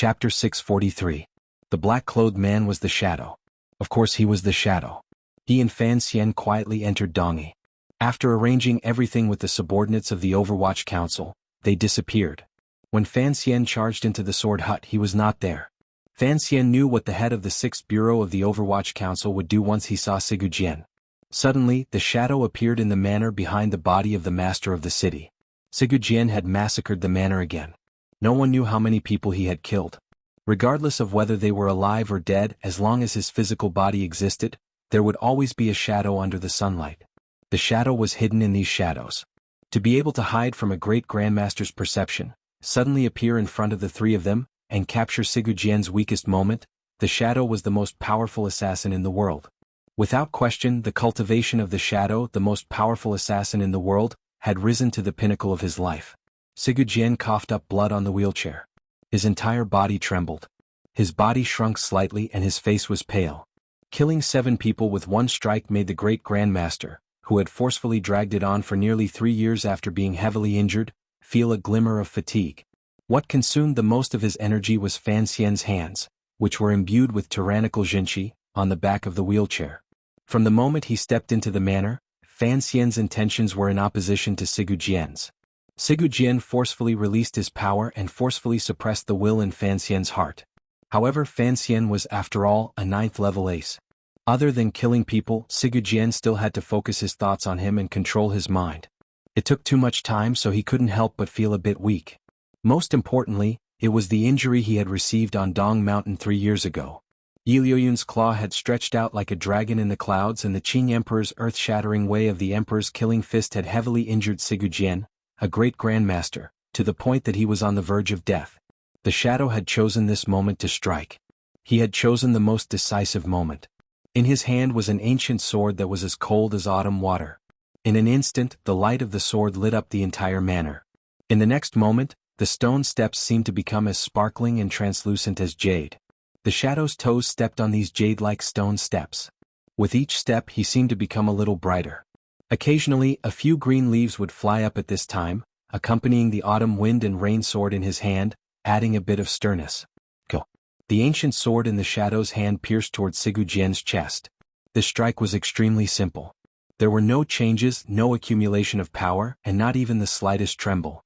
Chapter 643. The black-clothed man was the shadow. Of course he was the shadow. He and Fan Xian quietly entered Dongyi. After arranging everything with the subordinates of the Overwatch Council, they disappeared. When Fan Xian charged into the sword hut, he was not there. Fan Xian knew what the head of the 6th Bureau of the Overwatch Council would do once he saw Sigu Jian. Suddenly, the shadow appeared in the manor behind the body of the master of the city. Sigu Jian had massacred the manor again. No one knew how many people he had killed. Regardless of whether they were alive or dead, as long as his physical body existed, there would always be a shadow under the sunlight. The shadow was hidden in these shadows. To be able to hide from a great grandmaster's perception, suddenly appear in front of the three of them, and capture Sigu Jian's weakest moment, the shadow was the most powerful assassin in the world. Without question, the cultivation of the shadow, the most powerful assassin in the world, had risen to the pinnacle of his life. Sigu Jian coughed up blood on the wheelchair. His entire body trembled. His body shrunk slightly and his face was pale. Killing 7 people with one strike made the great grandmaster, who had forcefully dragged it on for nearly 3 years after being heavily injured, feel a glimmer of fatigue. What consumed the most of his energy was Fan Xian's hands, which were imbued with tyrannical jinqi, on the back of the wheelchair. From the moment he stepped into the manor, Fan Xian's intentions were in opposition to Sigu Jian's. Sigu Jian forcefully released his power and forcefully suppressed the will in Fan Xian's heart. However, Fan Xian was, after all, a 9th-level ace. Other than killing people, Sigu Jian still had to focus his thoughts on him and control his mind. It took too much time, so he couldn't help but feel a bit weak. Most importantly, it was the injury he had received on Dong Mountain 3 years ago. Yi Liuyun's claw had stretched out like a dragon in the clouds, and the Qing Emperor's earth-shattering way of the Emperor's killing fist had heavily injured Sigu Jian, a great grandmaster, to the point that he was on the verge of death. The shadow had chosen this moment to strike. He had chosen the most decisive moment. In his hand was an ancient sword that was as cold as autumn water. In an instant, the light of the sword lit up the entire manor. In the next moment, the stone steps seemed to become as sparkling and translucent as jade. The shadow's toes stepped on these jade-like stone steps. With each step he seemed to become a little brighter. Occasionally, a few green leaves would fly up at this time, accompanying the autumn wind and rain sword in his hand, adding a bit of sternness. Go. The ancient sword in the shadow's hand pierced towards Sigu Jian's chest. The strike was extremely simple. There were no changes, no accumulation of power, and not even the slightest tremble.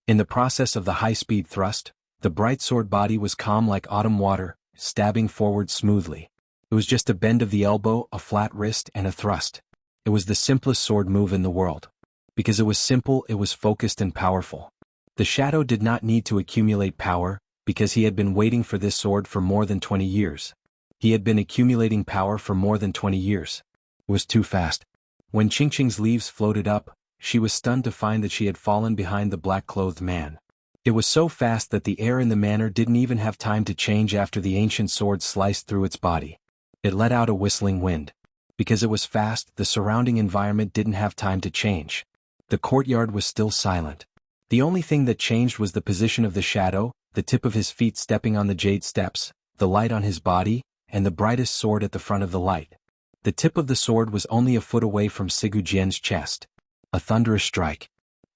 In the process of the high-speed thrust, the bright sword body was calm like autumn water, stabbing forward smoothly. It was just a bend of the elbow, a flat wrist, and a thrust. It was the simplest sword move in the world. Because it was simple, it was focused and powerful. The shadow did not need to accumulate power, because he had been waiting for this sword for more than 20 years. He had been accumulating power for more than 20 years. It was too fast. When Qingqing's leaves floated up, she was stunned to find that she had fallen behind the black-clothed man. It was so fast that the air in the manor didn't even have time to change after the ancient sword sliced through its body. It let out a whistling wind. Because it was fast, the surrounding environment didn't have time to change. The courtyard was still silent. The only thing that changed was the position of the shadow, the tip of his feet stepping on the jade steps, the light on his body, and the brightest sword at the front of the light. The tip of the sword was only a foot away from Sigu Jian's chest. A thunderous strike.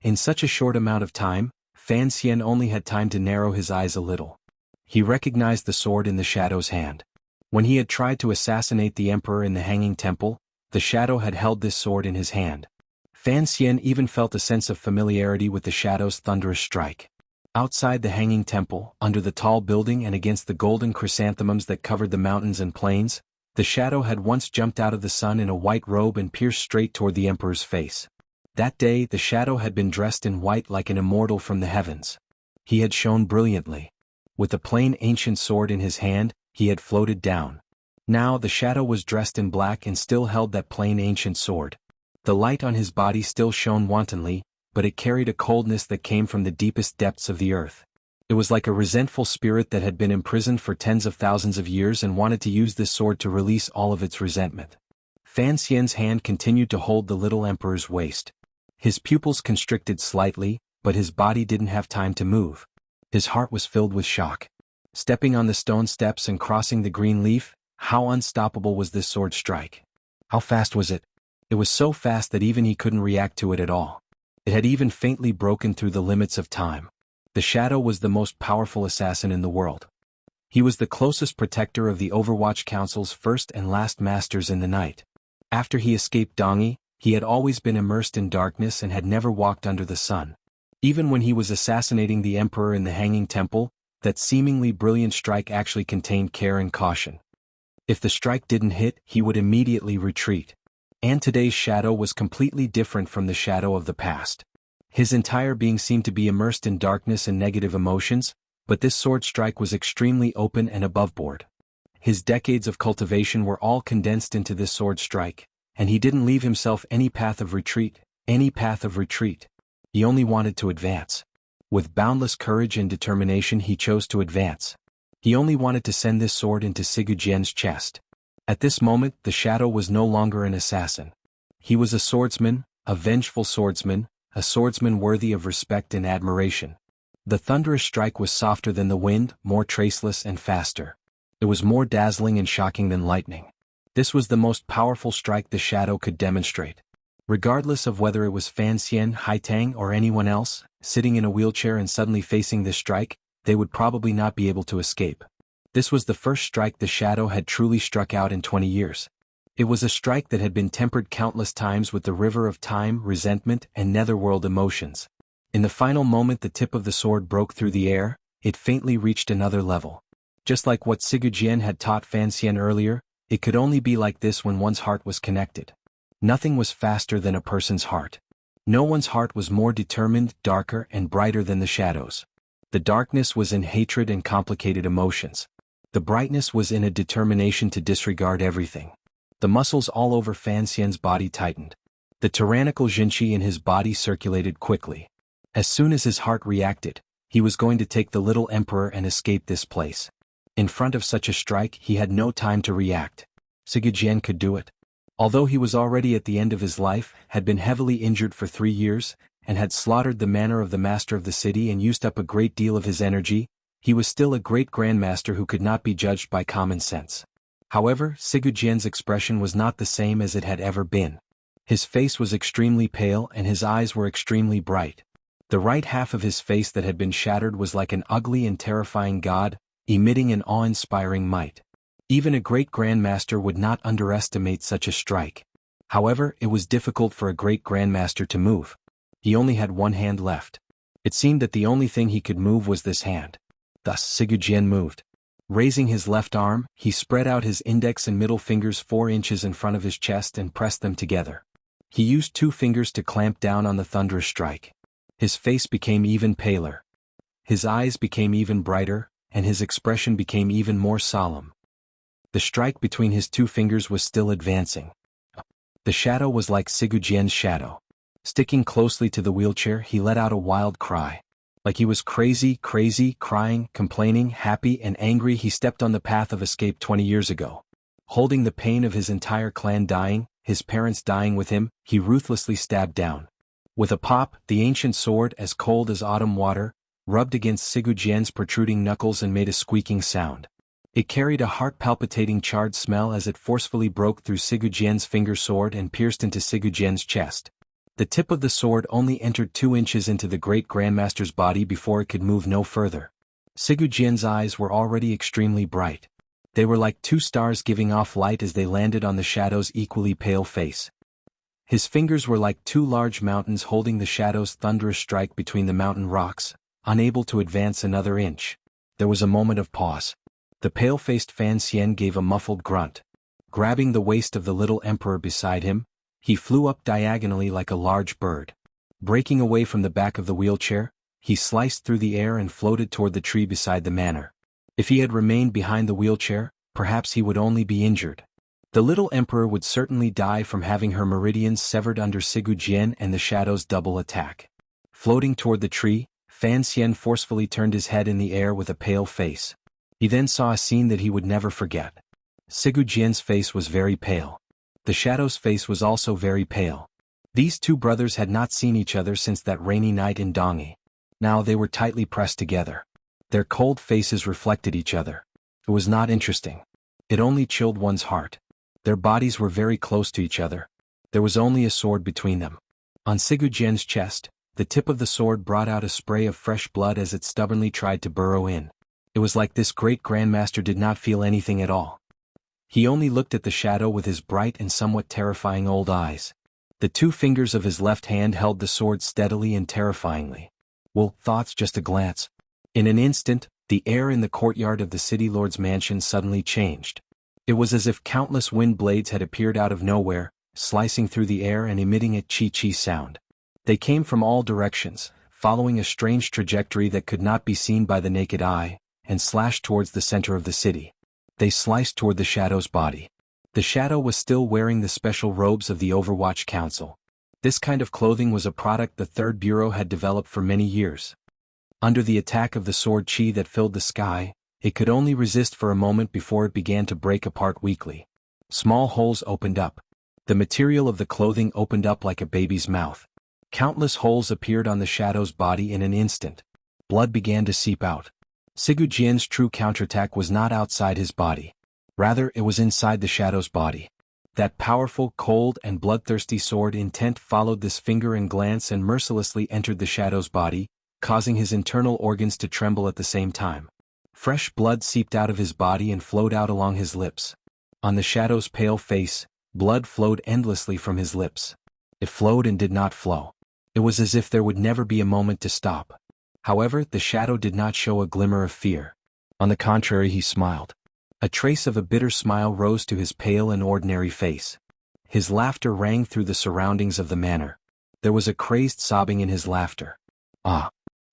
In such a short amount of time, Fan Xian only had time to narrow his eyes a little. He recognized the sword in the shadow's hand. When he had tried to assassinate the emperor in the Hanging Temple, the shadow had held this sword in his hand. Fan Xian even felt a sense of familiarity with the shadow's thunderous strike. Outside the Hanging Temple, under the tall building and against the golden chrysanthemums that covered the mountains and plains, the shadow had once jumped out of the sun in a white robe and pierced straight toward the emperor's face. That day, the shadow had been dressed in white like an immortal from the heavens. He had shone brilliantly. With the plain ancient sword in his hand, he had floated down. Now the shadow was dressed in black and still held that plain ancient sword. The light on his body still shone wantonly, but it carried a coldness that came from the deepest depths of the earth. It was like a resentful spirit that had been imprisoned for tens of thousands of years and wanted to use this sword to release all of its resentment. Fan Xian's hand continued to hold the little emperor's waist. His pupils constricted slightly, but his body didn't have time to move. His heart was filled with shock. Stepping on the stone steps and crossing the green leaf, how unstoppable was this sword strike? How fast was it? It was so fast that even he couldn't react to it at all. It had even faintly broken through the limits of time. The shadow was the most powerful assassin in the world. He was the closest protector of the Overwatch Council's first and last masters in the night. After he escaped Dongi, he had always been immersed in darkness and had never walked under the sun. Even when he was assassinating the Emperor in the Hanging Temple, that seemingly brilliant strike actually contained care and caution. If the strike didn't hit, he would immediately retreat. And today's shadow was completely different from the shadow of the past. His entire being seemed to be immersed in darkness and negative emotions, but this sword strike was extremely open and aboveboard. His decades of cultivation were all condensed into this sword strike, and he didn't leave himself any path of retreat, He only wanted to advance. With boundless courage and determination he chose to advance. He only wanted to send this sword into Sigu Jian's chest. At this moment the shadow was no longer an assassin. He was a swordsman, a vengeful swordsman, a swordsman worthy of respect and admiration. The thunderous strike was softer than the wind, more traceless and faster. It was more dazzling and shocking than lightning. This was the most powerful strike the shadow could demonstrate. Regardless of whether it was Fan Xian, Haitang or anyone else, sitting in a wheelchair and suddenly facing this strike, they would probably not be able to escape. This was the first strike the shadow had truly struck out in 20 years. It was a strike that had been tempered countless times with the river of time, resentment, and netherworld emotions. In the final moment the tip of the sword broke through the air, it faintly reached another level. Just like what Sigu Jian had taught Fan Xian earlier, it could only be like this when one's heart was connected. Nothing was faster than a person's heart. No one's heart was more determined, darker, and brighter than the shadow's. The darkness was in hatred and complicated emotions. The brightness was in a determination to disregard everything. The muscles all over Fan Xian's body tightened. The tyrannical Jinqi in his body circulated quickly. As soon as his heart reacted, he was going to take the little emperor and escape this place. In front of such a strike he had no time to react. Sigu Jian could do it. Although he was already at the end of his life, had been heavily injured for 3 years, and had slaughtered the manor of the master of the city and used up a great deal of his energy, he was still a great grandmaster who could not be judged by common sense. However, Sigu Jian's expression was not the same as it had ever been. His face was extremely pale and his eyes were extremely bright. The right half of his face that had been shattered was like an ugly and terrifying god, emitting an awe-inspiring might. Even a great grandmaster would not underestimate such a strike. However, it was difficult for a great grandmaster to move. He only had one hand left. It seemed that the only thing he could move was this hand. Thus Sigu Jian moved. Raising his left arm, he spread out his index and middle fingers 4 inches in front of his chest and pressed them together. He used 2 fingers to clamp down on the thunderous strike. His face became even paler. His eyes became even brighter, and his expression became even more solemn. The strike between his 2 fingers was still advancing. The shadow was like Sigu Jian's shadow. Sticking closely to the wheelchair he let out a wild cry. Like he was crazy, crying, complaining, happy and angry he stepped on the path of escape 20 years ago. Holding the pain of his entire clan dying, his parents dying with him, he ruthlessly stabbed down. With a pop, the ancient sword, as cold as autumn water, rubbed against Sigu Jian's protruding knuckles and made a squeaking sound. It carried a heart-palpitating charred smell as it forcefully broke through Sigu Jian's finger sword and pierced into Sigu Jian's chest. The tip of the sword only entered 2 inches into the great grandmaster's body before it could move no further. Sigu Jian's eyes were already extremely bright. They were like 2 stars giving off light as they landed on the shadow's equally pale face. His fingers were like 2 large mountains holding the shadow's thunderous strike between the mountain rocks, unable to advance another inch. There was a moment of pause. The pale-faced Fan Xian gave a muffled grunt. Grabbing the waist of the little emperor beside him, he flew up diagonally like a large bird. Breaking away from the back of the wheelchair, he sliced through the air and floated toward the tree beside the manor. If he had remained behind the wheelchair, perhaps he would only be injured. The little emperor would certainly die from having her meridians severed under Sigu Jian and the shadow's double attack. Floating toward the tree, Fan Xian forcefully turned his head in the air with a pale face. He then saw a scene that he would never forget. Sigu Jian's face was very pale. The shadow's face was also very pale. These 2 brothers had not seen each other since that rainy night in Dongi. Now they were tightly pressed together. Their cold faces reflected each other. It was not interesting. It only chilled one's heart. Their bodies were very close to each other. There was only a sword between them. On Sigu Jian's chest, the tip of the sword brought out a spray of fresh blood as it stubbornly tried to burrow in. It was like this great grandmaster did not feel anything at all. He only looked at the shadow with his bright and somewhat terrifying old eyes. The two fingers of his left hand held the sword steadily and terrifyingly. Well, thoughts just a glance. In an instant, the air in the courtyard of the city lord's mansion suddenly changed. It was as if countless wind blades had appeared out of nowhere, slicing through the air and emitting a chi-chi sound. They came from all directions, following a strange trajectory that could not be seen by the naked eye, and slashed towards the center of the city. They sliced toward the shadow's body. The shadow was still wearing the special robes of the Overwatch Council. This kind of clothing was a product the Third Bureau had developed for many years. Under the attack of the sword chi that filled the sky, it could only resist for a moment before it began to break apart weakly. Small holes opened up. The material of the clothing opened up like a baby's mouth. Countless holes appeared on the shadow's body in an instant. Blood began to seep out. Sigu Jian's true counterattack was not outside his body. Rather, it was inside the shadow's body. That powerful, cold, and bloodthirsty sword intent followed this finger and glance and mercilessly entered the shadow's body, causing his internal organs to tremble at the same time. Fresh blood seeped out of his body and flowed out along his lips. On the shadow's pale face, blood flowed endlessly from his lips. It flowed and did not flow. It was as if there would never be a moment to stop. However, the shadow did not show a glimmer of fear. On the contrary, he smiled. A trace of a bitter smile rose to his pale and ordinary face. His laughter rang through the surroundings of the manor. There was a crazed sobbing in his laughter. Ah!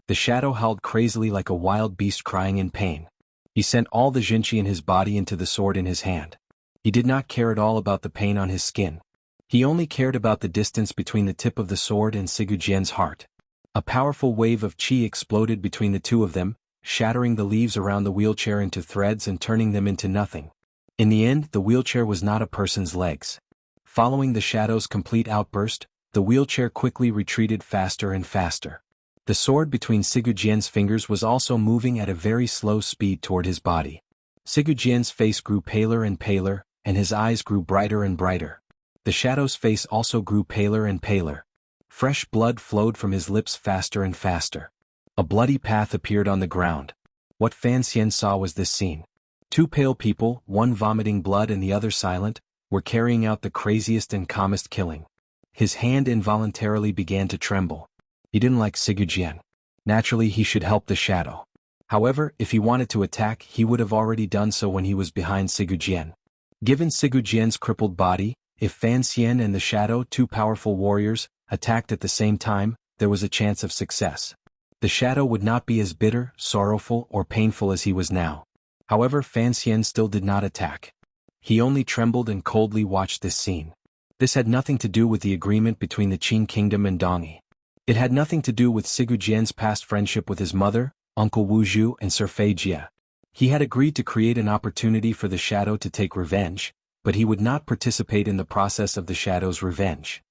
The shadow howled crazily like a wild beast crying in pain. He sent all the jinchi in his body into the sword in his hand. He did not care at all about the pain on his skin. He only cared about the distance between the tip of the sword and Sigu Jian's heart. A powerful wave of qi exploded between the two of them, shattering the leaves around the wheelchair into threads and turning them into nothing. In the end, the wheelchair was not a person's legs. Following the shadow's complete outburst, the wheelchair quickly retreated faster and faster. The sword between Sigu Jian's fingers was also moving at a very slow speed toward his body. Sigu Jian's face grew paler and paler, and his eyes grew brighter and brighter. The shadow's face also grew paler and paler. Fresh blood flowed from his lips faster and faster. A bloody path appeared on the ground. What Fan Xian saw was this scene. Two pale people, one vomiting blood and the other silent, were carrying out the craziest and calmest killing. His hand involuntarily began to tremble. He didn't like Sigu Jian. Naturally, he should help the shadow. However, if he wanted to attack, he would have already done so when he was behind Sigu Jian. Given Sigu Jian's crippled body, if Fan Xian and the shadow, two powerful warriors, attacked at the same time, there was a chance of success. The shadow would not be as bitter, sorrowful, or painful as he was now. However, Fan Xian still did not attack. He only trembled and coldly watched this scene. This had nothing to do with the agreement between the Qing Kingdom and Dongyi. It had nothing to do with Sigu Jian's past friendship with his mother, Uncle Wu Zhu and Sir Fei Jia. He had agreed to create an opportunity for the shadow to take revenge, but he would not participate in the process of the shadow's revenge.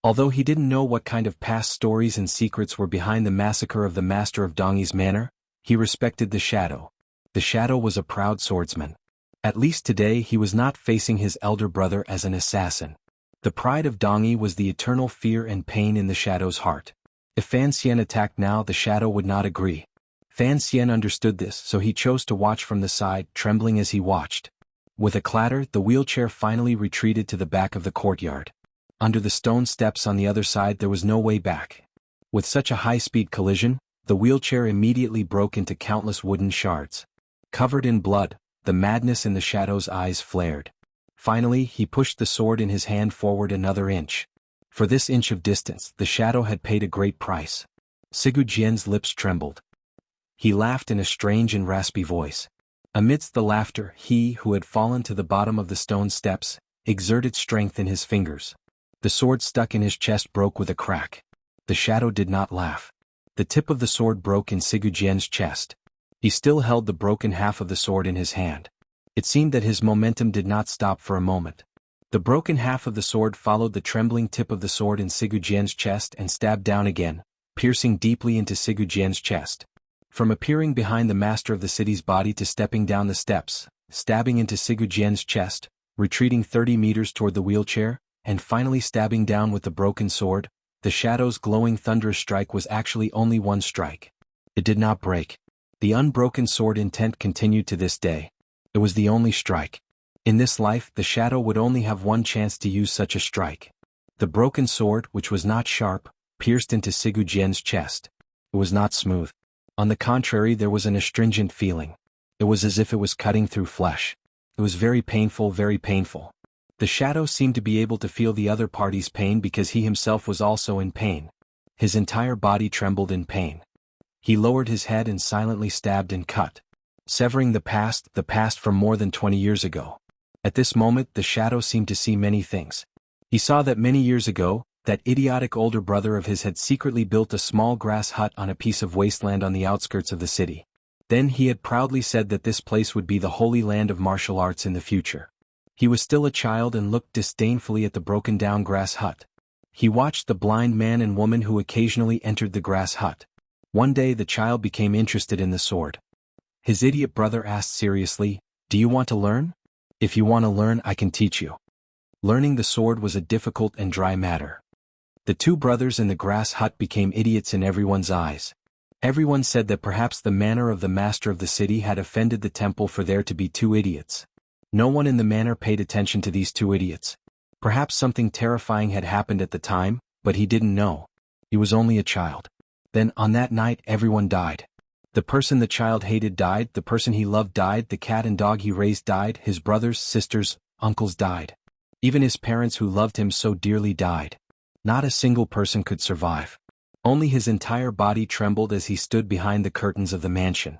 Although he didn't know what kind of past stories and secrets were behind the massacre of the master of Dongyi's manor, he respected the shadow. The shadow was a proud swordsman. At least today he was not facing his elder brother as an assassin. The pride of Dongyi was the eternal fear and pain in the shadow's heart. If Fan Xian attacked now, the shadow would not agree. Fan Xian understood this, so he chose to watch from the side, trembling as he watched. With a clatter, the wheelchair finally retreated to the back of the courtyard. Under the stone steps on the other side there was no way back. With such a high-speed collision, the wheelchair immediately broke into countless wooden shards. Covered in blood, the madness in the shadow's eyes flared. Finally, he pushed the sword in his hand forward another inch. For this inch of distance, the shadow had paid a great price. Sigu Jian's lips trembled. He laughed in a strange and raspy voice. Amidst the laughter, he, who had fallen to the bottom of the stone steps, exerted strength in his fingers. The sword stuck in his chest broke with a crack. The shadow did not laugh. The tip of the sword broke in Sigu Jian's chest. He still held the broken half of the sword in his hand. It seemed that his momentum did not stop for a moment. The broken half of the sword followed the trembling tip of the sword in Sigu Jian's chest and stabbed down again, piercing deeply into Sigu Jian's chest. From appearing behind the master of the city's body to stepping down the steps, stabbing into Sigu Jian's chest, retreating 30 meters toward the wheelchair, and finally stabbing down with the broken sword, the shadow's glowing thunderous strike was actually only one strike. It did not break. The unbroken sword intent continued to this day. It was the only strike. In this life, the shadow would only have one chance to use such a strike. The broken sword, which was not sharp, pierced into Sigu Jian's chest. It was not smooth. On the contrary, there was an astringent feeling. It was as if it was cutting through flesh. It was very painful, very painful. The shadow seemed to be able to feel the other party's pain because he himself was also in pain. His entire body trembled in pain. He lowered his head and silently stabbed and cut, severing the past from more than 20 years ago. At this moment, the shadow seemed to see many things. He saw that many years ago, that idiotic older brother of his had secretly built a small grass hut on a piece of wasteland on the outskirts of the city. Then he had proudly said that this place would be the holy land of martial arts in the future. He was still a child and looked disdainfully at the broken-down grass hut. He watched the blind man and woman who occasionally entered the grass hut. One day the child became interested in the sword. His idiot brother asked seriously, "Do you want to learn? If you want to learn, I can teach you." Learning the sword was a difficult and dry matter. The two brothers in the grass hut became idiots in everyone's eyes. Everyone said that perhaps the manner of the master of the city had offended the temple for there to be two idiots. No one in the manor paid attention to these two idiots. Perhaps something terrifying had happened at the time, but he didn't know. He was only a child. Then, on that night, everyone died. The person the child hated died, the person he loved died, the cat and dog he raised died, his brothers, sisters, uncles died. Even his parents who loved him so dearly died. Not a single person could survive. Only his entire body trembled as he stood behind the curtains of the mansion.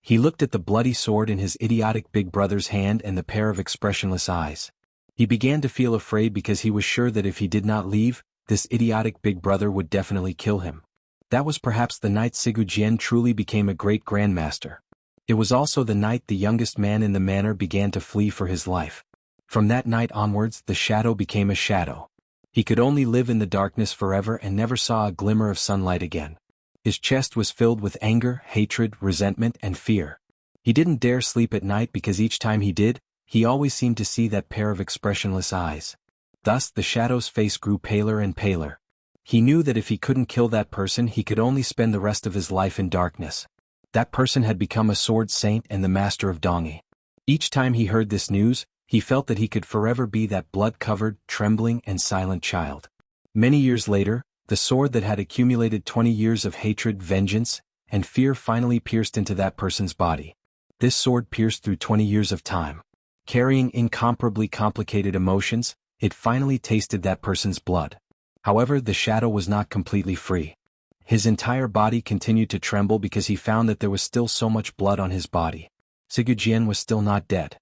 He looked at the bloody sword in his idiotic big brother's hand and the pair of expressionless eyes. He began to feel afraid because he was sure that if he did not leave, this idiotic big brother would definitely kill him. That was perhaps the night Sigu Jian truly became a great grandmaster. It was also the night the youngest man in the manor began to flee for his life. From that night onwards, the shadow became a shadow. He could only live in the darkness forever and never saw a glimmer of sunlight again. His chest was filled with anger, hatred, resentment, and fear. He didn't dare sleep at night because each time he did, he always seemed to see that pair of expressionless eyes. Thus, the shadow's face grew paler and paler. He knew that if he couldn't kill that person, he could only spend the rest of his life in darkness. That person had become a sword saint and the master of Dongi. Each time he heard this news, he felt that he could forever be that blood-covered, trembling, and silent child. Many years later, the sword that had accumulated 20 years of hatred, vengeance, and fear finally pierced into that person's body. This sword pierced through 20 years of time. Carrying incomparably complicated emotions, it finally tasted that person's blood. However, the shadow was not completely free. His entire body continued to tremble because he found that there was still so much blood on his body. Sigu Jian was still not dead.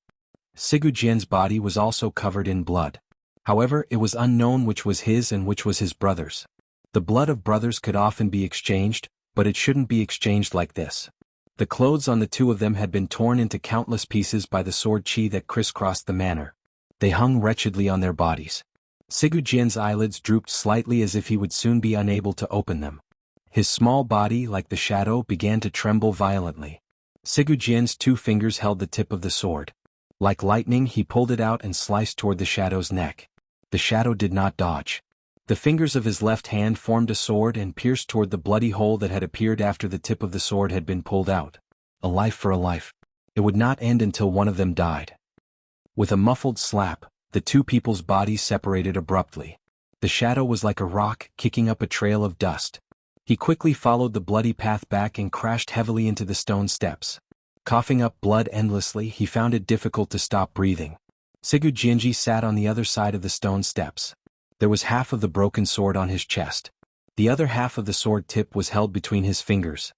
Sigu Jian's body was also covered in blood. However, it was unknown which was his and which was his brother's. The blood of brothers could often be exchanged, but it shouldn't be exchanged like this. The clothes on the two of them had been torn into countless pieces by the sword chi that crisscrossed the manor. They hung wretchedly on their bodies. Sigu Jian's eyelids drooped slightly as if he would soon be unable to open them. His small body, like the shadow, began to tremble violently. Sigu Jian's two fingers held the tip of the sword. Like lightning, he pulled it out and sliced toward the shadow's neck. The shadow did not dodge. The fingers of his left hand formed a sword and pierced toward the bloody hole that had appeared after the tip of the sword had been pulled out. A life for a life. It would not end until one of them died. With a muffled slap, the two people's bodies separated abruptly. The shadow was like a rock, kicking up a trail of dust. He quickly followed the bloody path back and crashed heavily into the stone steps. Coughing up blood endlessly, he found it difficult to stop breathing. Sigu Jianji sat on the other side of the stone steps. There was half of the broken sword on his chest. The other half of the sword tip was held between his fingers.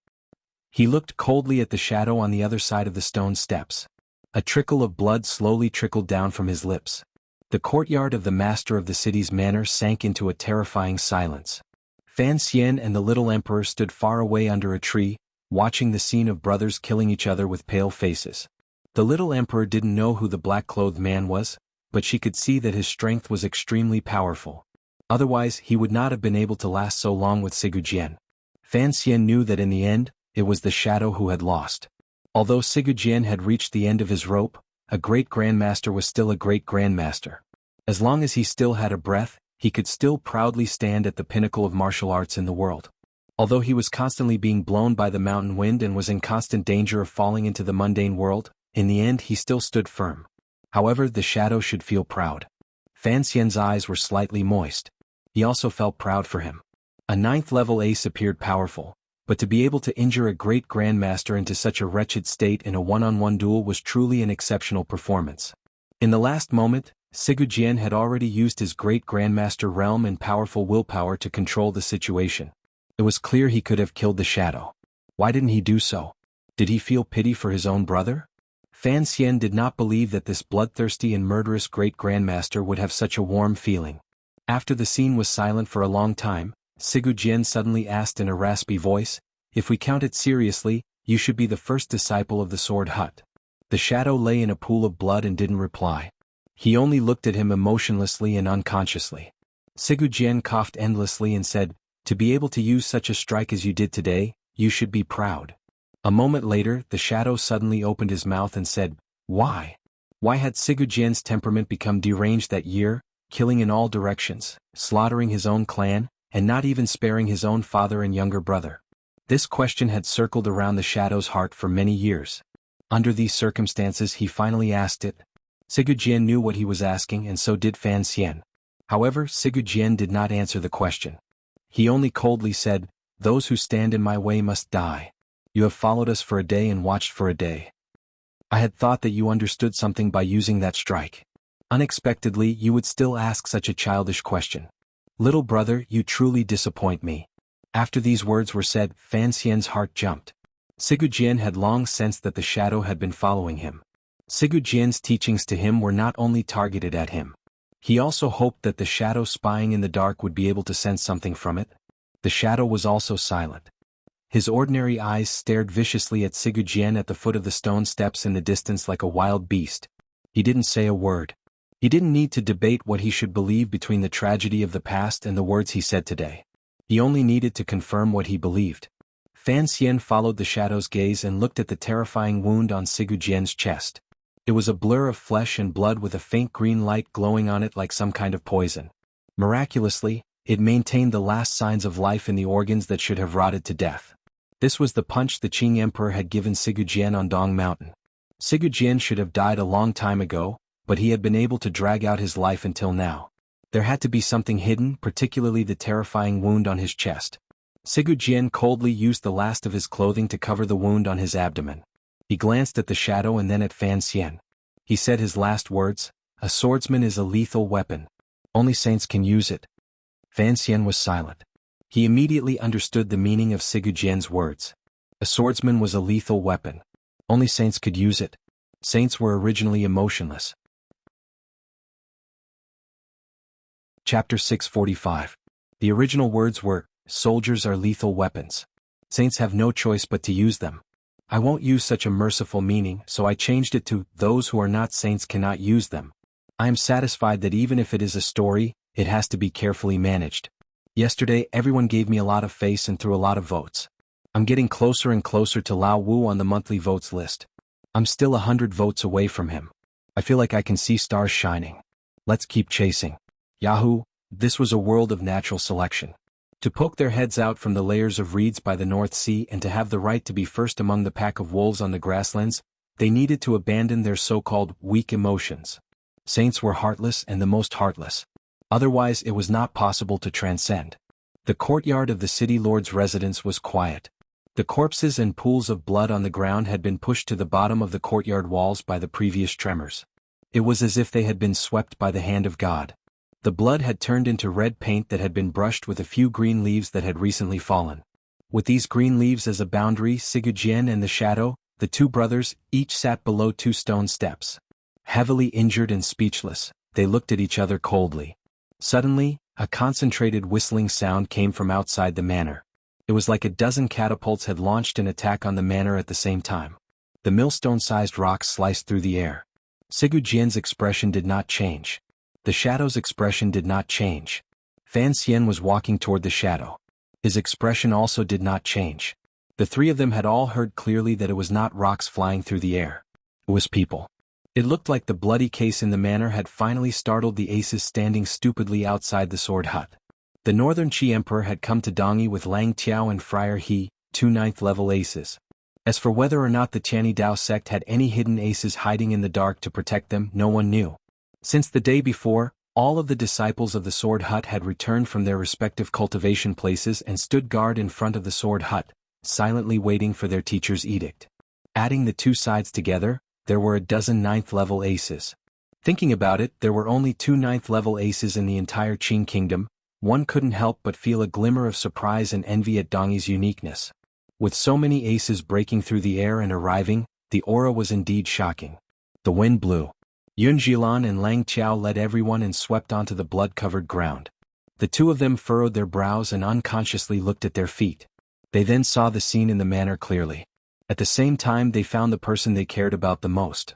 He looked coldly at the shadow on the other side of the stone steps. A trickle of blood slowly trickled down from his lips. The courtyard of the master of the city's manor sank into a terrifying silence. Fan Xian and the little emperor stood far away under a tree, watching the scene of brothers killing each other with pale faces. The little emperor didn't know who the black-clothed man was, but she could see that his strength was extremely powerful. Otherwise, he would not have been able to last so long with Sigu Jian. Fan Xian knew that in the end, it was the shadow who had lost. Although Sigu Jian had reached the end of his rope, a great grandmaster was still a great grandmaster. As long as he still had a breath, he could still proudly stand at the pinnacle of martial arts in the world. Although he was constantly being blown by the mountain wind and was in constant danger of falling into the mundane world, in the end he still stood firm. However, the shadow should feel proud. Fan Xian's eyes were slightly moist. He also felt proud for him. A 9th-level ace appeared powerful, but to be able to injure a great grandmaster into such a wretched state in a one-on-one duel was truly an exceptional performance. In the last moment, Sigu Jian had already used his great grandmaster realm and powerful willpower to control the situation. It was clear he could have killed the shadow. Why didn't he do so? Did he feel pity for his own brother? Fan Xian did not believe that this bloodthirsty and murderous great grandmaster would have such a warm feeling. After the scene was silent for a long time, Sigu Jian suddenly asked in a raspy voice, "If we count it seriously, you should be the first disciple of the Sword Hut." The shadow lay in a pool of blood and didn't reply. He only looked at him emotionlessly and unconsciously. Sigu Jian coughed endlessly and said, "To be able to use such a strike as you did today, you should be proud." A moment later, the shadow suddenly opened his mouth and said, "Why?" Why had Sigu Jian's temperament become deranged that year, killing in all directions, slaughtering his own clan, and not even sparing his own father and younger brother? This question had circled around the shadow's heart for many years. Under these circumstances he finally asked it. Sigu Jian knew what he was asking and so did Fan Xian. However, Sigu Jian did not answer the question. He only coldly said, "Those who stand in my way must die. You have followed us for a day and watched for a day. I had thought that you understood something by using that strike. Unexpectedly, you would still ask such a childish question. Little brother, you truly disappoint me." After these words were said, Fan Xian's heart jumped. Sigu Jian had long sensed that the shadow had been following him. Sigu Jian's teachings to him were not only targeted at him. He also hoped that the shadow spying in the dark would be able to sense something from it. The shadow was also silent. His ordinary eyes stared viciously at Sigu Jian at the foot of the stone steps in the distance like a wild beast. He didn't say a word. He didn't need to debate what he should believe between the tragedy of the past and the words he said today. He only needed to confirm what he believed. Fan Xian followed the shadow's gaze and looked at the terrifying wound on Sigu Jian's chest. It was a blur of flesh and blood with a faint green light glowing on it like some kind of poison. Miraculously, it maintained the last signs of life in the organs that should have rotted to death. This was the punch the Qing Emperor had given Sigu Jian on Dong Mountain. Sigu Jian should have died a long time ago, but he had been able to drag out his life until now. There had to be something hidden, particularly the terrifying wound on his chest. Sigu Jian coldly used the last of his clothing to cover the wound on his abdomen. He glanced at the shadow and then at Fan Xian. He said his last words, "A swordsman is a lethal weapon. Only saints can use it." Fan Xian was silent. He immediately understood the meaning of Sigu Jian's words. A swordsman was a lethal weapon. Only saints could use it. Saints were originally emotionless. Chapter 645. The original words were, "Soldiers are lethal weapons. Saints have no choice but to use them." I won't use such a merciful meaning, so I changed it to, "Those who are not saints cannot use them." I am satisfied that even if it is a story, it has to be carefully managed. Yesterday everyone gave me a lot of face and threw a lot of votes. I'm getting closer and closer to Lao Wu on the monthly votes list. I'm still 100 votes away from him. I feel like I can see stars shining. Let's keep chasing. Yahoo! This was a world of natural selection. To poke their heads out from the layers of reeds by the North Sea and to have the right to be first among the pack of wolves on the grasslands, they needed to abandon their so-called weak emotions. Saints were heartless and the most heartless. Otherwise it was not possible to transcend. The courtyard of the city lord's residence was quiet. The corpses and pools of blood on the ground had been pushed to the bottom of the courtyard walls by the previous tremors. It was as if they had been swept by the hand of God. The blood had turned into red paint that had been brushed with a few green leaves that had recently fallen. With these green leaves as a boundary, Sigu Jian and the shadow, the two brothers, each sat below 2 stone steps. Heavily injured and speechless, they looked at each other coldly. Suddenly, a concentrated whistling sound came from outside the manor. It was like a dozen catapults had launched an attack on the manor at the same time. The millstone-sized rocks sliced through the air. Sigu Jian's expression did not change. The shadow's expression did not change. Fan Xian was walking toward the shadow. His expression also did not change. The three of them had all heard clearly that it was not rocks flying through the air. It was people. It looked like the bloody case in the manor had finally startled the aces standing stupidly outside the sword hut. The Northern Qi Emperor had come to Dongyi with Lang Tiao and Friar He, 2 ninth-level aces. As for whether or not the Tianyi Dao sect had any hidden aces hiding in the dark to protect them, no one knew. Since the day before, all of the disciples of the Sword Hut had returned from their respective cultivation places and stood guard in front of the Sword Hut, silently waiting for their teacher's edict. Adding the two sides together, there were a dozen ninth-level aces. Thinking about it, there were only 2 ninth-level aces in the entire Qing kingdom. One couldn't help but feel a glimmer of surprise and envy at Dongyi's uniqueness. With so many aces breaking through the air and arriving, the aura was indeed shocking. The wind blew. Yun Jilan and Lang Qiao led everyone and swept onto the blood-covered ground. The two of them furrowed their brows and unconsciously looked at their feet. They then saw the scene in the manner clearly. At the same time, they found the person they cared about the most.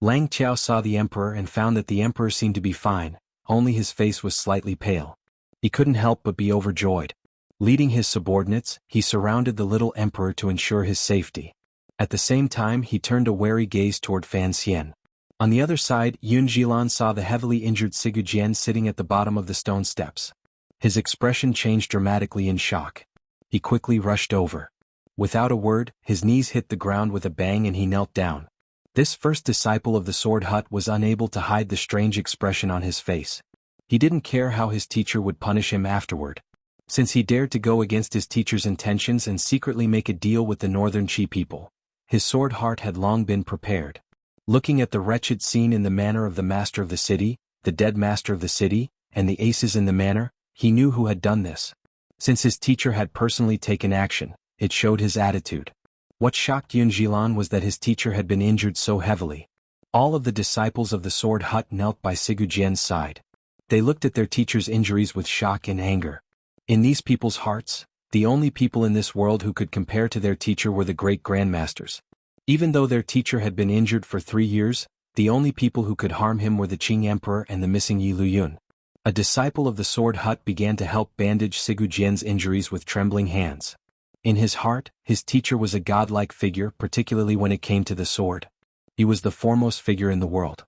Lang Qiao saw the emperor and found that the emperor seemed to be fine, only his face was slightly pale. He couldn't help but be overjoyed. Leading his subordinates, he surrounded the little emperor to ensure his safety. At the same time, he turned a wary gaze toward Fan Xian. On the other side, Yun Jilan saw the heavily injured Sigu Jian sitting at the bottom of the stone steps. His expression changed dramatically in shock. He quickly rushed over. Without a word, his knees hit the ground with a bang and he knelt down. This first disciple of the Sword Hut was unable to hide the strange expression on his face. He didn't care how his teacher would punish him afterward. Since he dared to go against his teacher's intentions and secretly make a deal with the Northern Qi people, his sword heart had long been prepared. Looking at the wretched scene in the manner of the master of the city, the dead master of the city, and the aces in the manor, he knew who had done this. Since his teacher had personally taken action, it showed his attitude. What shocked Yun Jilan was that his teacher had been injured so heavily. All of the disciples of the Sword Hut knelt by Sigu Jian's side. They looked at their teacher's injuries with shock and anger. In these people's hearts, the only people in this world who could compare to their teacher were the great grandmasters. Even though their teacher had been injured for 3 years, the only people who could harm him were the Qing Emperor and the missing Yi Luyun. A disciple of the Sword Hut began to help bandage Sigu Jian's injuries with trembling hands. In his heart, his teacher was a godlike figure, particularly when it came to the sword. He was the foremost figure in the world.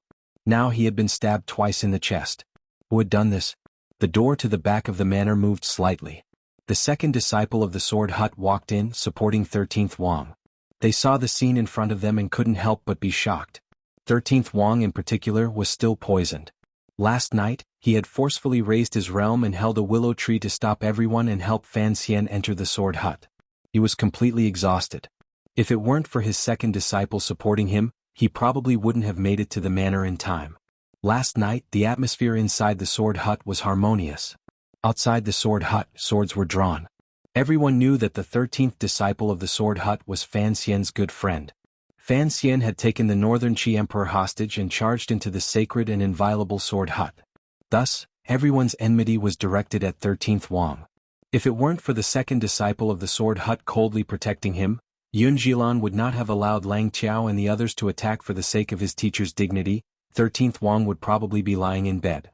Now he had been stabbed twice in the chest. Who had done this? The door to the back of the manor moved slightly. The second disciple of the Sword Hut walked in, supporting 13th Wang. They saw the scene in front of them and couldn't help but be shocked. 13th Wang in particular was still poisoned. Last night, he had forcefully raised his realm and held a willow tree to stop everyone and help Fan Xian enter the Sword Hut. He was completely exhausted. If it weren't for his second disciple supporting him, he probably wouldn't have made it to the manor in time. Last night, the atmosphere inside the Sword Hut was harmonious. Outside the Sword Hut, swords were drawn. Everyone knew that the 13th disciple of the Sword Hut was Fan Xian's good friend. Fan Xian had taken the Northern Qi Emperor hostage and charged into the sacred and inviolable Sword Hut. Thus, everyone's enmity was directed at 13th Wang. If it weren't for the second disciple of the Sword Hut coldly protecting him, Yun Jilan would not have allowed Lang Qiao and the others to attack for the sake of his teacher's dignity. 13th Wang would probably be lying in bed.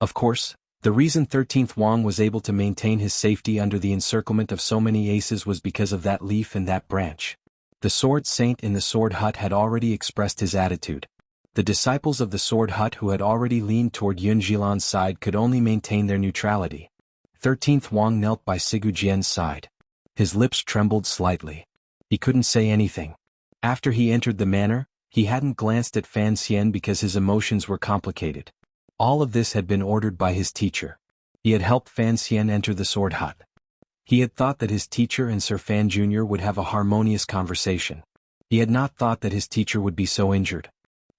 Of course, the reason 13th Wang was able to maintain his safety under the encirclement of so many aces was because of that leaf and that branch. The Sword Saint in the Sword Hut had already expressed his attitude. The disciples of the Sword Hut who had already leaned toward Yun Jilan's side could only maintain their neutrality. 13th Wang knelt by Sigu Jian's side. His lips trembled slightly. He couldn't say anything. After he entered the manor, he hadn't glanced at Fan Xian because his emotions were complicated. All of this had been ordered by his teacher. He had helped Fan Xian enter the Sword Hut. He had thought that his teacher and Sir Fan Jr. would have a harmonious conversation. He had not thought that his teacher would be so injured.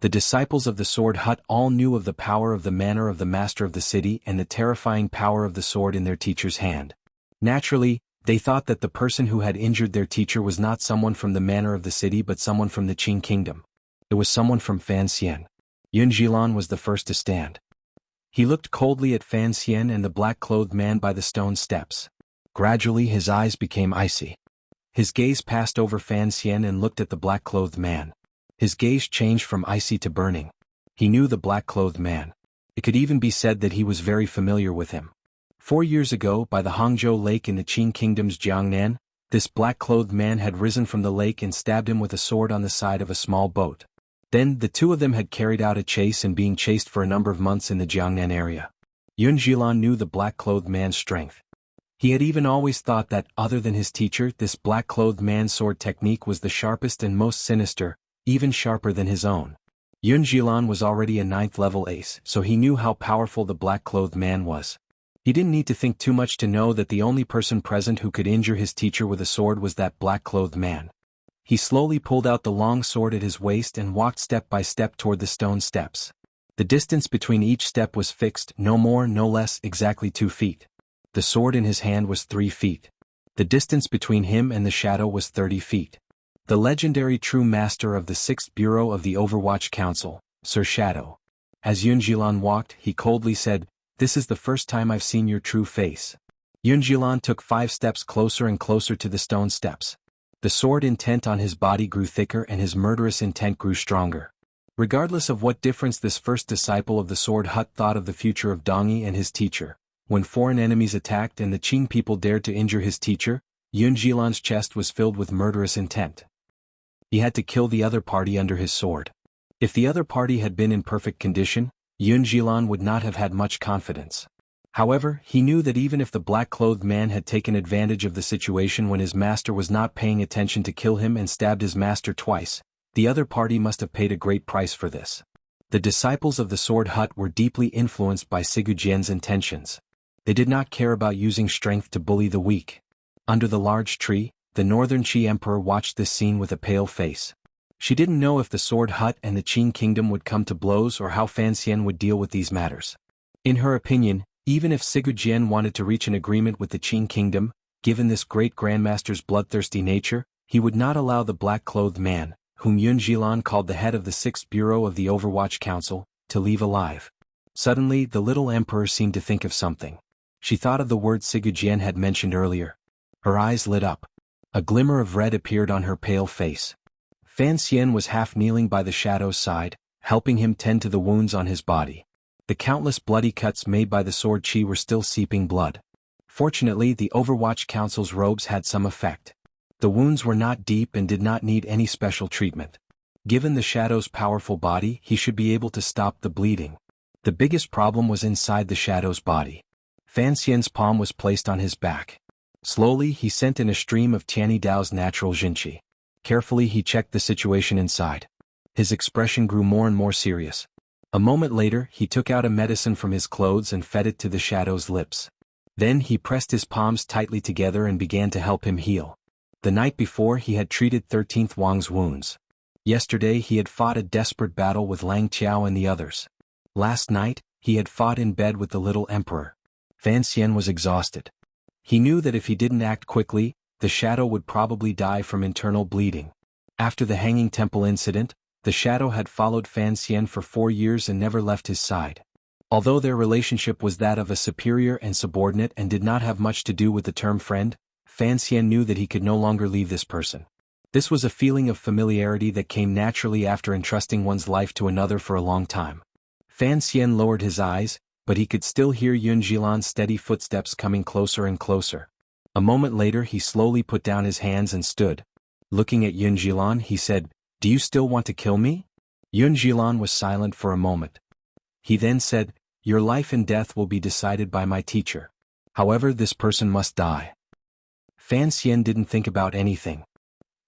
The disciples of the Sword Hut all knew of the power of the manor of the master of the city and the terrifying power of the sword in their teacher's hand. Naturally, they thought that the person who had injured their teacher was not someone from the manor of the city but someone from the Qing kingdom. It was someone from Fan Xian. Yun Jilan was the first to stand. He looked coldly at Fan Xian and the black-clothed man by the stone steps. Gradually his eyes became icy. His gaze passed over Fan Xian and looked at the black-clothed man. His gaze changed from icy to burning. He knew the black-clothed man. It could even be said that he was very familiar with him. 4 years ago, by the Hangzhou Lake in the Qing Kingdom's Jiangnan, this black-clothed man had risen from the lake and stabbed him with a sword on the side of a small boat. Then, the two of them had carried out a chase and being chased for a number of months in the Jiangnan area. Yun Jilan knew the black-clothed man's strength. He had even always thought that, other than his teacher, this black-clothed man's sword technique was the sharpest and most sinister, even sharper than his own. Yun Jilan was already a 9th-level ace, so he knew how powerful the black-clothed man was. He didn't need to think too much to know that the only person present who could injure his teacher with a sword was that black-clothed man. He slowly pulled out the long sword at his waist and walked step by step toward the stone steps. The distance between each step was fixed, no more, no less, exactly 2 feet. The sword in his hand was 3 feet. The distance between him and the shadow was 30 feet. The legendary true master of the 6th Bureau of the Overwatch Council, Sir Shadow. As Yun Jilan walked, he coldly said, "This is the first time I've seen your true face." Yun Jilan took 5 steps closer and closer to the stone steps. The sword intent on his body grew thicker and his murderous intent grew stronger. Regardless of what difference this first disciple of the Sword Hut thought of the future of Dongi and his teacher, when foreign enemies attacked and the Qing people dared to injure his teacher, Yun Jilan's chest was filled with murderous intent. He had to kill the other party under his sword. If the other party had been in perfect condition, Yun Jilan would not have had much confidence. However, he knew that even if the black-clothed man had taken advantage of the situation when his master was not paying attention to kill him and stabbed his master twice, the other party must have paid a great price for this. The disciples of the Sword Hut were deeply influenced by Sigu Jian's intentions. They did not care about using strength to bully the weak. Under the large tree, the Northern Qi Emperor watched this scene with a pale face. She didn't know if the Sword Hut and the Qing Kingdom would come to blows or how Fan Xian would deal with these matters. In her opinion, even if Sigu Jian wanted to reach an agreement with the Qing Kingdom, given this great grandmaster's bloodthirsty nature, he would not allow the black-clothed man, whom Yun Jilan called the head of the 6th Bureau of the Overwatch Council, to leave alive. Suddenly, the little emperor seemed to think of something. She thought of the word Sigu Jian had mentioned earlier. Her eyes lit up. A glimmer of red appeared on her pale face. Fan Xian was half kneeling by the shadow's side, helping him tend to the wounds on his body. The countless bloody cuts made by the sword qi were still seeping blood. Fortunately, the Overwatch Council's robes had some effect. The wounds were not deep and did not need any special treatment. Given the shadow's powerful body, he should be able to stop the bleeding. The biggest problem was inside the shadow's body. Fan Xian's palm was placed on his back. Slowly, he sent in a stream of Tianyi Dao's natural jinqi. Carefully, he checked the situation inside. His expression grew more and more serious. A moment later, he took out a medicine from his clothes and fed it to the shadow's lips. Then he pressed his palms tightly together and began to help him heal. The night before, he had treated 13th Wang's wounds. Yesterday, he had fought a desperate battle with Lang Qiao and the others. Last night, he had fought in bed with the little emperor. Fan Xian was exhausted. He knew that if he didn't act quickly, the shadow would probably die from internal bleeding. After the Hanging Temple incident, the shadow had followed Fan Xian for 4 years and never left his side. Although their relationship was that of a superior and subordinate and did not have much to do with the term friend, Fan Xian knew that he could no longer leave this person. This was a feeling of familiarity that came naturally after entrusting one's life to another for a long time. Fan Xian lowered his eyes, but he could still hear Yun Jilan's steady footsteps coming closer and closer. A moment later, he slowly put down his hands and stood. Looking at Yun Jilan, he said, "Do you still want to kill me?" Yun Jilan was silent for a moment. He then said, "Your life and death will be decided by my teacher. However, this person must die." Fan Xian didn't think about anything.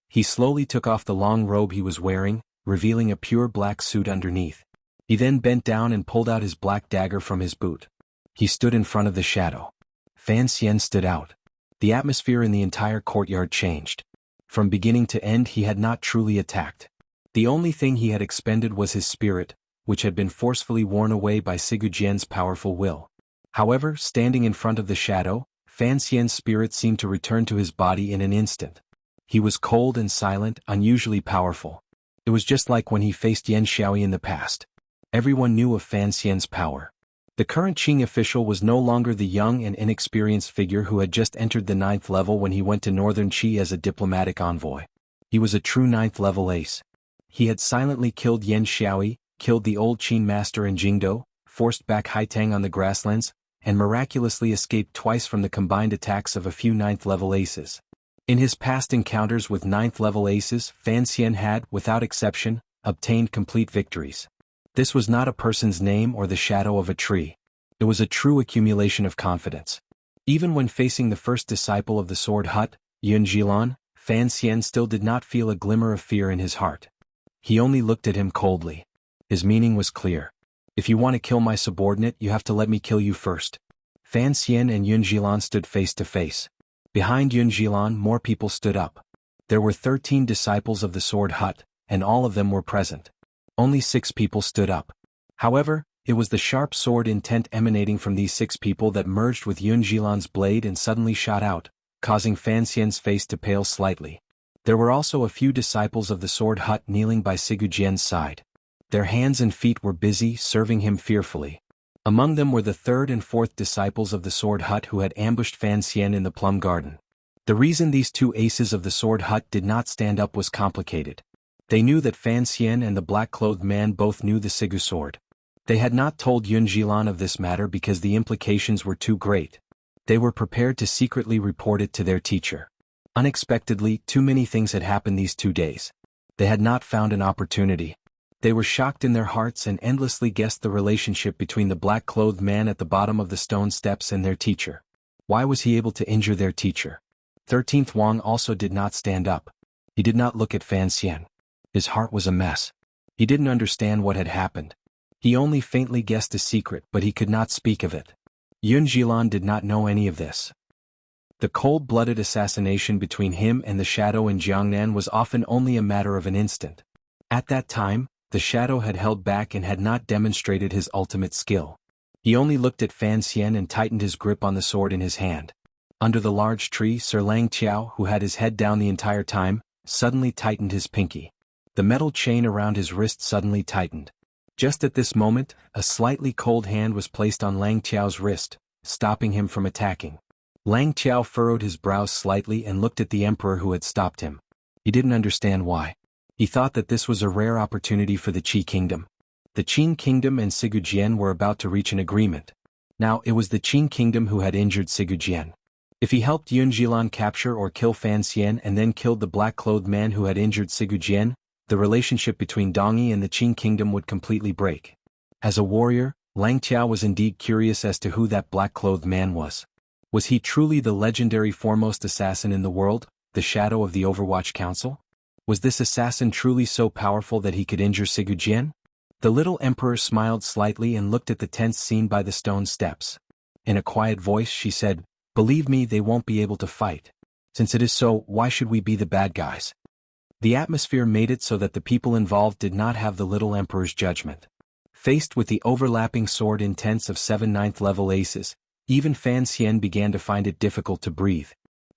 He slowly took off the long robe he was wearing, revealing a pure black suit underneath. He then bent down and pulled out his black dagger from his boot. He stood in front of the shadow. Fan Xian stood out. The atmosphere in the entire courtyard changed. From beginning to end, he had not truly attacked. The only thing he had expended was his spirit, which had been forcefully worn away by Sigu Jian's powerful will. However, standing in front of the shadow, Fan Xian's spirit seemed to return to his body in an instant. He was cold and silent, unusually powerful. It was just like when he faced Yan Xiaoyi in the past. Everyone knew of Fan Xian's power. The current Qing official was no longer the young and inexperienced figure who had just entered the 9th level when he went to Northern Qi as a diplomatic envoy. He was a true 9th level ace. He had silently killed Yan Xiaoyi, killed the old Qin master in Jingdo, forced back Haitang on the grasslands, and miraculously escaped twice from the combined attacks of a few 9th level aces. In his past encounters with 9th level aces, Fan Xian had, without exception, obtained complete victories. This was not a person's name or the shadow of a tree. It was a true accumulation of confidence. Even when facing the first disciple of the Sword Hut, Yun Jilan, Fan Xian still did not feel a glimmer of fear in his heart. He only looked at him coldly. His meaning was clear. If you want to kill my subordinate, you have to let me kill you first. Fan Xian and Yun Jilan stood face to face. Behind Yun Jilan, more people stood up. There were 13 disciples of the Sword Hut, and all of them were present. Only 6 people stood up. However, it was the sharp sword intent emanating from these 6 people that merged with Yun Jilan's blade and suddenly shot out, causing Fan Xian's face to pale slightly. There were also a few disciples of the Sword Hut kneeling by Sigujian's side. Their hands and feet were busy, serving him fearfully. Among them were the 3rd and 4th disciples of the Sword Hut who had ambushed Fan Xian in the Plum Garden. The reason these 2 aces of the Sword Hut did not stand up was complicated. They knew that Fan Xian and the black-clothed man both knew the Sigu sword. They had not told Yun Jilan of this matter because the implications were too great. They were prepared to secretly report it to their teacher. Unexpectedly, too many things had happened these 2 days. They had not found an opportunity. They were shocked in their hearts and endlessly guessed the relationship between the black-clothed man at the bottom of the stone steps and their teacher. Why was he able to injure their teacher? 13th Wang also did not stand up. He did not look at Fan Xian. His heart was a mess. He didn't understand what had happened. He only faintly guessed a secret, but he could not speak of it. Yun Jilan did not know any of this. The cold-blooded assassination between him and the Shadow in Jiangnan was often only a matter of an instant. At that time, the Shadow had held back and had not demonstrated his ultimate skill. He only looked at Fan Xian and tightened his grip on the sword in his hand. Under the large tree, Sir Lang Tiao, who had his head down the entire time, suddenly tightened his pinky. The metal chain around his wrist suddenly tightened. Just at this moment, a slightly cold hand was placed on Lang Tiao's wrist, stopping him from attacking. Lang Tiao furrowed his brows slightly and looked at the emperor who had stopped him. He didn't understand why. He thought that this was a rare opportunity for the Qi kingdom. The Qin kingdom and Sigujian were about to reach an agreement. Now it was the Qin kingdom who had injured Sigujian. If he helped Yun Jilan capture or kill Fan Xian and then killed the black-clothed man who had injured Sigujian, the relationship between Dongyi and the Qin kingdom would completely break. As a warrior, Lang Tiao was indeed curious as to who that black-clothed man was. Was he truly the legendary foremost assassin in the world, the Shadow of the Overwatch Council? Was this assassin truly so powerful that he could injure Sigujian? The little emperor smiled slightly and looked at the tense scene by the stone steps. In a quiet voice she said, "Believe me, they won't be able to fight. Since it is so, why should we be the bad guys?" The atmosphere made it so that the people involved did not have the little emperor's judgment. Faced with the overlapping sword intents of 7 9th-level aces, even Fan Xian began to find it difficult to breathe.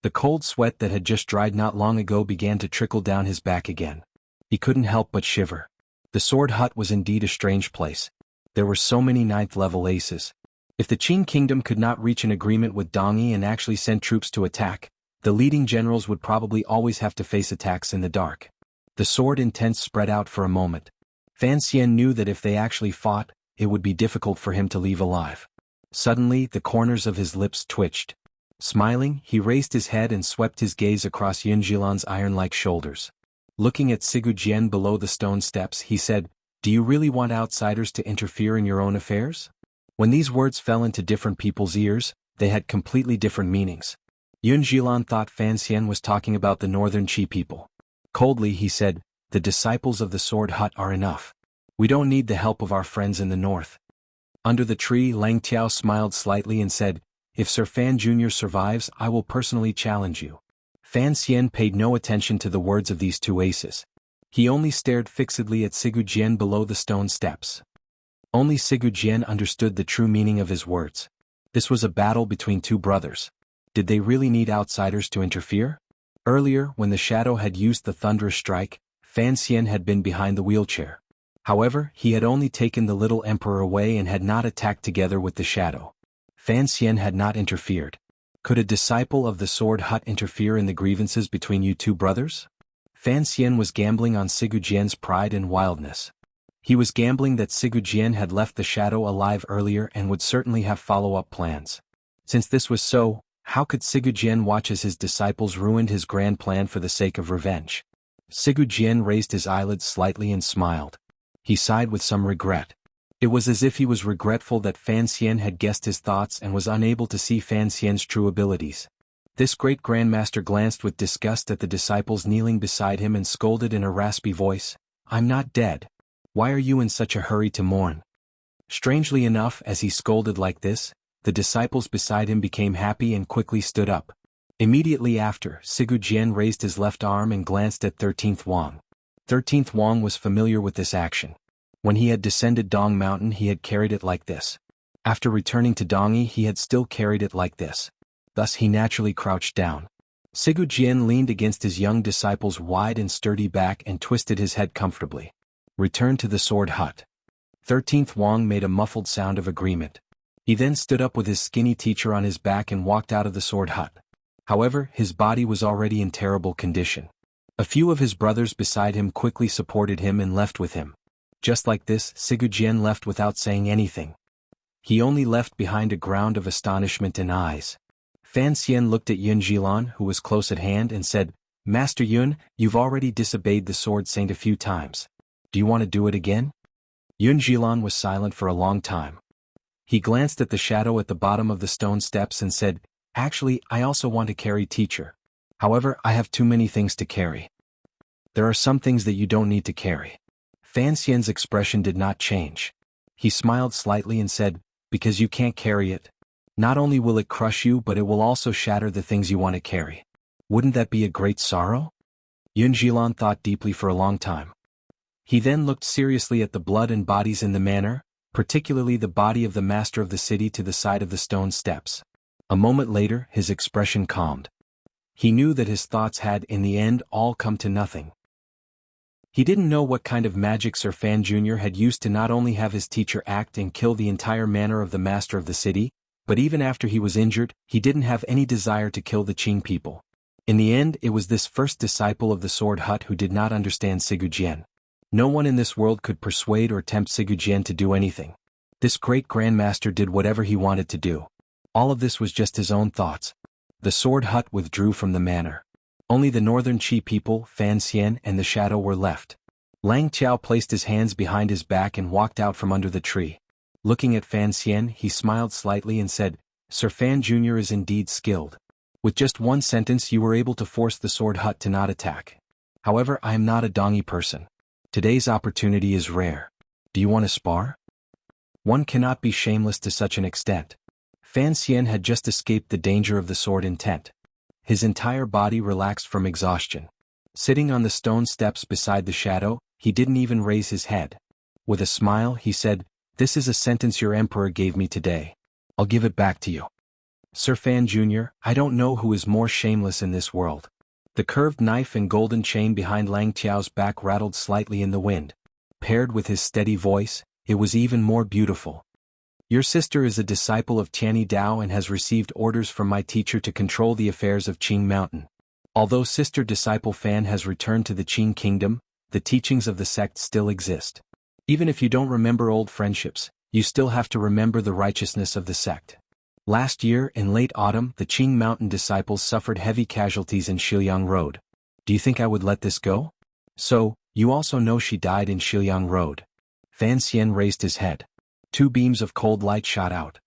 The cold sweat that had just dried not long ago began to trickle down his back again. He couldn't help but shiver. The Sword Hut was indeed a strange place. There were so many 9th-level aces. If the Qin kingdom could not reach an agreement with Dongyi and actually send troops to attack, the leading generals would probably always have to face attacks in the dark. The sword intents spread out for a moment. Fan Xian knew that if they actually fought, it would be difficult for him to leave alive. Suddenly, the corners of his lips twitched. Smiling, he raised his head and swept his gaze across Yun Jilan's iron-like shoulders. Looking at Sigujian below the stone steps, he said, "Do you really want outsiders to interfere in your own affairs?" When these words fell into different people's ears, they had completely different meanings. Yun Jilan thought Fan Xian was talking about the northern Qi people. Coldly he said, "The disciples of the Sword Hut are enough. We don't need the help of our friends in the north." Under the tree, Lang Tiao smiled slightly and said, "If Sir Fan Jr. survives, I will personally challenge you." Fan Xian paid no attention to the words of these 2 aces. He only stared fixedly at Sigujian below the stone steps. Only Sigujian understood the true meaning of his words. This was a battle between 2 brothers. Did they really need outsiders to interfere? Earlier, when the Shadow had used the thunderous strike, Fan Xian had been behind the wheelchair. However, he had only taken the little emperor away and had not attacked together with the Shadow. Fan Xian had not interfered. Could a disciple of the Sword Hut interfere in the grievances between you 2 brothers? Fan Xian was gambling on Sigujian's pride and wildness. He was gambling that Sigujian had left the Shadow alive earlier and would certainly have follow-up plans. Since this was so, how could Sigujian watch as his disciples ruined his grand plan for the sake of revenge? Sigujian raised his eyelids slightly and smiled. He sighed with some regret. It was as if he was regretful that Fan Xian had guessed his thoughts and was unable to see Fan Xian's true abilities. This great grandmaster glanced with disgust at the disciples kneeling beside him and scolded in a raspy voice, "I'm not dead. Why are you in such a hurry to mourn?" Strangely enough, as he scolded like this, the disciples beside him became happy and quickly stood up. Immediately after, Sigu Jian raised his left arm and glanced at 13th Wang. 13th Wang was familiar with this action. When he had descended Dong Mountain he had carried it like this. After returning to Dongyi he had still carried it like this. Thus he naturally crouched down. Sigu Jian leaned against his young disciple's wide and sturdy back and twisted his head comfortably. "Return to the sword hut." 13th Wang made a muffled sound of agreement. He then stood up with his skinny teacher on his back and walked out of the sword hut. However, his body was already in terrible condition. A few of his brothers beside him quickly supported him and left with him. Just like this, Sigu Jian left without saying anything. He only left behind a ground of astonishment and eyes. Fan Xian looked at Yun Jilan, who was close at hand, and said, "Master Yun, you've already disobeyed the sword saint a few times. Do you want to do it again?" Yun Jilan was silent for a long time. He glanced at the shadow at the bottom of the stone steps and said, "Actually, I also want to carry teacher. However, I have too many things to carry." "There are some things that you don't need to carry." Fan Xian's expression did not change. He smiled slightly and said, "Because you can't carry it. Not only will it crush you but it will also shatter the things you want to carry. Wouldn't that be a great sorrow?" Yun Jilan thought deeply for a long time. He then looked seriously at the blood and bodies in the manor, particularly the body of the master of the city to the side of the stone steps. A moment later his expression calmed. He knew that his thoughts had in the end all come to nothing. He didn't know what kind of magic Sir Fan Jr. had used to not only have his teacher act and kill the entire manor of the master of the city, but even after he was injured, he didn't have any desire to kill the Qing people. In the end, it was this first disciple of the sword hut who did not understand Sigu Jian. No one in this world could persuade or tempt Sigu Jian to do anything. This great grandmaster did whatever he wanted to do. All of this was just his own thoughts. The sword hut withdrew from the manor. Only the northern Qi people, Fan Xian and the shadow were left. Lang Qiao placed his hands behind his back and walked out from under the tree. Looking at Fan Xian, he smiled slightly and said, "Sir Fan Jr. is indeed skilled. With just one sentence you were able to force the sword hut to not attack. However, I am not a Dongyi person. Today's opportunity is rare. Do you want to spar?" One cannot be shameless to such an extent. Fan Xian had just escaped the danger of the sword intent. His entire body relaxed from exhaustion. Sitting on the stone steps beside the shadow, he didn't even raise his head. With a smile, he said, "This is a sentence your emperor gave me today. I'll give it back to you. Sir Fan Jr., I don't know who is more shameless in this world." The curved knife and golden chain behind Lang Qiao's back rattled slightly in the wind. Paired with his steady voice, it was even more beautiful. "Your sister is a disciple of Tianyi Dao and has received orders from my teacher to control the affairs of Qing Mountain. Although sister disciple Fan has returned to the Qing kingdom, the teachings of the sect still exist. Even if you don't remember old friendships, you still have to remember the righteousness of the sect. Last year, in late autumn, the Qing Mountain disciples suffered heavy casualties in Shiliang Road. Do you think I would let this go? So, you also know she died in Shiliang Road." Fan Xian raised his head. Two beams of cold light shot out.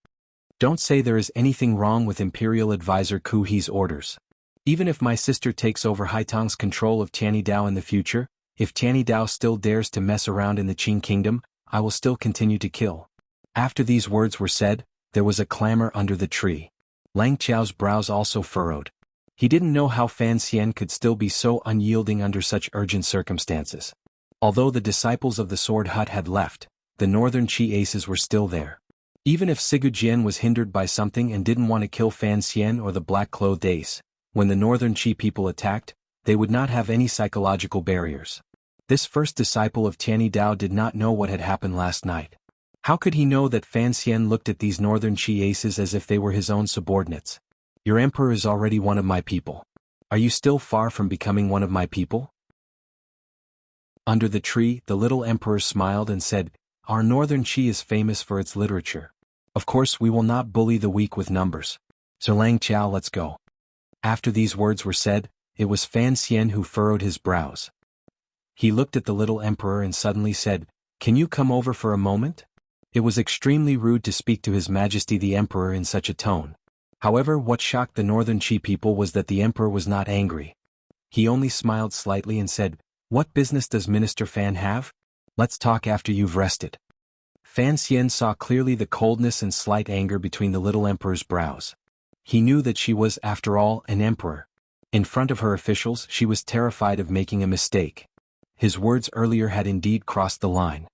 "Don't say there is anything wrong with Imperial Advisor Ku He's orders. Even if my sister takes over Haitang's control of Tianyi Dao in the future, if Tianyi Dao still dares to mess around in the Qing kingdom, I will still continue to kill." After these words were said, there was a clamor under the tree. Lang Qiao's brows also furrowed. He didn't know how Fan Xian could still be so unyielding under such urgent circumstances. Although the disciples of the sword hut had left, the northern Qi aces were still there. Even if Sigu Jian was hindered by something and didn't want to kill Fan Xian or the black-clothed ace, when the northern Qi people attacked, they would not have any psychological barriers. This first disciple of Tianyi Dao did not know what had happened last night. How could he know that Fan Xian looked at these northern Qi aces as if they were his own subordinates? "Your emperor is already one of my people. Are you still far from becoming one of my people?" Under the tree, the little emperor smiled and said, "Our northern Qi is famous for its literature. Of course we will not bully the weak with numbers. So Lang Qiao, let's go." After these words were said, it was Fan Xian who furrowed his brows. He looked at the little emperor and suddenly said, "Can you come over for a moment?" It was extremely rude to speak to His Majesty the Emperor in such a tone. However, what shocked the Northern Qi people was that the Emperor was not angry. He only smiled slightly and said, "What business does Minister Fan have? Let's talk after you've rested." Fan Xian saw clearly the coldness and slight anger between the little emperor's brows. He knew that she was, after all, an emperor. In front of her officials, she was terrified of making a mistake. His words earlier had indeed crossed the line.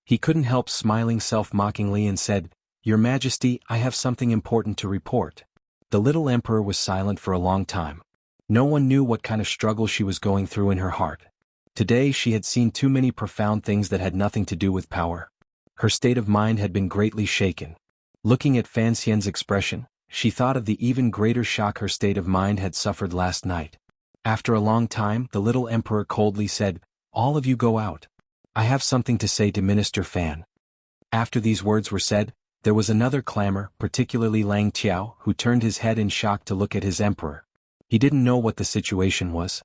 He couldn't help smiling self-mockingly and said, "Your Majesty, I have something important to report." The little emperor was silent for a long time. No one knew what kind of struggle she was going through in her heart. Today she had seen too many profound things that had nothing to do with power. Her state of mind had been greatly shaken. Looking at Fan Xian's expression, she thought of the even greater shock her state of mind had suffered last night. After a long time, the little emperor coldly said, "All of you go out. I have something to say to Minister Fan." After these words were said, there was another clamor, particularly Lang Qiao, who turned his head in shock to look at his emperor. He didn't know what the situation was.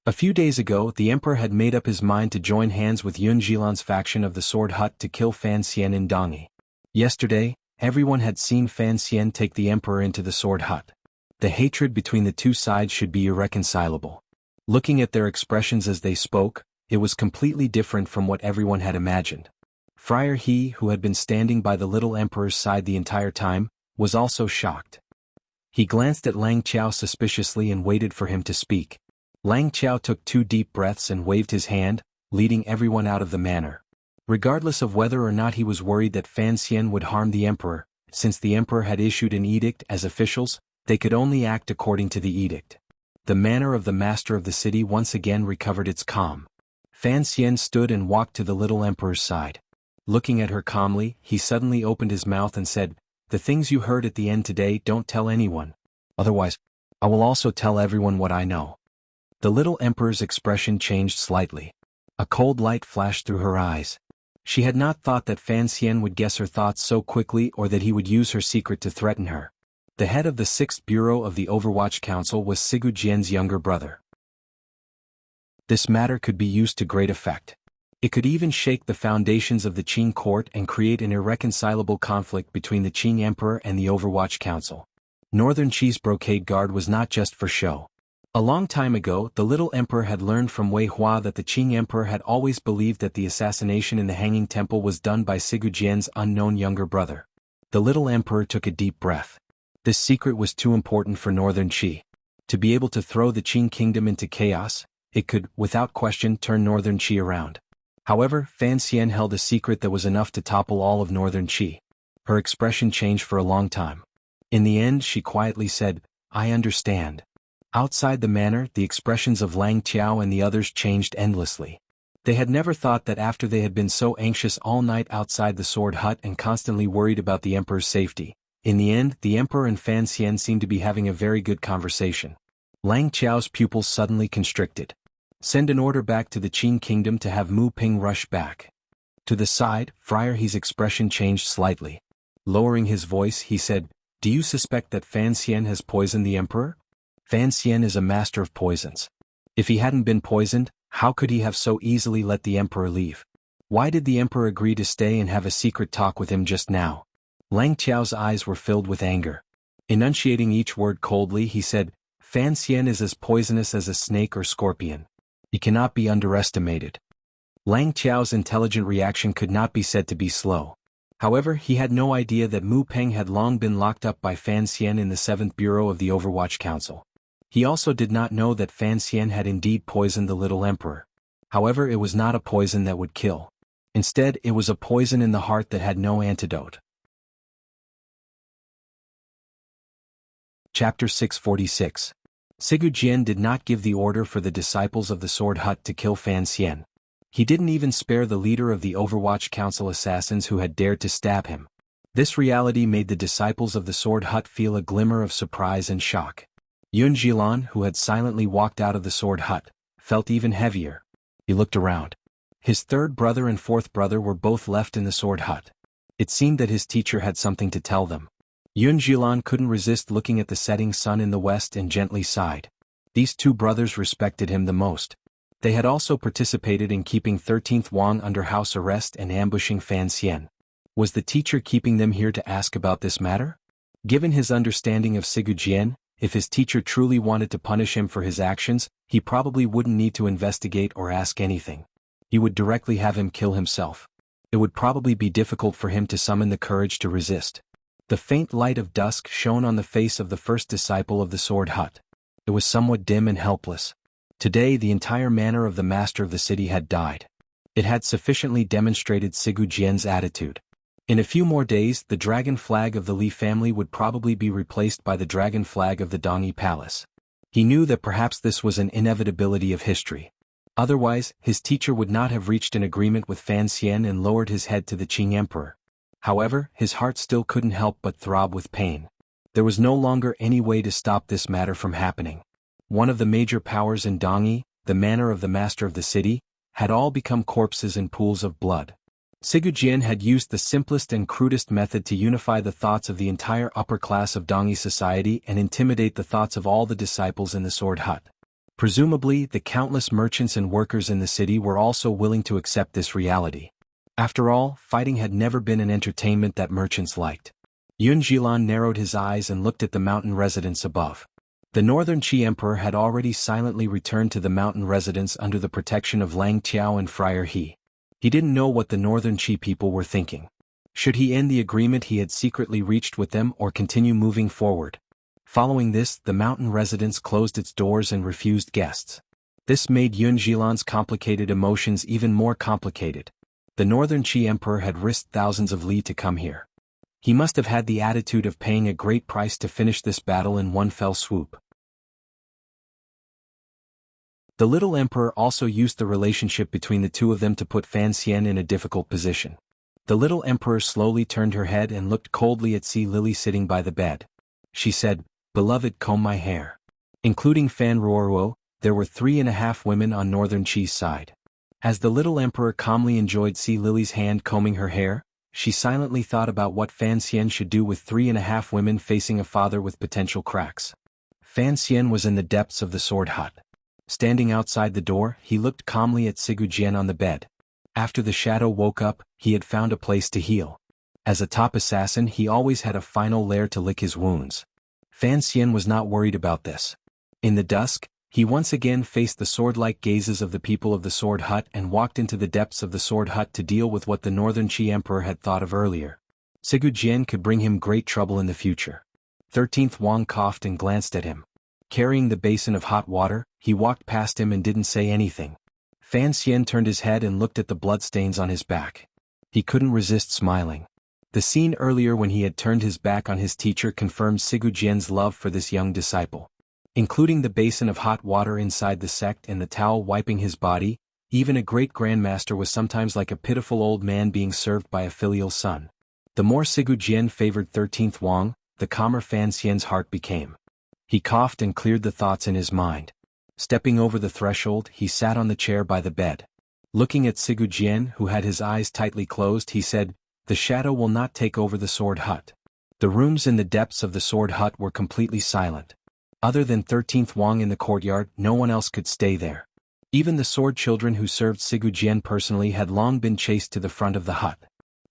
A few days ago, the emperor had made up his mind to join hands with Yun Jilan's faction of the Sword Hut to kill Fan Xian in Dongyi. Yesterday, everyone had seen Fan Xian take the emperor into the Sword Hut. The hatred between the two sides should be irreconcilable. Looking at their expressions as they spoke, it was completely different from what everyone had imagined. Friar He, who had been standing by the little emperor's side the entire time, was also shocked. He glanced at Lang Qiao suspiciously and waited for him to speak. Lang Qiao took 2 deep breaths and waved his hand, leading everyone out of the manor. Regardless of whether or not he was worried that Fan Xian would harm the emperor, since the emperor had issued an edict as officials, they could only act according to the edict. The manor of the master of the city once again recovered its calm. Fan Xian stood and walked to the little emperor's side. Looking at her calmly, he suddenly opened his mouth and said, "The things you heard at the end today, don't tell anyone. Otherwise, I will also tell everyone what I know." The little emperor's expression changed slightly. A cold light flashed through her eyes. She had not thought that Fan Xian would guess her thoughts so quickly or that he would use her secret to threaten her. The head of the 6th Bureau of the Overwatch Council was Sigu Jian's younger brother. This matter could be used to great effect. It could even shake the foundations of the Qing court and create an irreconcilable conflict between the Qing Emperor and the Overwatch Council. Northern Qi's brocade guard was not just for show. A long time ago, the little emperor had learned from Wei Hua that the Qing emperor had always believed that the assassination in the Hanging Temple was done by Sigu Jian's unknown younger brother. The little emperor took a deep breath. This secret was too important for Northern Qi. To be able to throw the Qing kingdom into chaos, it could, without question, turn Northern Qi around. However, Fan Xian held a secret that was enough to topple all of Northern Qi. Her expression changed for a long time. In the end, she quietly said, "I understand." Outside the manor, the expressions of Lang Qiao and the others changed endlessly. They had never thought that after they had been so anxious all night outside the Sword Hut and constantly worried about the emperor's safety, in the end, the emperor and Fan Xian seemed to be having a very good conversation. Lang Qiao's pupils suddenly constricted. "Send an order back to the Qing kingdom to have Mu Ping rush back." To the side, Friar He's expression changed slightly. Lowering his voice, he said, "Do you suspect that Fan Xian has poisoned the emperor?" Fan Xian is a master of poisons. If he hadn't been poisoned, how could he have so easily let the emperor leave? Why did the emperor agree to stay and have a secret talk with him just now? Lang Qiao's eyes were filled with anger. Enunciating each word coldly, he said, "Fan Xian is as poisonous as a snake or scorpion. He cannot be underestimated." Lang Qiao's intelligent reaction could not be said to be slow. However, he had no idea that Mu Peng had long been locked up by Fan Xian in the 7th Bureau of the Overwatch Council. He also did not know that Fan Xian had indeed poisoned the little emperor. However, it was not a poison that would kill. Instead, it was a poison in the heart that had no antidote. Chapter 646. Sigu Jian did not give the order for the disciples of the Sword Hut to kill Fan Xian. He didn't even spare the leader of the Overwatch Council assassins who had dared to stab him. This reality made the disciples of the Sword Hut feel a glimmer of surprise and shock. Yun Jilan, who had silently walked out of the Sword Hut, felt even heavier. He looked around. His 3rd brother and 4th brother were both left in the Sword Hut. It seemed that his teacher had something to tell them. Yun Jilan couldn't resist looking at the setting sun in the west and gently sighed. These 2 brothers respected him the most. They had also participated in keeping 13th Wang under house arrest and ambushing Fan Xian. Was the teacher keeping them here to ask about this matter? Given his understanding of Sigu Jian, if his teacher truly wanted to punish him for his actions, he probably wouldn't need to investigate or ask anything. He would directly have him kill himself. It would probably be difficult for him to summon the courage to resist. The faint light of dusk shone on the face of the first disciple of the sword hut. It was somewhat dim and helpless. Today the entire manner of the master of the city had died. It had sufficiently demonstrated Sigu Jian's attitude. In a few more days the dragon flag of the Li family would probably be replaced by the dragon flag of the Dongyi Palace. He knew that perhaps this was an inevitability of history. Otherwise, his teacher would not have reached an agreement with Fan Xian and lowered his head to the Qing Emperor. However, his heart still couldn't help but throb with pain. There was no longer any way to stop this matter from happening. One of the major powers in Dongyi, the manor of the master of the city, had all become corpses in pools of blood. Sigu Jian had used the simplest and crudest method to unify the thoughts of the entire upper class of Dongyi society and intimidate the thoughts of all the disciples in the sword hut. Presumably, the countless merchants and workers in the city were also willing to accept this reality. After all, fighting had never been an entertainment that merchants liked. Yun Jilan narrowed his eyes and looked at the mountain residence above. The northern Qi emperor had already silently returned to the mountain residence under the protection of Lang Tiao and Friar He. He didn't know what the northern Qi people were thinking. Should he end the agreement he had secretly reached with them or continue moving forward? Following this, the mountain residence closed its doors and refused guests. This made Yun Jilan's complicated emotions even more complicated. The northern Qi emperor had risked thousands of li to come here. He must have had the attitude of paying a great price to finish this battle in one fell swoop. The little emperor also used the relationship between the two of them to put Fan Xian in a difficult position. The little emperor slowly turned her head and looked coldly at Sea Lily sitting by the bed. She said, "Beloved, comb my hair." Including Fan Ruoruo, there were 3.5 women on northern Qi's side. As the little emperor calmly enjoyed Sea Lily's hand combing her hair, she silently thought about what Fan Xian should do with 3.5 women facing a father with potential cracks. Fan Xian was in the depths of the sword hut. Standing outside the door, he looked calmly at Sigu Jian on the bed. After the shadow woke up, he had found a place to heal. As a top assassin, he always had a final lair to lick his wounds. Fan Xian was not worried about this. In the dusk, he once again faced the sword-like gazes of the people of the sword hut and walked into the depths of the sword hut to deal with what the northern Qi emperor had thought of earlier. Sigu Jian could bring him great trouble in the future. 13th Wang coughed and glanced at him. Carrying the basin of hot water, he walked past him and didn't say anything. Fan Xian turned his head and looked at the bloodstains on his back. He couldn't resist smiling. The scene earlier when he had turned his back on his teacher confirmed Sigu Jian's love for this young disciple. Including the basin of hot water inside the sect and the towel wiping his body, even a great grandmaster was sometimes like a pitiful old man being served by a filial son. The more Sigu Jian favored 13th Wang, the calmer Fan Xian's heart became. He coughed and cleared the thoughts in his mind. Stepping over the threshold, he sat on the chair by the bed. Looking at Sigu Jian, who had his eyes tightly closed, he said, "The shadow will not take over the sword hut." The rooms in the depths of the sword hut were completely silent. Other than 13th Wang in the courtyard, no one else could stay there. Even the sword children who served Sigu Jian personally had long been chased to the front of the hut.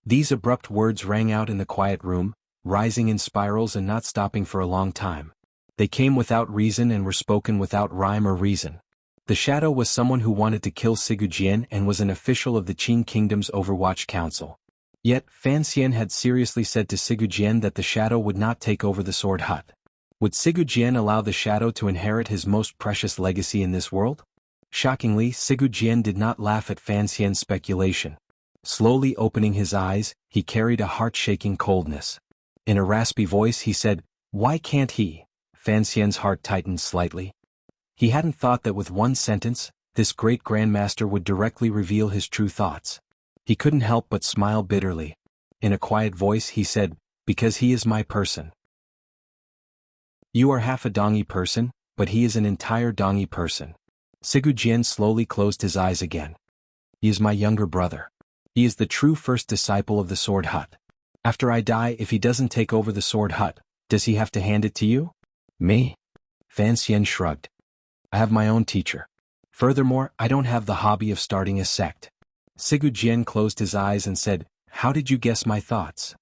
These abrupt words rang out in the quiet room, rising in spirals and not stopping for a long time. They came without reason and were spoken without rhyme or reason. The shadow was someone who wanted to kill Sigu Jian and was an official of the Qing Kingdom's Overwatch Council. Yet, Fan Xian had seriously said to Sigu Jian that the shadow would not take over the sword hut. Would Sigu Jian allow the shadow to inherit his most precious legacy in this world? Shockingly, Sigu Jian did not laugh at Fan Xian's speculation. Slowly opening his eyes, he carried a heart-shaking coldness. In a raspy voice he said, "Why can't he?" Fan Xian's heart tightened slightly. He hadn't thought that with one sentence, this great grandmaster would directly reveal his true thoughts. He couldn't help but smile bitterly. In a quiet voice he said, "Because he is my person." You are half a Dongyi person, but he is an entire Dongyi person. Sigu Jian slowly closed his eyes again. He is my younger brother. He is the true first disciple of the sword hut. After I die, if he doesn't take over the sword hut, does he have to hand it to you? Me? Fan Xian shrugged. I have my own teacher. Furthermore, I don't have the hobby of starting a sect. Sigu Jian closed his eyes and said, How did you guess my thoughts?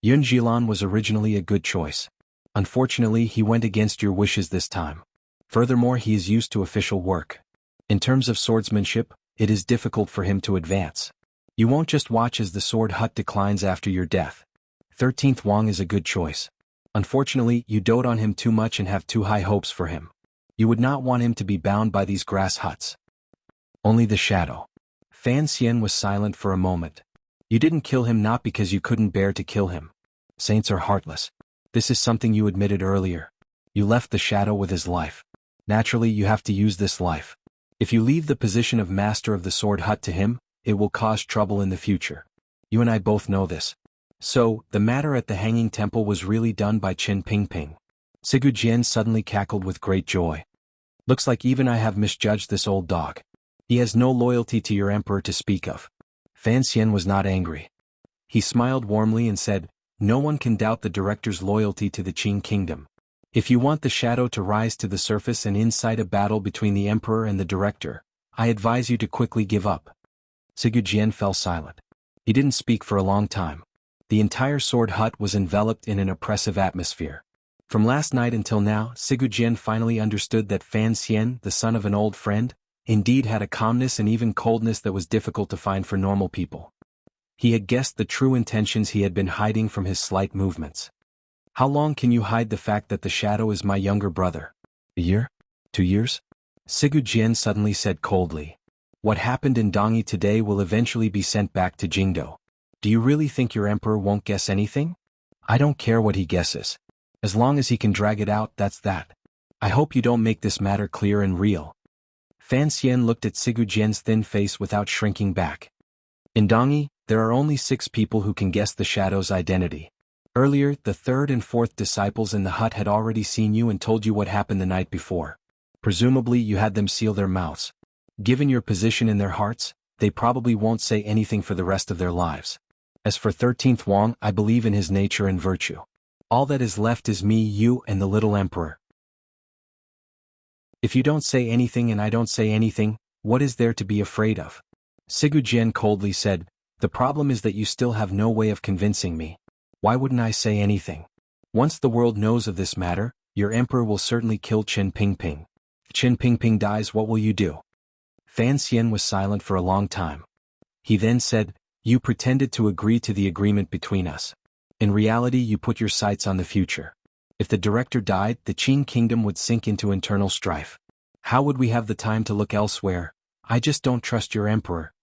Yun Jilan was originally a good choice. Unfortunately, he went against your wishes this time. Furthermore, he is used to official work. In terms of swordsmanship, it is difficult for him to advance. You won't just watch as the sword hut declines after your death. 13th Wang is a good choice. Unfortunately, you dote on him too much and have too high hopes for him. You would not want him to be bound by these grass huts. Only the shadow. Fan Xian was silent for a moment. You didn't kill him not because you couldn't bear to kill him. Saints are heartless. This is something you admitted earlier. You left the shadow with his life. Naturally, you have to use this life. If you leave the position of master of the sword hut to him, it will cause trouble in the future. You and I both know this. So, the matter at the hanging temple was really done by Qin Pingping. Sigu Jian suddenly cackled with great joy. Looks like even I have misjudged this old dog. He has no loyalty to your emperor to speak of. Fan Xian was not angry. He smiled warmly and said, no one can doubt the director's loyalty to the Qin kingdom. If you want the shadow to rise to the surface and incite a battle between the emperor and the director, I advise you to quickly give up. Sigu Jian fell silent. He didn't speak for a long time. The entire sword hut was enveloped in an oppressive atmosphere. From last night until now, Sigu Jian finally understood that Fan Xian, the son of an old friend, indeed had a calmness and even coldness that was difficult to find for normal people. He had guessed the true intentions he had been hiding from his slight movements. How long can you hide the fact that the shadow is my younger brother? A year? 2 years? Sigu Jian suddenly said coldly. What happened in Dongyi today will eventually be sent back to Jingdo. Do you really think your emperor won't guess anything? I don't care what he guesses. As long as he can drag it out, that's that. I hope you don't make this matter clear and real. Fan Xian looked at Sigu Jian's thin face without shrinking back. In Dongyi, there are only 6 people who can guess the shadow's identity. Earlier, the 3rd and 4th disciples in the hut had already seen you and told you what happened the night before. Presumably you had them seal their mouths. Given your position in their hearts, they probably won't say anything for the rest of their lives. As for 13th Wang, I believe in his nature and virtue. All that is left is me, you, and the little emperor. If you don't say anything and I don't say anything, what is there to be afraid of? Sigu Jian coldly said, the problem is that you still have no way of convincing me. Why wouldn't I say anything? Once the world knows of this matter, your emperor will certainly kill Qin Pingping. If Qin Pingping dies, what will you do? Fan Xian was silent for a long time. He then said, you pretended to agree to the agreement between us. In reality, you put your sights on the future. If the director died, the Qin kingdom would sink into internal strife. How would we have the time to look elsewhere? I just don't trust your emperor.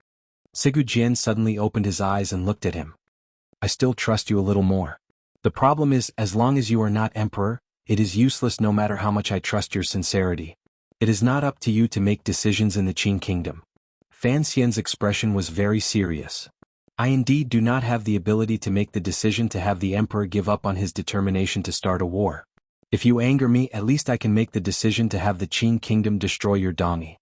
Sigu Jian suddenly opened his eyes and looked at him. I still trust you a little more. The problem is, as long as you are not emperor, it is useless no matter how much I trust your sincerity. It is not up to you to make decisions in the Qin kingdom. Fan Xian's expression was very serious. I indeed do not have the ability to make the decision to have the emperor give up on his determination to start a war. If you anger me, at least I can make the decision to have the Qin kingdom destroy your Dongyi.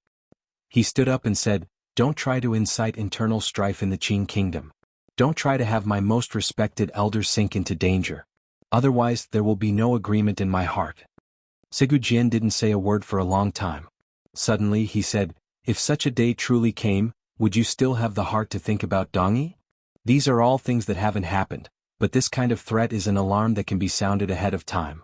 He stood up and said, don't try to incite internal strife in the Qin kingdom. Don't try to have my most respected elder sink into danger. Otherwise, there will be no agreement in my heart. Sigu Jian didn't say a word for a long time. Suddenly he said, if such a day truly came, would you still have the heart to think about Dongyi? These are all things that haven't happened, but this kind of threat is an alarm that can be sounded ahead of time.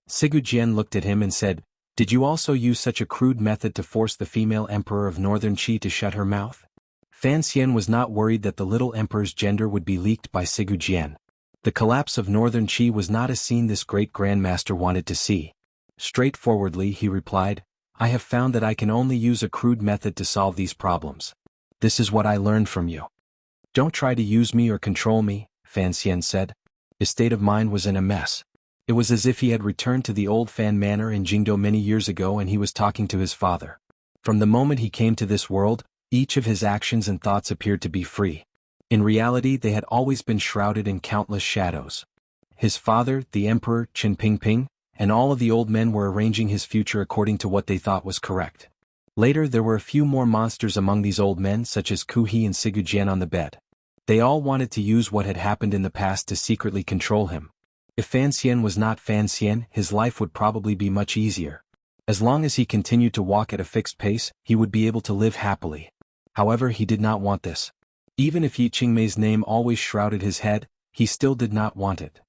Sigu Jian looked at him and said, did you also use such a crude method to force the female emperor of Northern Qi to shut her mouth? Fan Xian was not worried that the little emperor's gender would be leaked by Sigu Jian. The collapse of Northern Qi was not a scene this great grandmaster wanted to see. Straightforwardly he replied, I have found that I can only use a crude method to solve these problems. This is what I learned from you. Don't try to use me or control me, Fan Xian said. His state of mind was in a mess. It was as if he had returned to the old Fan Manor in Jingdo many years ago and he was talking to his father. From the moment he came to this world, each of his actions and thoughts appeared to be free. In reality, they had always been shrouded in countless shadows. His father, the emperor, Qin Pingping, and all of the old men were arranging his future according to what they thought was correct. Later there were a few more monsters among these old men such as Ku He and Sigu Jian on the bed. They all wanted to use what had happened in the past to secretly control him. If Fan Xian was not Fan Xian, his life would probably be much easier. As long as he continued to walk at a fixed pace, he would be able to live happily. However, he did not want this. Even if Yi Qingmei's name always shrouded his head, he still did not want it.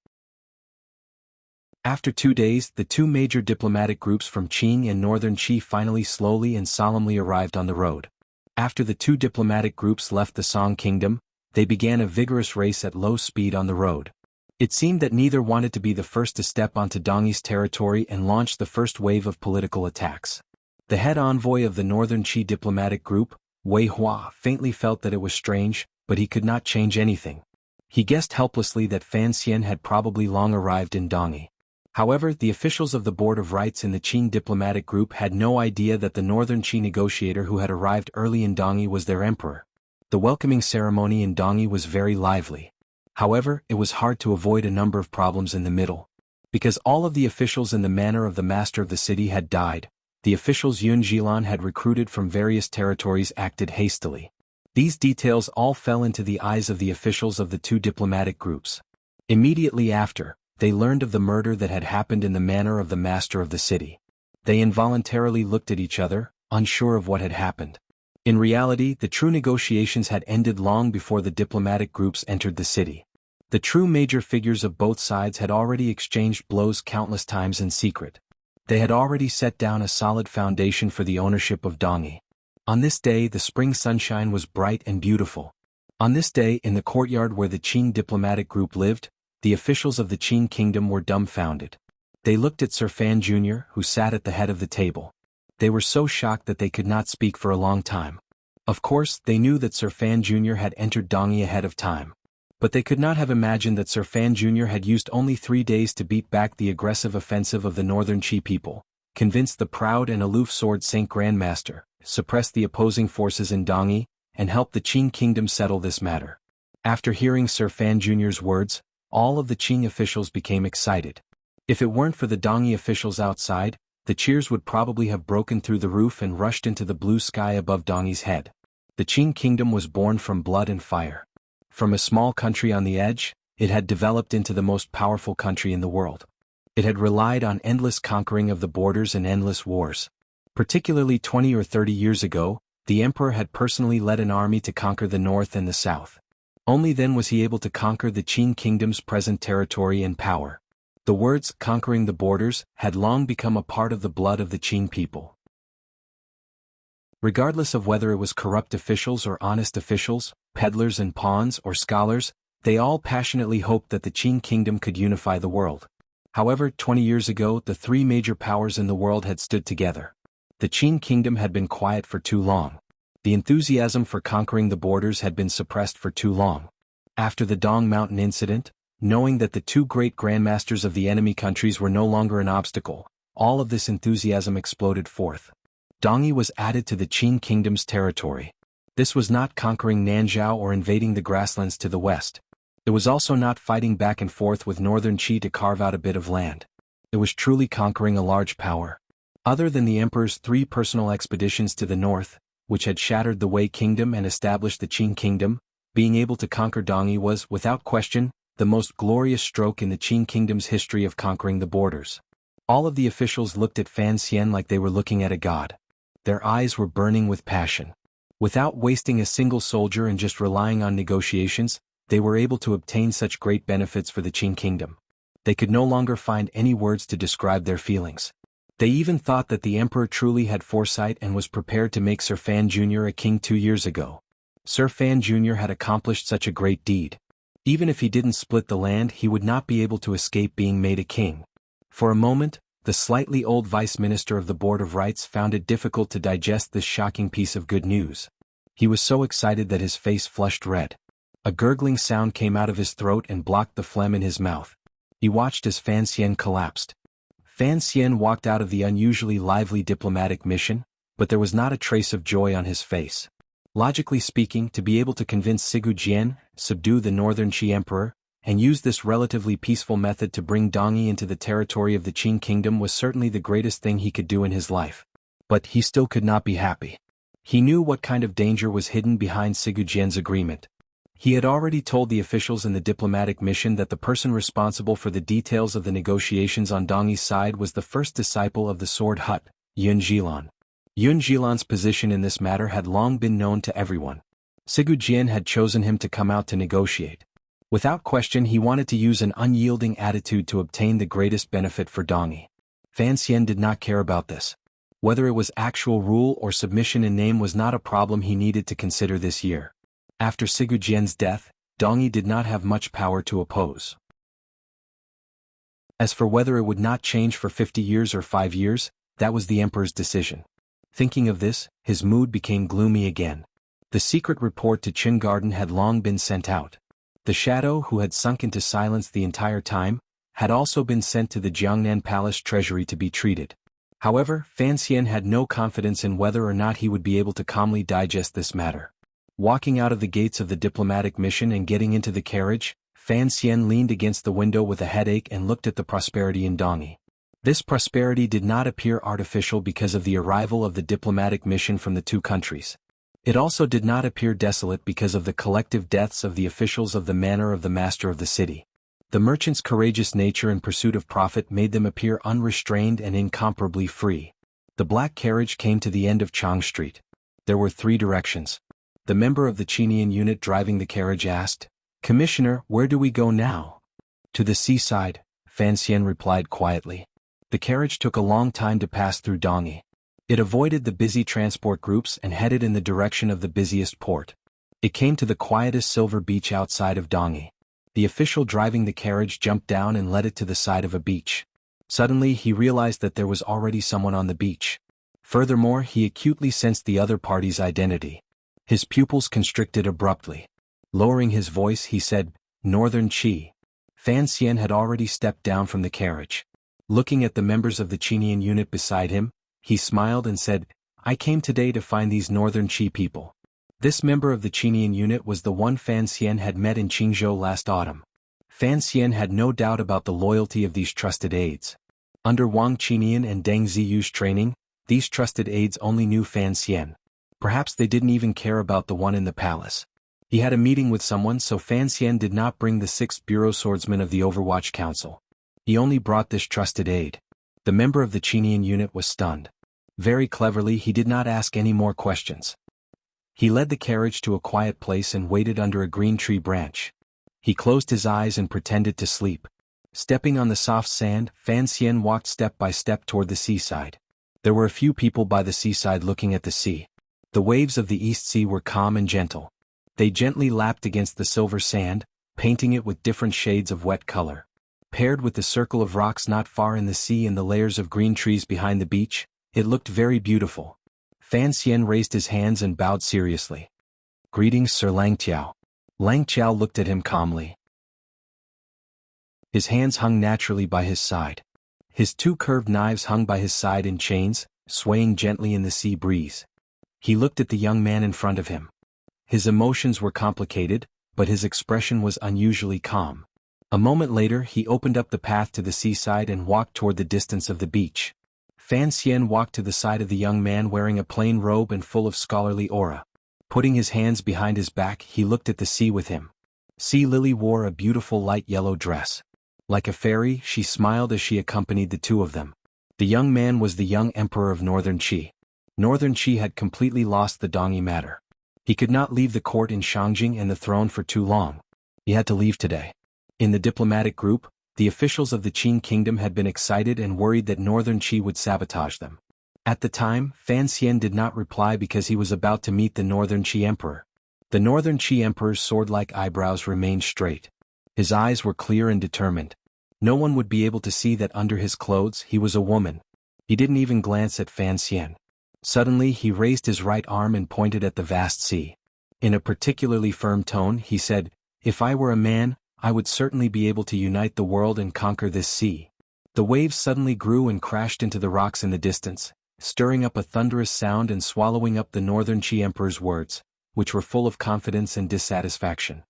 After 2 days, the two major diplomatic groups from Qing and Northern Qi finally slowly and solemnly arrived on the road. After the two diplomatic groups left the Song Kingdom, they began a vigorous race at low speed on the road. It seemed that neither wanted to be the first to step onto Dongyi's territory and launch the first wave of political attacks. The head envoy of the Northern Qi diplomatic group, Wei Hua, faintly felt that it was strange, but he could not change anything. He guessed helplessly that Fan Xian had probably long arrived in Dongyi. However, the officials of the Board of Rights in the Qing diplomatic group had no idea that the Northern Qi negotiator who had arrived early in Dongyi was their emperor. The welcoming ceremony in Dongyi was very lively. However, it was hard to avoid a number of problems in the middle. Because all of the officials in the manor of the master of the city had died, the officials Yun Jilan had recruited from various territories acted hastily. These details all fell into the eyes of the officials of the two diplomatic groups. Immediately after, they learned of the murder that had happened in the manor of the master of the city. They involuntarily looked at each other, unsure of what had happened. In reality, the true negotiations had ended long before the diplomatic groups entered the city. The true major figures of both sides had already exchanged blows countless times in secret. They had already set down a solid foundation for the ownership of Dongyi. On this day, the spring sunshine was bright and beautiful. On this day, in the courtyard where the Qing diplomatic group lived, the officials of the Qing kingdom were dumbfounded. They looked at Sir Fan Jr., who sat at the head of the table. They were so shocked that they could not speak for a long time. Of course, they knew that Sir Fan Jr. had entered Dongyi ahead of time. But they could not have imagined that Sir Fan Jr. had used only 3 days to beat back the aggressive offensive of the Northern Qi people, convince the proud and aloof Sword Saint Grandmaster, suppress the opposing forces in Dongyi, and help the Qing kingdom settle this matter. After hearing Sir Fan Jr.'s words, all of the Qing officials became excited. If it weren't for the Dongyi officials outside, the cheers would probably have broken through the roof and rushed into the blue sky above Dongyi's head. The Qing kingdom was born from blood and fire. From a small country on the edge, it had developed into the most powerful country in the world. It had relied on endless conquering of the borders and endless wars. Particularly 20 or 30 years ago, the emperor had personally led an army to conquer the north and the south. Only then was he able to conquer the Qing kingdom's present territory and power. The words "conquering the borders" had long become a part of the blood of the Qing people. Regardless of whether it was corrupt officials or honest officials, peddlers and pawns or scholars, they all passionately hoped that the Qing kingdom could unify the world. However, 20 years ago, the three major powers in the world had stood together. The Qing kingdom had been quiet for too long. The enthusiasm for conquering the borders had been suppressed for too long. After the Dong Mountain incident, knowing that the two great grandmasters of the enemy countries were no longer an obstacle, all of this enthusiasm exploded forth. Dongyi was added to the Qing kingdom's territory. This was not conquering Nanzhao or invading the grasslands to the west. It was also not fighting back and forth with Northern Qi to carve out a bit of land. It was truly conquering a large power. Other than the emperor's 3 personal expeditions to the north, which had shattered the Wei kingdom and established the Qing kingdom, being able to conquer Dongyi was, without question, the most glorious stroke in the Qing kingdom's history of conquering the borders. All of the officials looked at Fan Xian like they were looking at a god. Their eyes were burning with passion. Without wasting a single soldier and just relying on negotiations, they were able to obtain such great benefits for the Qing kingdom. They could no longer find any words to describe their feelings. They even thought that the emperor truly had foresight and was prepared to make Sir Fan Jr. a king 2 years ago. Sir Fan Jr. had accomplished such a great deed. Even if he didn't split the land, he would not be able to escape being made a king. For a moment, the slightly old vice minister of the Board of Rights found it difficult to digest this shocking piece of good news. He was so excited that his face flushed red. A gurgling sound came out of his throat and blocked the phlegm in his mouth. He watched as Fan Xian collapsed. Fan Xian walked out of the unusually lively diplomatic mission, but there was not a trace of joy on his face. Logically speaking, to be able to convince Sigu Jian, subdue the Northern Qi emperor, and use this relatively peaceful method to bring Dongyi into the territory of the Qing kingdom was certainly the greatest thing he could do in his life. But he still could not be happy. He knew what kind of danger was hidden behind Sigu Jian's agreement. He had already told the officials in the diplomatic mission that the person responsible for the details of the negotiations on Dongyi's side was the first disciple of the Sword Hut, Yun Jilan. Yun Jilan's position in this matter had long been known to everyone. Sigurd had chosen him to come out to negotiate. Without question, he wanted to use an unyielding attitude to obtain the greatest benefit for Dongi. Fan Xian did not care about this. Whether it was actual rule or submission in name was not a problem he needed to consider this year. After Sigurd death, Dongi did not have much power to oppose. As for whether it would not change for 50 years or 5 years, that was the emperor's decision. Thinking of this, his mood became gloomy again. The secret report to Qin Garden had long been sent out. The shadow, who had sunk into silence the entire time, had also been sent to the Jiangnan Palace treasury to be treated. However, Fan Xian had no confidence in whether or not he would be able to calmly digest this matter. Walking out of the gates of the diplomatic mission and getting into the carriage, Fan Xian leaned against the window with a headache and looked at the prosperity in Dongi. This prosperity did not appear artificial because of the arrival of the diplomatic mission from the two countries. It also did not appear desolate because of the collective deaths of the officials of the manor of the master of the city. The merchants' courageous nature and pursuit of profit made them appear unrestrained and incomparably free. The black carriage came to the end of Chang Street. There were 3 directions. The member of the Qinian unit driving the carriage asked, "Commissioner, where do we go now?" "To the seaside," Fan Xian replied quietly. The carriage took a long time to pass through Dongi. It avoided the busy transport groups and headed in the direction of the busiest port. It came to the quietest silver beach outside of Dongi. The official driving the carriage jumped down and led it to the side of a beach. Suddenly he realized that there was already someone on the beach. Furthermore, he acutely sensed the other party's identity. His pupils constricted abruptly. Lowering his voice, he said, "Northern Qi." Fan Xian had already stepped down from the carriage. Looking at the members of the Qinian unit beside him, he smiled and said, "I came today to find these Northern Qi people." This member of the Qinian unit was the one Fan Xian had met in Qingzhou last autumn. Fan Xian had no doubt about the loyalty of these trusted aides. Under Wang Qinian and Deng Ziyu's training, these trusted aides only knew Fan Xian. Perhaps they didn't even care about the one in the palace. He had a meeting with someone, so Fan Xian did not bring the 6th Bureau swordsman of the Overwatch Council. He only brought this trusted aide. The member of the Qinian unit was stunned. Very cleverly, he did not ask any more questions. He led the carriage to a quiet place and waited under a green tree branch. He closed his eyes and pretended to sleep. Stepping on the soft sand, Fan Xian walked step by step toward the seaside. There were a few people by the seaside looking at the sea. The waves of the East Sea were calm and gentle. They gently lapped against the silver sand, painting it with different shades of wet color. Paired with the circle of rocks not far in the sea and the layers of green trees behind the beach, it looked very beautiful. Fan Xian raised his hands and bowed seriously. "Greetings, Sir Langtiao." Langtiao looked at him calmly. His hands hung naturally by his side. His 2 curved knives hung by his side in chains, swaying gently in the sea breeze. He looked at the young man in front of him. His emotions were complicated, but his expression was unusually calm. A moment later, he opened up the path to the seaside and walked toward the distance of the beach. Fan Xian walked to the side of the young man wearing a plain robe and full of scholarly aura. Putting his hands behind his back, he looked at the sea with him. Sea Lily wore a beautiful light yellow dress. Like a fairy, she smiled as she accompanied the 2 of them. The young man was the young emperor of Northern Qi. Northern Qi had completely lost the Dongi matter. He could not leave the court in Shangjing and the throne for too long. He had to leave today. In the diplomatic group, the officials of the Qin kingdom had been excited and worried that Northern Qi would sabotage them. At the time, Fan Xian did not reply because he was about to meet the Northern Qi emperor. The Northern Qi emperor's sword-like eyebrows remained straight. His eyes were clear and determined. No one would be able to see that under his clothes he was a woman. He didn't even glance at Fan Xian. Suddenly he raised his right arm and pointed at the vast sea. In a particularly firm tone he said, "If I were a man, I would certainly be able to unite the world and conquer this sea." The waves suddenly grew and crashed into the rocks in the distance, stirring up a thunderous sound and swallowing up the Northern Qi emperor's words, which were full of confidence and dissatisfaction.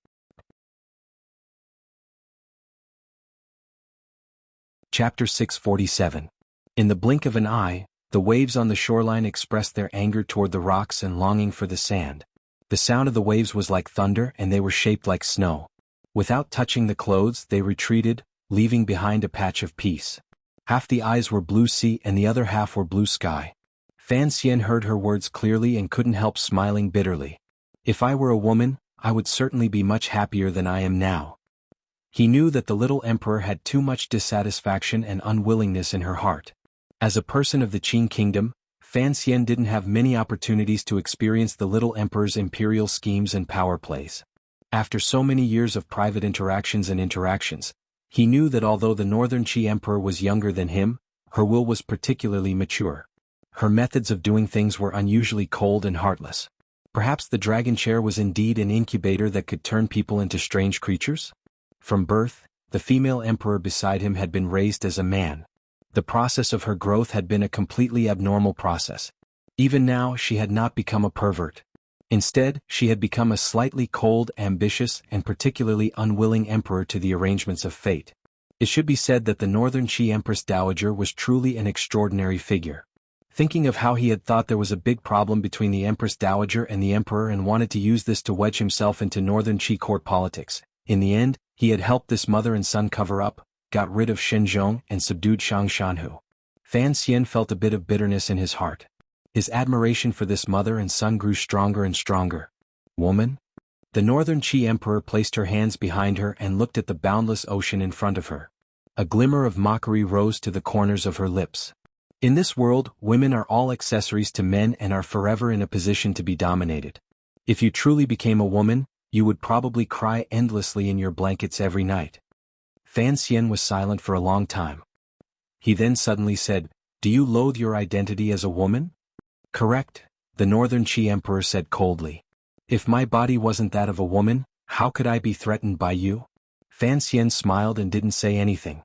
Chapter 647. In the blink of an eye, the waves on the shoreline expressed their anger toward the rocks and longing for the sand. The sound of the waves was like thunder and they were shaped like snow. Without touching the clothes, they retreated, leaving behind a patch of peace. Half the eyes were blue sea and the other half were blue sky. Fan Xian heard her words clearly and couldn't help smiling bitterly. If I were a woman, I would certainly be much happier than I am now. He knew that the little emperor had too much dissatisfaction and unwillingness in her heart. As a person of the Qin kingdom, Fan Xian didn't have many opportunities to experience the little emperor's imperial schemes and power plays. After so many years of private interactions, he knew that although the Northern Qi emperor was younger than him, her will was particularly mature. Her methods of doing things were unusually cold and heartless. Perhaps the dragon chair was indeed an incubator that could turn people into strange creatures? From birth, the female emperor beside him had been raised as a man. The process of her growth had been a completely abnormal process. Even now she had not become a pervert. Instead, she had become a slightly cold, ambitious, and particularly unwilling emperor to the arrangements of fate. It should be said that the Northern Qi Empress Dowager was truly an extraordinary figure. Thinking of how he had thought there was a big problem between the Empress Dowager and the Emperor and wanted to use this to wedge himself into Northern Qi court politics, in the end, he had helped this mother and son cover up, got rid of Shenzhong and subdued Shang Shanhu. Fan Xian felt a bit of bitterness in his heart. His admiration for this mother and son grew stronger and stronger. Woman? The Northern Qi Emperor placed her hands behind her and looked at the boundless ocean in front of her. A glimmer of mockery rose to the corners of her lips. In this world, women are all accessories to men and are forever in a position to be dominated. If you truly became a woman, you would probably cry endlessly in your blankets every night. Fan Xian was silent for a long time. He then suddenly said, "Do you loathe your identity as a woman?" "Correct," the Northern Qi Emperor said coldly. "If my body wasn't that of a woman, how could I be threatened by you?" Fan Xian smiled and didn't say anything.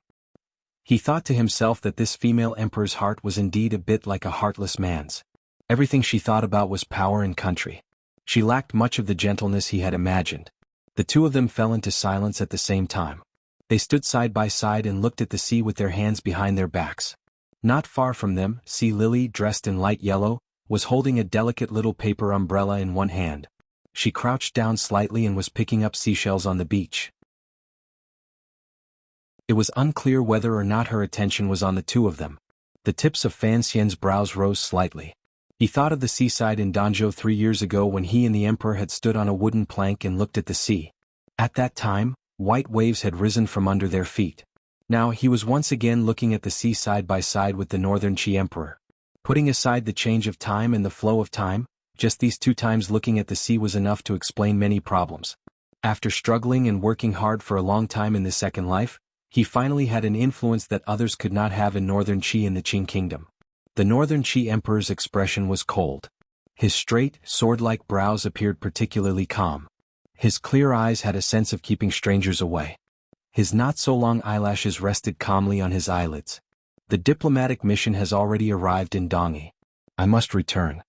He thought to himself that this female emperor's heart was indeed a bit like a heartless man's. Everything she thought about was power and country. She lacked much of the gentleness he had imagined. The two of them fell into silence at the same time. They stood side by side and looked at the sea with their hands behind their backs. Not far from them, Sea Lily, dressed in light yellow, was holding a delicate little paper umbrella in one hand. She crouched down slightly and was picking up seashells on the beach. It was unclear whether or not her attention was on the two of them. The tips of Fan Xian's brows rose slightly. He thought of the seaside in Danzhou 3 years ago when he and the emperor had stood on a wooden plank and looked at the sea. At that time, white waves had risen from under their feet. Now he was once again looking at the sea side by side with the Northern Qi Emperor. Putting aside the change of time and the flow of time, just these 2 times looking at the sea was enough to explain many problems. After struggling and working hard for a long time in this second life, he finally had an influence that others could not have in Northern Qi in the Qin kingdom. The Northern Qi Emperor's expression was cold. His straight, sword-like brows appeared particularly calm. His clear eyes had a sense of keeping strangers away. His not-so-long eyelashes rested calmly on his eyelids. The diplomatic mission has already arrived in Dongyi. I must return.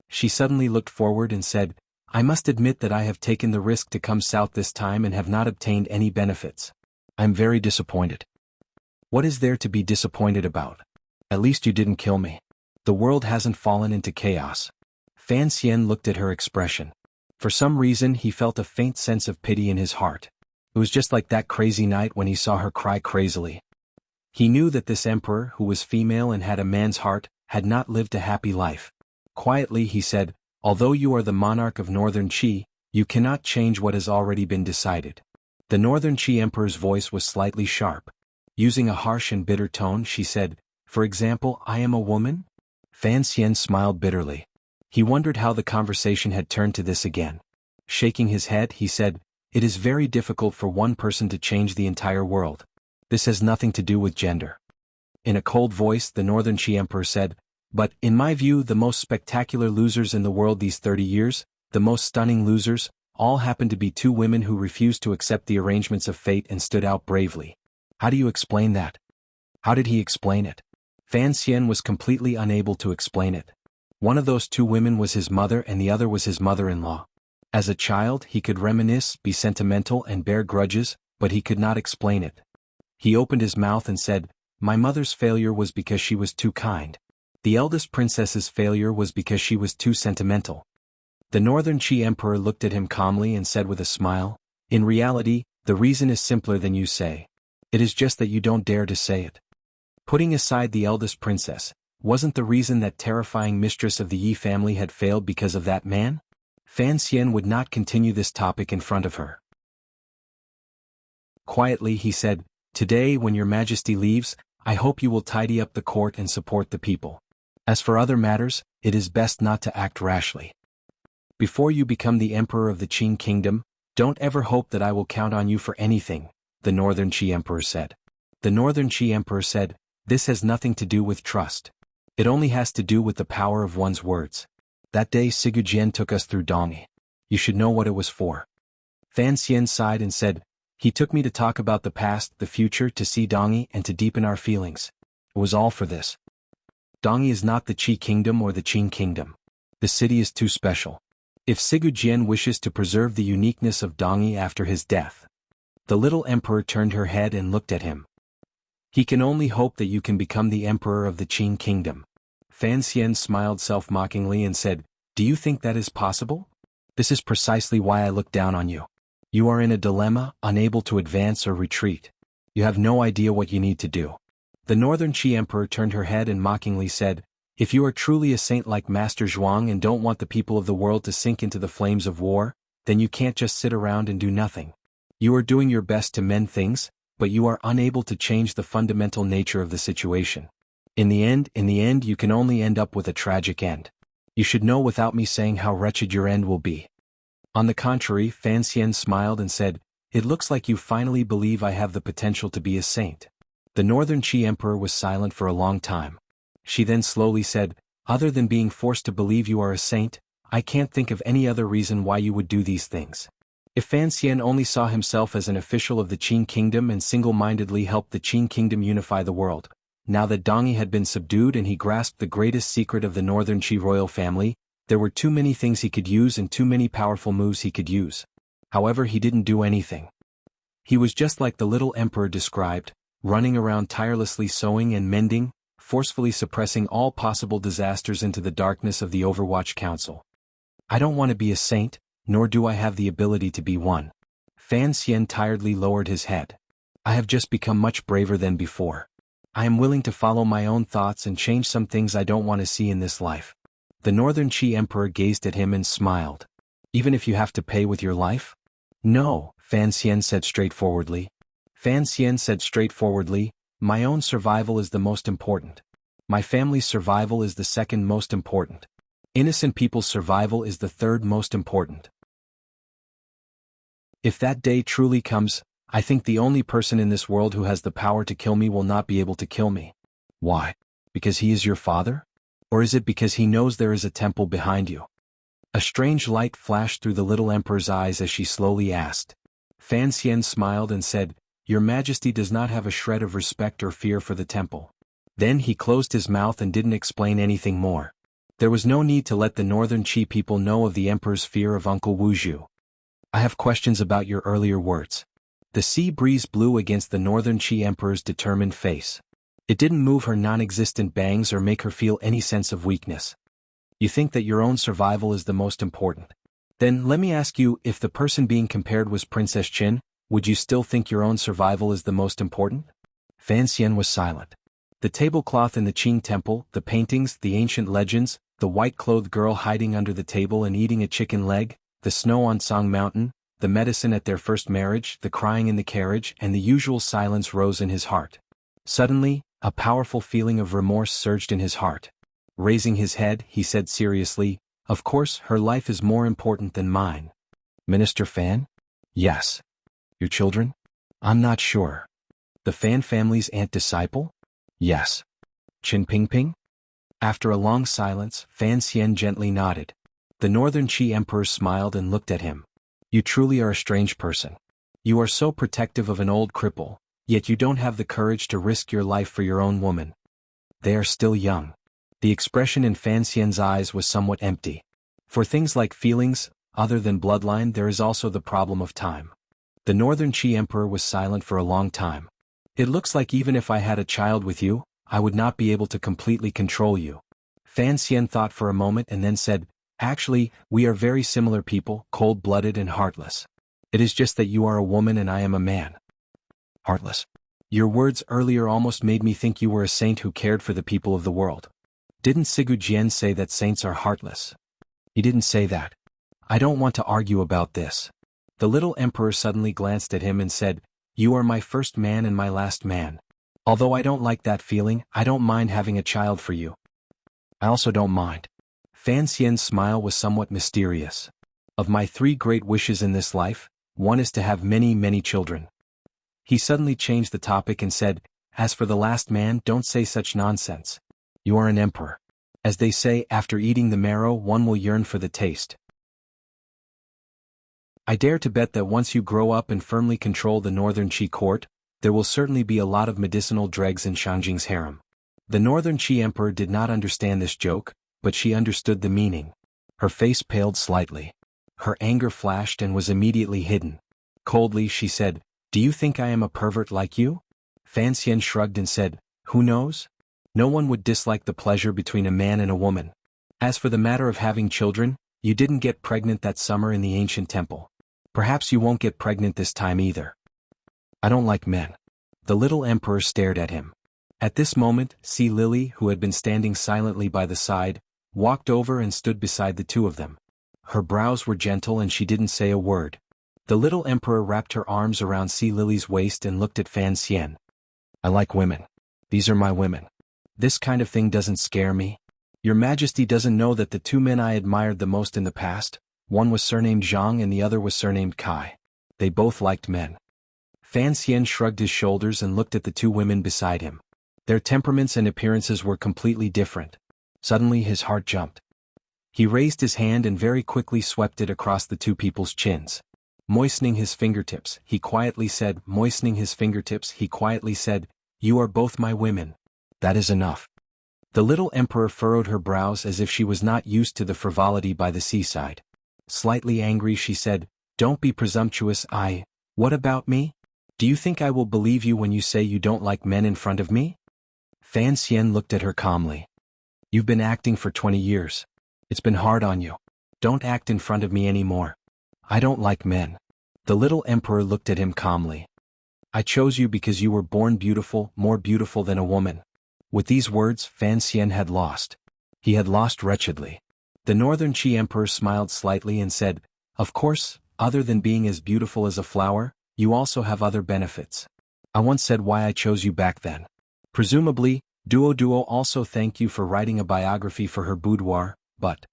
She suddenly looked forward and said, I must admit that I have taken the risk to come south this time and have not obtained any benefits. I'm very disappointed. What is there to be disappointed about? At least you didn't kill me. The world hasn't fallen into chaos. Fan Xian looked at her expression. For some reason he felt a faint sense of pity in his heart. It was just like that crazy night when he saw her cry crazily. He knew that this emperor, who was female and had a man's heart, had not lived a happy life. Quietly he said, although you are the monarch of Northern Qi, you cannot change what has already been decided. The Northern Qi Emperor's voice was slightly sharp. Using a harsh and bitter tone, she said, For example, I am a woman? Fan Xian smiled bitterly. He wondered how the conversation had turned to this again. Shaking his head, he said, It is very difficult for one person to change the entire world. This has nothing to do with gender. In a cold voice, the Northern Qi Emperor said, But, in my view, the most spectacular losers in the world these 30 years, the most stunning losers, all happened to be 2 women who refused to accept the arrangements of fate and stood out bravely. How do you explain that? How did he explain it? Fan Xian was completely unable to explain it. One of those 2 women was his mother and the other was his mother-in-law. As a child, he could reminisce, be sentimental and bear grudges, but he could not explain it. He opened his mouth and said, My mother's failure was because she was too kind. The eldest princess's failure was because she was too sentimental. The Northern Qi Emperor looked at him calmly and said with a smile, In reality, the reason is simpler than you say. It is just that you don't dare to say it. Putting aside the eldest princess, wasn't the reason that terrifying mistress of the Yi family had failed because of that man? Fan Xian would not continue this topic in front of her. Quietly he said, "Today when your majesty leaves, I hope you will tidy up the court and support the people. As for other matters, it is best not to act rashly. Before you become the emperor of the Qing kingdom, don't ever hope that I will count on you for anything," the Northern Qi emperor said. The Northern Qi emperor said, "This has nothing to do with trust. It only has to do with the power of one's words. That day Sigujien took us through Dongyi. You should know what it was for." Fan Xian sighed and said, "He took me to talk about the past, the future, to see Dongyi and to deepen our feelings. It was all for this. Dongyi is not the Qi kingdom or the Qing kingdom. The city is too special. If Sigujien wishes to preserve the uniqueness of Dongyi after his death." The little emperor turned her head and looked at him. "He can only hope that you can become the emperor of the Qing kingdom." Fan Xian smiled self-mockingly and said, "Do you think that is possible? This is precisely why I look down on you. You are in a dilemma, unable to advance or retreat. You have no idea what you need to do." The Northern Qi emperor turned her head and mockingly said, "If you are truly a saint like Master Zhuang and don't want the people of the world to sink into the flames of war, then you can't just sit around and do nothing. You are doing your best to mend things, but you are unable to change the fundamental nature of the situation. In the end you can only end up with a tragic end. You should know without me saying how wretched your end will be." On the contrary, Fan Xian smiled and said, "It looks like you finally believe I have the potential to be a saint." The Northern Qi emperor was silent for a long time. She then slowly said, "Other than being forced to believe you are a saint, I can't think of any other reason why you would do these things. If Fan Xian only saw himself as an official of the Qing kingdom and single-mindedly helped the Qing kingdom unify the world, now that Dongyi had been subdued and he grasped the greatest secret of the Northern Qi royal family, there were too many things he could use and too many powerful moves he could use. However, he didn't do anything. He was just like the little emperor described, running around tirelessly sewing and mending, forcefully suppressing all possible disasters into the darkness of the Overwatch Council. I don't want to be a saint, nor do I have the ability to be one." Fan Xian tiredly lowered his head. "I have just become much braver than before. I am willing to follow my own thoughts and change some things I don't want to see in this life." The Northern Qi emperor gazed at him and smiled. "Even if you have to pay with your life?" "No," Fan Xian said straightforwardly. "My own survival is the most important. My family's survival is the second most important. Innocent people's survival is the third most important. If that day truly comes, I think the only person in this world who has the power to kill me will not be able to kill me." "Why? Because he is your father? Or is it because he knows there is a temple behind you?" A strange light flashed through the little emperor's eyes as she slowly asked. Fan Xian smiled and said, "Your Majesty does not have a shred of respect or fear for the temple." Then he closed his mouth and didn't explain anything more. There was no need to let the Northern Qi people know of the emperor's fear of Uncle Wuzhu. "I have questions about your earlier words." The sea breeze blew against the Northern Qi emperor's determined face. It didn't move her non-existent bangs or make her feel any sense of weakness. "You think that your own survival is the most important. Then let me ask you, if the person being compared was Princess Qin, would you still think your own survival is the most important?" Fan Xian was silent. The tablecloth in the Qing temple, the paintings, the ancient legends, the white-clothed girl hiding under the table and eating a chicken leg, the snow on Song Mountain, the medicine at their first marriage, the crying in the carriage, and the usual silence rose in his heart. Suddenly, a powerful feeling of remorse surged in his heart. Raising his head, he said seriously, "Of course, her life is more important than mine." "Minister Fan?" "Yes." "Your children?" "I'm not sure." "The Fan family's aunt disciple?" "Yes." "Qin Pingping?" After a long silence, Fan Xian gently nodded. The Northern Qi emperor smiled and looked at him. "You truly are a strange person. You are so protective of an old cripple, yet you don't have the courage to risk your life for your own woman. They are still young." The expression in Fan Xian's eyes was somewhat empty. For things like feelings, other than bloodline, there is also the problem of time. The Northern Qi emperor was silent for a long time. "It looks like even if I had a child with you, I would not be able to completely control you." Fan Xian thought for a moment and then said, "Actually, we are very similar people, cold-blooded and heartless. It is just that you are a woman and I am a man." "Heartless?" "Your words earlier almost made me think you were a saint who cared for the people of the world." "Didn't Sigujien say that saints are heartless?" "He didn't say that." I don't want to argue about this. The little emperor suddenly glanced at him and said, You are my first man and my last man. Although I don't like that feeling, I don't mind having a child for you. I also don't mind. Fan Xian's smile was somewhat mysterious. Of my 3 great wishes in this life, one is to have many, many children. He suddenly changed the topic and said, As for the last man, don't say such nonsense. You are an emperor. As they say, after eating the marrow one will yearn for the taste. I dare to bet that once you grow up and firmly control the northern Qi court, there will certainly be a lot of medicinal dregs in Shangjing's harem. The northern Qi emperor did not understand this joke, but she understood the meaning. Her face paled slightly. Her anger flashed and was immediately hidden. Coldly she said, Do you think I am a pervert like you? Fan Xian shrugged and said, Who knows? No one would dislike the pleasure between a man and a woman. As for the matter of having children, you didn't get pregnant that summer in the ancient temple. Perhaps you won't get pregnant this time either. I don't like men. The little emperor stared at him. At this moment, Sea Lily, who had been standing silently by the side, walked over and stood beside the two of them. Her brows were gentle and she didn't say a word. The little emperor wrapped her arms around Sea Lily's waist and looked at Fan Xian. I like women. These are my women. This kind of thing doesn't scare me. Your Majesty doesn't know that the 2 men I admired the most in the past, one was surnamed Zhang and the other was surnamed Kai. They both liked men. Fan Xian shrugged his shoulders and looked at the 2 women beside him. Their temperaments and appearances were completely different. Suddenly his heart jumped. He raised his hand and very quickly swept it across the 2 people's chins. Moistening his fingertips, he quietly said, You are both my women. That is enough. The little emperor furrowed her brows as if she was not used to the frivolity by the seaside. Slightly angry she said, Don't be presumptuous. What about me? Do you think I will believe you when you say you don't like men in front of me? Fan Xian looked at her calmly. You've been acting for 20 years. It's been hard on you. Don't act in front of me anymore. I don't like men. The little emperor looked at him calmly. I chose you because you were born beautiful, more beautiful than a woman. With these words, Fan Xian had lost. He had lost wretchedly. The northern Qi emperor smiled slightly and said, Of course, other than being as beautiful as a flower, you also have other benefits. I once said why I chose you back then. Presumably, Duo also thanked you for writing a biography for her boudoir, but...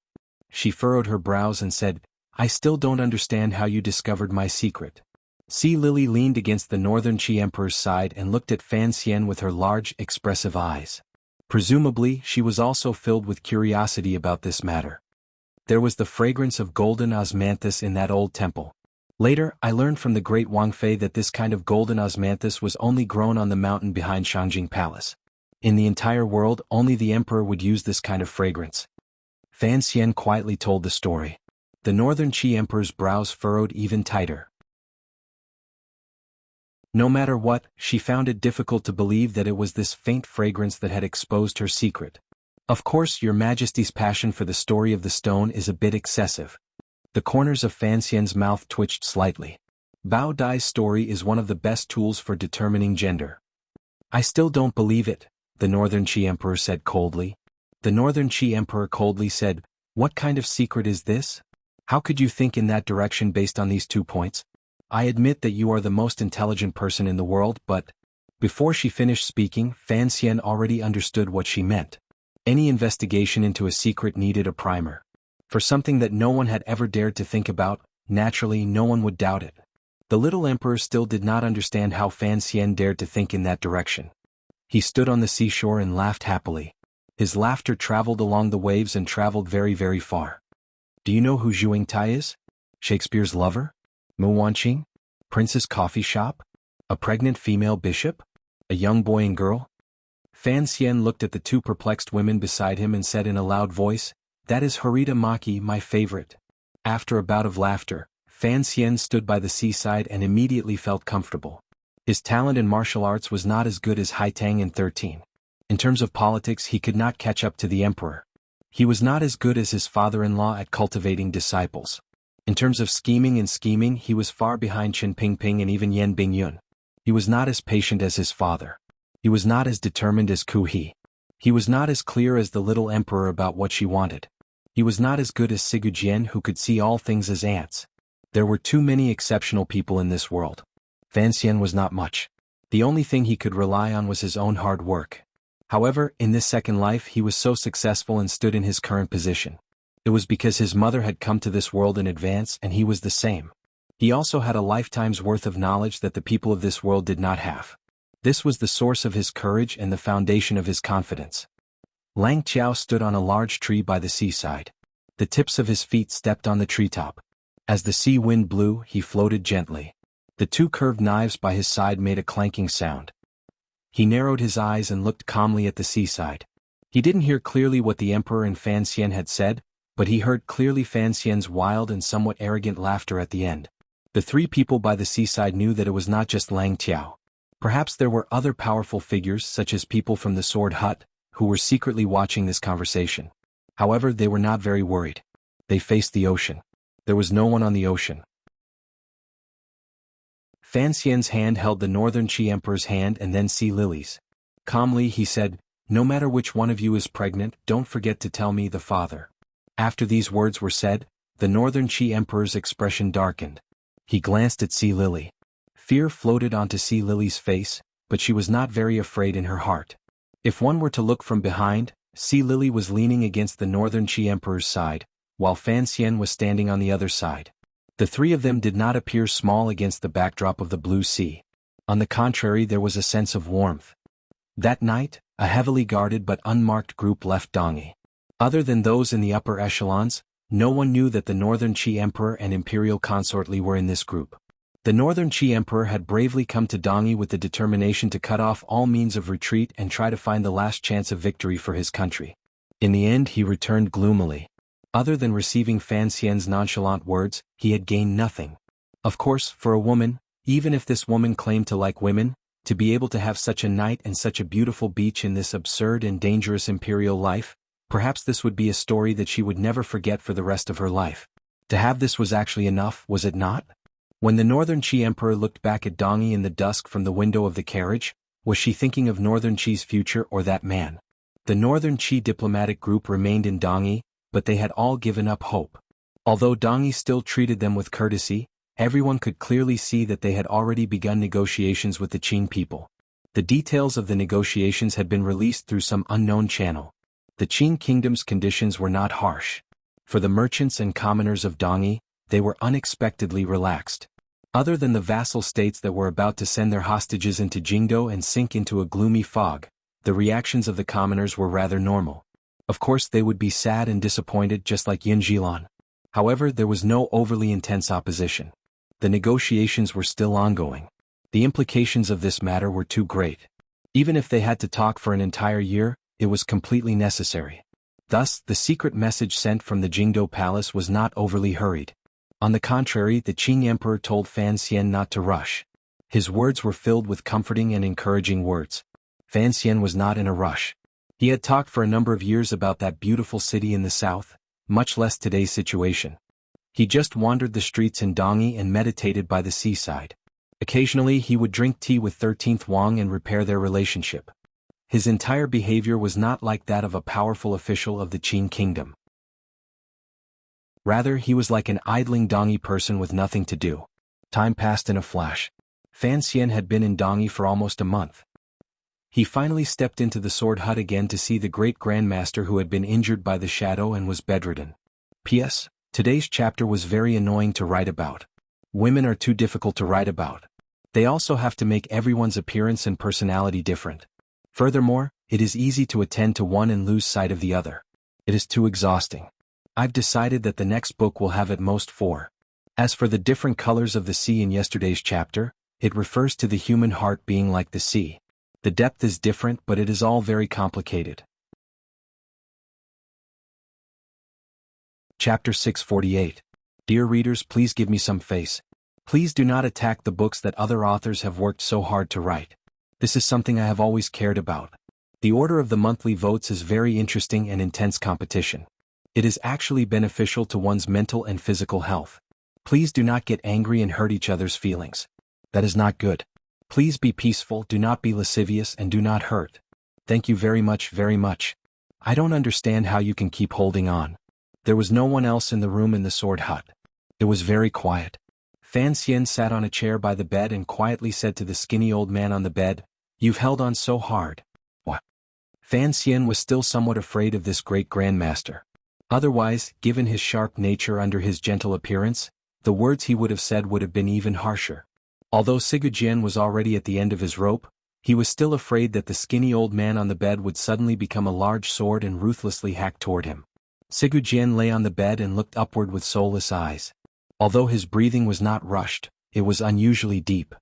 She furrowed her brows and said, I still don't understand how you discovered my secret. Sea Lily leaned against the northern Qi emperor's side and looked at Fan Xian with her large, expressive eyes. Presumably, she was also filled with curiosity about this matter. There was the fragrance of golden osmanthus in that old temple. Later, I learned from the great Wang Fei that this kind of golden osmanthus was only grown on the mountain behind Shangjing Palace. In the entire world, only the emperor would use this kind of fragrance. Fan Xian quietly told the story. The northern Qi emperor's brows furrowed even tighter. No matter what, she found it difficult to believe that it was this faint fragrance that had exposed her secret. Of course, Your Majesty's passion for the story of the stone is a bit excessive. The corners of Fan Xian's mouth twitched slightly. Bao Dai's story is one of the best tools for determining gender. I still don't believe it, the northern Qi emperor said coldly. The northern Qi emperor coldly said, What kind of secret is this? How could you think in that direction based on these 2 points? I admit that you are the most intelligent person in the world, but... Before she finished speaking, Fan Xian already understood what she meant. Any investigation into a secret needed a primer. For something that no one had ever dared to think about, naturally no one would doubt it. The little emperor still did not understand how Fan Xian dared to think in that direction. He stood on the seashore and laughed happily. His laughter traveled along the waves and traveled very, very far. Do you know who Zhu Tai is? Shakespeare's lover? Mu Wanqing? Prince's coffee shop? A pregnant female bishop? A young boy and girl? Fan Xian looked at the 2 perplexed women beside him and said in a loud voice, That is Harita Maki, my favorite. After a bout of laughter, Fan Xian stood by the seaside and immediately felt comfortable. His talent in martial arts was not as good as Haitang in 13. In terms of politics, he could not catch up to the emperor. He was not as good as his father-in-law at cultivating disciples. In terms of scheming, he was far behind Qin Pingping and even Yan Bingyun. He was not as patient as his father. He was not as determined as Ku He. He was not as clear as the little emperor about what she wanted. He was not as good as Sigujien, who could see all things as ants. There were too many exceptional people in this world. Fan Xian was not much. The only thing he could rely on was his own hard work. However, in this second life he was so successful and stood in his current position. It was because his mother had come to this world in advance and he was the same. He also had a lifetime's worth of knowledge that the people of this world did not have. This was the source of his courage and the foundation of his confidence. Lang Qiao stood on a large tree by the seaside. The tips of his feet stepped on the treetop. As the sea wind blew, he floated gently. The two curved knives by his side made a clanking sound. He narrowed his eyes and looked calmly at the seaside. He didn't hear clearly what the emperor and Fan Xian had said, but he heard clearly Fan Xian's wild and somewhat arrogant laughter at the end. The three people by the seaside knew that it was not just Lang Qiao. Perhaps there were other powerful figures such as people from the Sword Hut, who were secretly watching this conversation. However, they were not very worried. They faced the ocean. There was no one on the ocean. Fan Xian's hand held the Northern Qi Emperor's hand and then Sea Lily's. Calmly he said, "No matter which one of you is pregnant, don't forget to tell me, the father." After these words were said, the Northern Qi Emperor's expression darkened. He glanced at Sea Lily. Fear floated onto Sea Lily's face, but she was not very afraid in her heart. If one were to look from behind, Sea Lily was leaning against the Northern Qi Emperor's side, while Fan Xian was standing on the other side. The three of them did not appear small against the backdrop of the blue sea. On the contrary, there was a sense of warmth. That night, a heavily guarded but unmarked group left Dongyi. Other than those in the upper echelons, no one knew that the Northern Qi Emperor and Imperial Consort Li were in this group. The Northern Qi Emperor had bravely come to Dongyi with the determination to cut off all means of retreat and try to find the last chance of victory for his country. In the end, he returned gloomily. Other than receiving Fan Xian's nonchalant words, he had gained nothing. Of course, for a woman, even if this woman claimed to like women, to be able to have such a night and such a beautiful beach in this absurd and dangerous imperial life, perhaps this would be a story that she would never forget for the rest of her life. To have this was actually enough, was it not? When the Northern Qi Emperor looked back at Dongyi in the dusk from the window of the carriage, was she thinking of Northern Qi's future or that man? The Northern Qi diplomatic group remained in Dongyi, but they had all given up hope. Although Dongyi still treated them with courtesy, everyone could clearly see that they had already begun negotiations with the Qin people. The details of the negotiations had been released through some unknown channel. The Qin kingdom's conditions were not harsh. For the merchants and commoners of Dongyi, they were unexpectedly relaxed. Other than the vassal states that were about to send their hostages into Jingdo and sink into a gloomy fog, the reactions of the commoners were rather normal. Of course they would be sad and disappointed just like Yin Zhilan. However, there was no overly intense opposition. The negotiations were still ongoing. The implications of this matter were too great. Even if they had to talk for an entire year, it was completely necessary. Thus, the secret message sent from the Jingdo Palace was not overly hurried. On the contrary, the Qing Emperor told Fan Xian not to rush. His words were filled with comforting and encouraging words. Fan Xian was not in a rush. He had talked for a number of years about that beautiful city in the south, much less today's situation. He just wandered the streets in Dongyi and meditated by the seaside. Occasionally he would drink tea with 13th Wang and repair their relationship. His entire behavior was not like that of a powerful official of the Qin kingdom. Rather, he was like an idling Dongyi person with nothing to do. Time passed in a flash. Fan Xian had been in Dongyi for almost a month. He finally stepped into the Sword Hut again to see the great Grandmaster who had been injured by the shadow and was bedridden. P.S. Today's chapter was very annoying to write about. Women are too difficult to write about. They also have to make everyone's appearance and personality different. Furthermore, it is easy to attend to one and lose sight of the other. It is too exhausting. I've decided that the next book will have at most 4. As for the different colors of the sea in yesterday's chapter, it refers to the human heart being like the sea. The depth is different, but it is all very complicated. Chapter 648. Dear readers, please give me some face. Please do not attack the books that other authors have worked so hard to write. This is something I have always cared about. The order of the monthly votes is very interesting and intense competition. It is actually beneficial to one's mental and physical health. Please do not get angry and hurt each other's feelings. That is not good. Please be peaceful, do not be lascivious, and do not hurt. Thank you very much, very much. I don't understand how you can keep holding on. There was no one else in the room in the sword hut. It was very quiet. Fan Xian sat on a chair by the bed and quietly said to the skinny old man on the bed, "You've held on so hard." What? Fan Xian was still somewhat afraid of this great grandmaster. Otherwise, given his sharp nature under his gentle appearance, the words he would have said would have been even harsher. Although Sigurd was already at the end of his rope, he was still afraid that the skinny old man on the bed would suddenly become a large sword and ruthlessly hack toward him. Sigurd lay on the bed and looked upward with soulless eyes. Although his breathing was not rushed, it was unusually deep.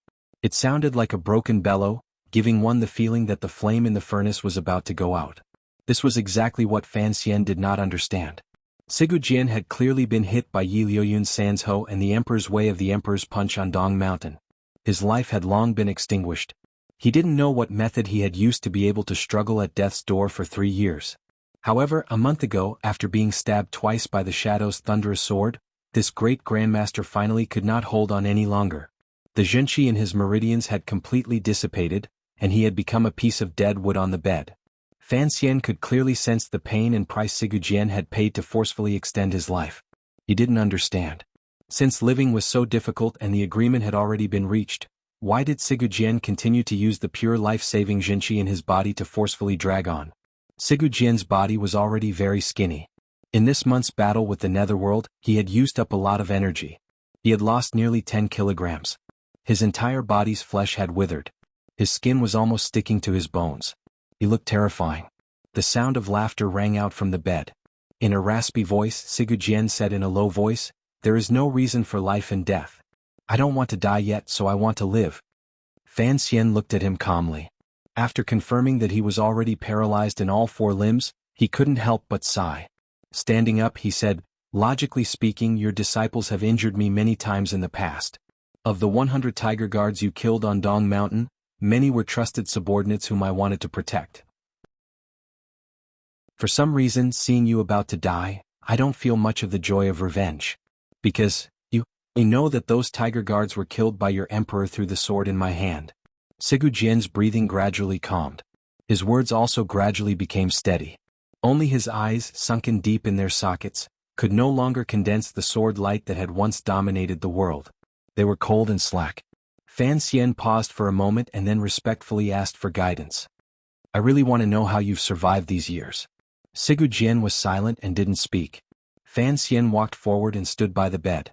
It sounded like a broken bellow, giving one the feeling that the flame in the furnace was about to go out. This was exactly what Fan Xian did not understand. Sigurd had clearly been hit by Yi Liuyun's Sanzhou and the Emperor's Way of the Emperor's Punch on Dong Mountain. His life had long been extinguished. He didn't know what method he had used to be able to struggle at death's door for 3 years. However, a month ago, after being stabbed twice by the Shadow's thunderous sword, this great grandmaster finally could not hold on any longer. The Zhenqi in his meridians had completely dissipated, and he had become a piece of dead wood on the bed. Fan Xian could clearly sense the pain and price Sigurd had paid to forcefully extend his life. He didn't understand. Since living was so difficult and the agreement had already been reached, why did Sigurd continue to use the pure life-saving Zhenqi in his body to forcefully drag on? Sigurd's body was already very skinny. In this month's battle with the Netherworld, he had used up a lot of energy. He had lost nearly 10 kilograms. His entire body's flesh had withered. His skin was almost sticking to his bones. He looked terrifying. The sound of laughter rang out from the bed. In a raspy voice, Sigurd said in a low voice, "There is no reason for life and death. I don't want to die yet, so I want to live." Fan Xian looked at him calmly. After confirming that he was already paralyzed in all 4 limbs, he couldn't help but sigh. Standing up, he said, "Logically speaking, your disciples have injured me many times in the past. Of the 100 tiger guards you killed on Dong Mountain, many were trusted subordinates whom I wanted to protect. For some reason, seeing you about to die, I don't feel much of the joy of revenge. Because, you know that those tiger guards were killed by your emperor through the sword in my hand." Sigurd's breathing gradually calmed. His words also gradually became steady. Only his eyes, sunken deep in their sockets, could no longer condense the sword light that had once dominated the world. They were cold and slack. Fan Xian paused for a moment and then respectfully asked for guidance. "I really want to know how you've survived these years." Sigurd was silent and didn't speak. Fan Xian walked forward and stood by the bed.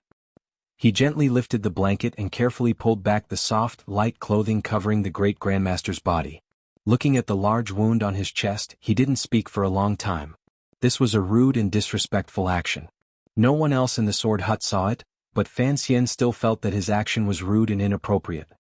He gently lifted the blanket and carefully pulled back the soft, light clothing covering the great grandmaster's body. Looking at the large wound on his chest, he didn't speak for a long time. This was a rude and disrespectful action. No one else in the sword hut saw it, but Fan Xian still felt that his action was rude and inappropriate.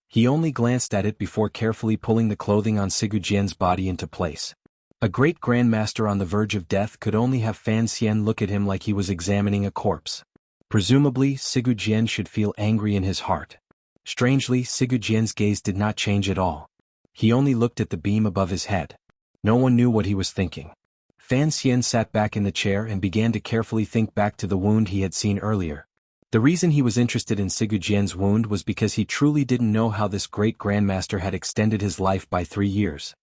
He only glanced at it before carefully pulling the clothing on Sigurd's body into place. A great grandmaster on the verge of death could only have Fan Xian look at him like he was examining a corpse. Presumably, Sigurd should feel angry in his heart. Strangely, Sigurd's gaze did not change at all. He only looked at the beam above his head. No one knew what he was thinking. Fan Xian sat back in the chair and began to carefully think back to the wound he had seen earlier. The reason he was interested in Sigurd's wound was because he truly didn't know how this great grandmaster had extended his life by 3 years.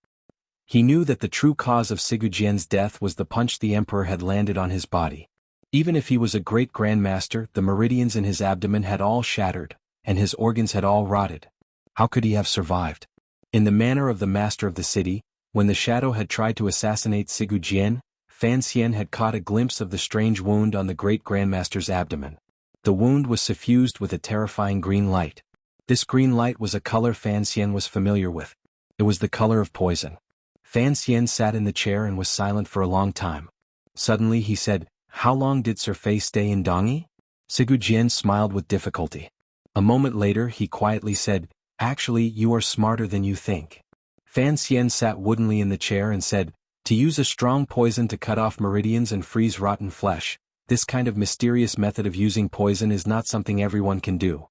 He knew that the true cause of Sigurd's death was the punch the emperor had landed on his body. Even if he was a great grandmaster, the meridians in his abdomen had all shattered, and his organs had all rotted. How could he have survived? In the manner of the master of the city, when the shadow had tried to assassinate Sigurd, Fan Xian had caught a glimpse of the strange wound on the great grandmaster's abdomen. The wound was suffused with a terrifying green light. This green light was a color Fan Xian was familiar with. It was the color of poison. Fan Xian sat in the chair and was silent for a long time. Suddenly he said, "How long did Sir Fei stay in Dongyi?" Sigurd smiled with difficulty. A moment later he quietly said, "Actually, you are smarter than you think." Fan Xian sat woodenly in the chair and said, "To use a strong poison to cut off meridians and freeze rotten flesh, this kind of mysterious method of using poison is not something everyone can do."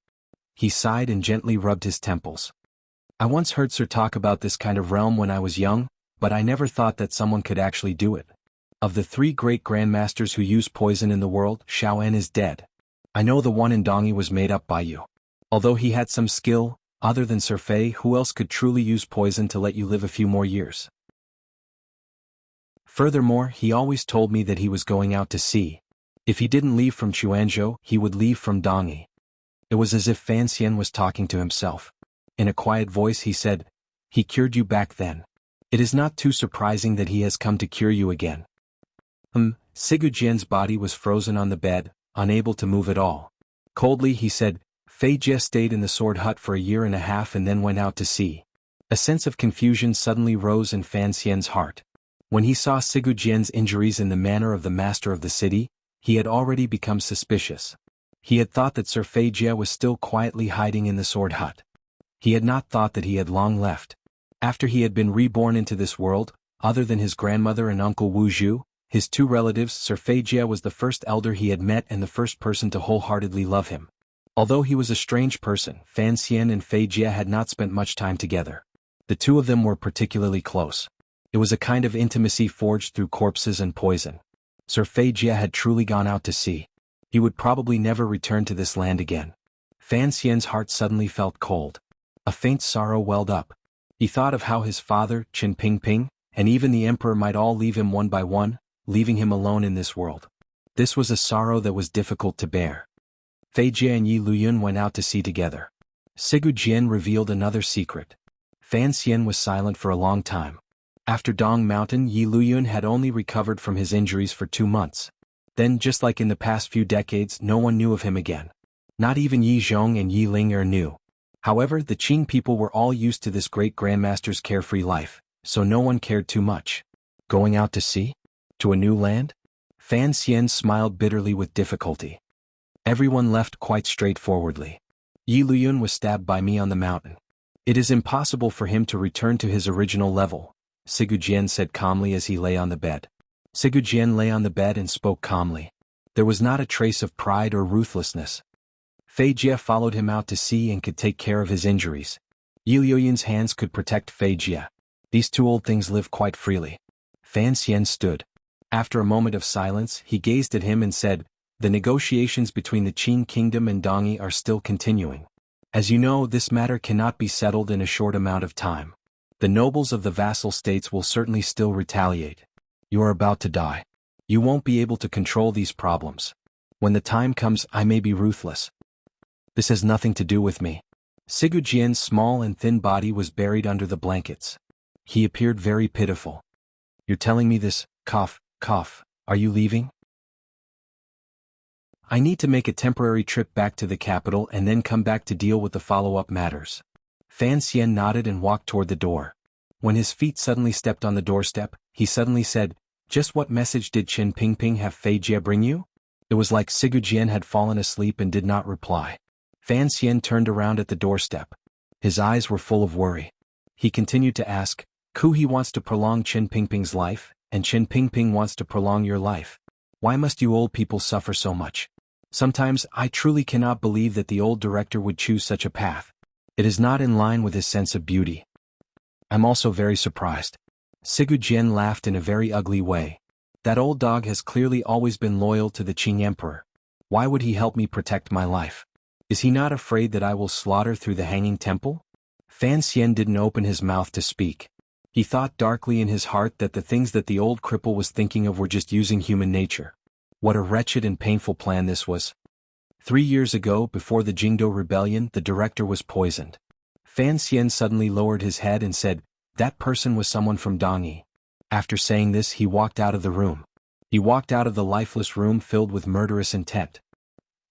He sighed and gently rubbed his temples. "I once heard Sir talk about this kind of realm when I was young, but I never thought that someone could actually do it. Of the 3 great grandmasters who use poison in the world, Xiao En is dead. I know the one in Dongyi was made up by you. Although he had some skill, other than Sir Fei, who else could truly use poison to let you live a few more years?" Furthermore, he always told me that he was going out to sea. If he didn't leave from Chuanzhou, he would leave from Dongyi. It was as if Fan Xian was talking to himself. In a quiet voice he said, "He cured you back then. It is not too surprising that he has come to cure you again." Sigu Jian's body was frozen on the bed, unable to move at all. Coldly he said, "Fei Jie stayed in the sword hut for a year and a half and then went out to sea." A sense of confusion suddenly rose in Fan Xian's heart. When he saw Sigu Jian's injuries in the manner of the master of the city, he had already become suspicious. He had thought that Sir Fei Jie was still quietly hiding in the sword hut. He had not thought that he had long left. After he had been reborn into this world, other than his grandmother and Uncle Wu Zhu, his two relatives, Sir Fei Jie was the first elder he had met and the first person to wholeheartedly love him. Although he was a strange person, Fan Xian and Fei Jie had not spent much time together. The two of them were particularly close. It was a kind of intimacy forged through corpses and poison. Sir Fei Jie had truly gone out to sea. He would probably never return to this land again. Fan Xian's heart suddenly felt cold. A faint sorrow welled up. He thought of how his father, Qin Pingping, and even the emperor might all leave him one by one, leaving him alone in this world. This was a sorrow that was difficult to bear. Fei Jie and Yi Luyun went out to sea together. Sigu Jian revealed another secret. Fan Xian was silent for a long time. After Dong Mountain, Yi Luyun had only recovered from his injuries for 2 months. Then, just like in the past few decades, no one knew of him again. Not even Yi Zhong and Yi Ling'er knew. However, the Qing people were all used to this great grandmaster's carefree life, so no one cared too much. Going out to sea? To a new land? Fan Xian smiled bitterly with difficulty. Everyone left quite straightforwardly. Yi Luyun was stabbed by me on the mountain. It is impossible for him to return to his original level, Sigu Jian said calmly as he lay on the bed. Sigu Jian lay on the bed and spoke calmly. There was not a trace of pride or ruthlessness. Fei Jie followed him out to sea and could take care of his injuries. Yi Luyun's hands could protect Fei Jie. These two old things lived quite freely. Fan Xian stood. After a moment of silence, he gazed at him and said, "The negotiations between the Qin kingdom and Dongyi are still continuing. As you know, this matter cannot be settled in a short amount of time. The nobles of the vassal states will certainly still retaliate. You are about to die. You won't be able to control these problems. When the time comes, I may be ruthless. This has nothing to do with me." Sigu Jian's small and thin body was buried under the blankets. He appeared very pitiful. "You're telling me this, cough, cough, are you leaving?" "I need to make a temporary trip back to the capital and then come back to deal with the follow-up matters." Fan Xian nodded and walked toward the door. When his feet suddenly stepped on the doorstep, he suddenly said, "Just what message did Qin Pingping have Fei Jie bring you?" It was like Sigu Jian had fallen asleep and did not reply. Fan Xian turned around at the doorstep. His eyes were full of worry. He continued to ask, "He wants to prolong Qin Pingping's life, and Qin Pingping wants to prolong your life. Why must you old people suffer so much? Sometimes I truly cannot believe that the old director would choose such a path. It is not in line with his sense of beauty. I'm also very surprised." Sigu Jian laughed in a very ugly way. "That old dog has clearly always been loyal to the Qing emperor. Why would he help me protect my life? Is he not afraid that I will slaughter through the hanging temple?" Fan Xian didn't open his mouth to speak. He thought darkly in his heart that the things that the old cripple was thinking of were just using human nature. What a wretched and painful plan this was. 3 years ago, before the Jingdo rebellion, the director was poisoned. Fan Xian suddenly lowered his head and said, "That person was someone from Dongyi." After saying this, he walked out of the room. He walked out of the lifeless room filled with murderous intent.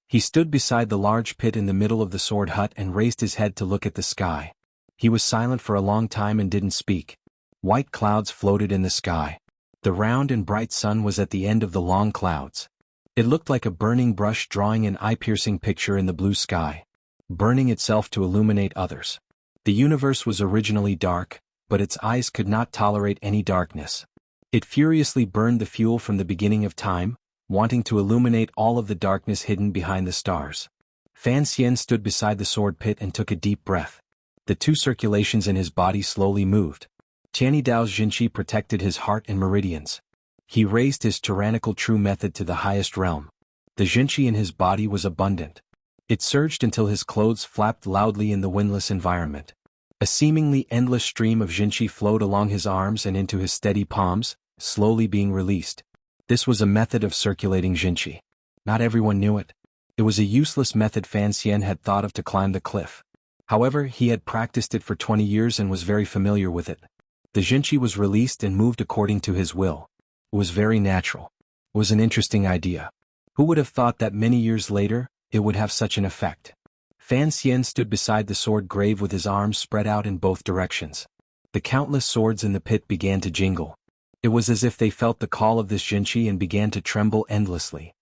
He stood beside the large pit in the middle of the sword hut and raised his head to look at the sky. He was silent for a long time and didn't speak. White clouds floated in the sky. The round and bright sun was at the end of the long clouds. It looked like a burning brush drawing an eye-piercing picture in the blue sky, burning itself to illuminate others. The universe was originally dark, but its eyes could not tolerate any darkness. It furiously burned the fuel from the beginning of time, wanting to illuminate all of the darkness hidden behind the stars. Fan Xian stood beside the sword pit and took a deep breath. The 2 circulations in his body slowly moved. Tianyi Dao's Jinqi protected his heart and meridians. He raised his tyrannical true method to the highest realm. The Jinqi in his body was abundant. It surged until his clothes flapped loudly in the windless environment. A seemingly endless stream of Jinqi flowed along his arms and into his steady palms, slowly being released. This was a method of circulating Jinqi. Not everyone knew it. It was a useless method Fan Xian had thought of to climb the cliff. However, he had practiced it for 20 years and was very familiar with it. The Jinqi was released and moved according to his will. It was very natural. It was an interesting idea. Who would have thought that many years later, it would have such an effect? Fan Xian stood beside the sword grave with his arms spread out in both directions. The countless swords in the pit began to jingle. It was as if they felt the call of this Jinqi and began to tremble endlessly.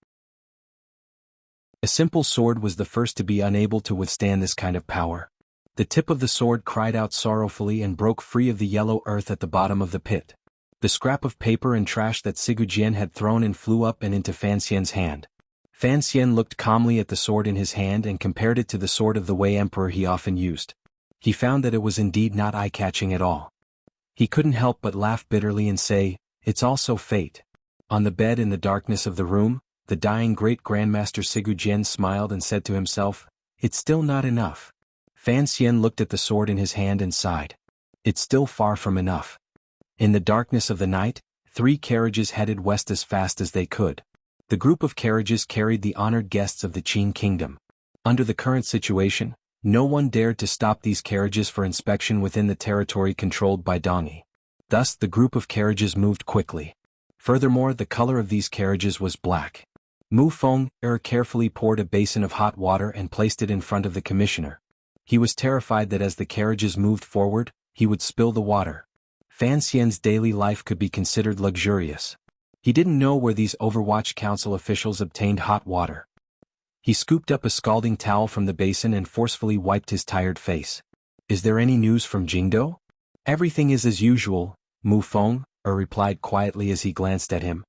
A simple sword was the first to be unable to withstand this kind of power. The tip of the sword cried out sorrowfully and broke free of the yellow earth at the bottom of the pit. The scrap of paper and trash that Sigu Jian had thrown in flew up and into Fan Xian's hand. Fan Xian looked calmly at the sword in his hand and compared it to the sword of the Wei Emperor he often used. He found that it was indeed not eye-catching at all. He couldn't help but laugh bitterly and say, "It's also fate." On the bed in the darkness of the room, the dying great-grandmaster Sigu Jian smiled and said to himself, "It's still not enough." Fan Xian looked at the sword in his hand and sighed. It's still far from enough. In the darkness of the night, 3 carriages headed west as fast as they could. The group of carriages carried the honored guests of the Qin kingdom. Under the current situation, no one dared to stop these carriages for inspection within the territory controlled by Dongyi. Thus the group of carriages moved quickly. Furthermore, the color of these carriages was black. Mu Feng carefully poured a basin of hot water and placed it in front of the commissioner. He was terrified that as the carriages moved forward, he would spill the water. Fan Xian's daily life could be considered luxurious. He didn't know where these Overwatch Council officials obtained hot water. He scooped up a scalding towel from the basin and forcefully wiped his tired face. "Is there any news from Jingdo?" "Everything is as usual," Mu Feng replied quietly as he glanced at him.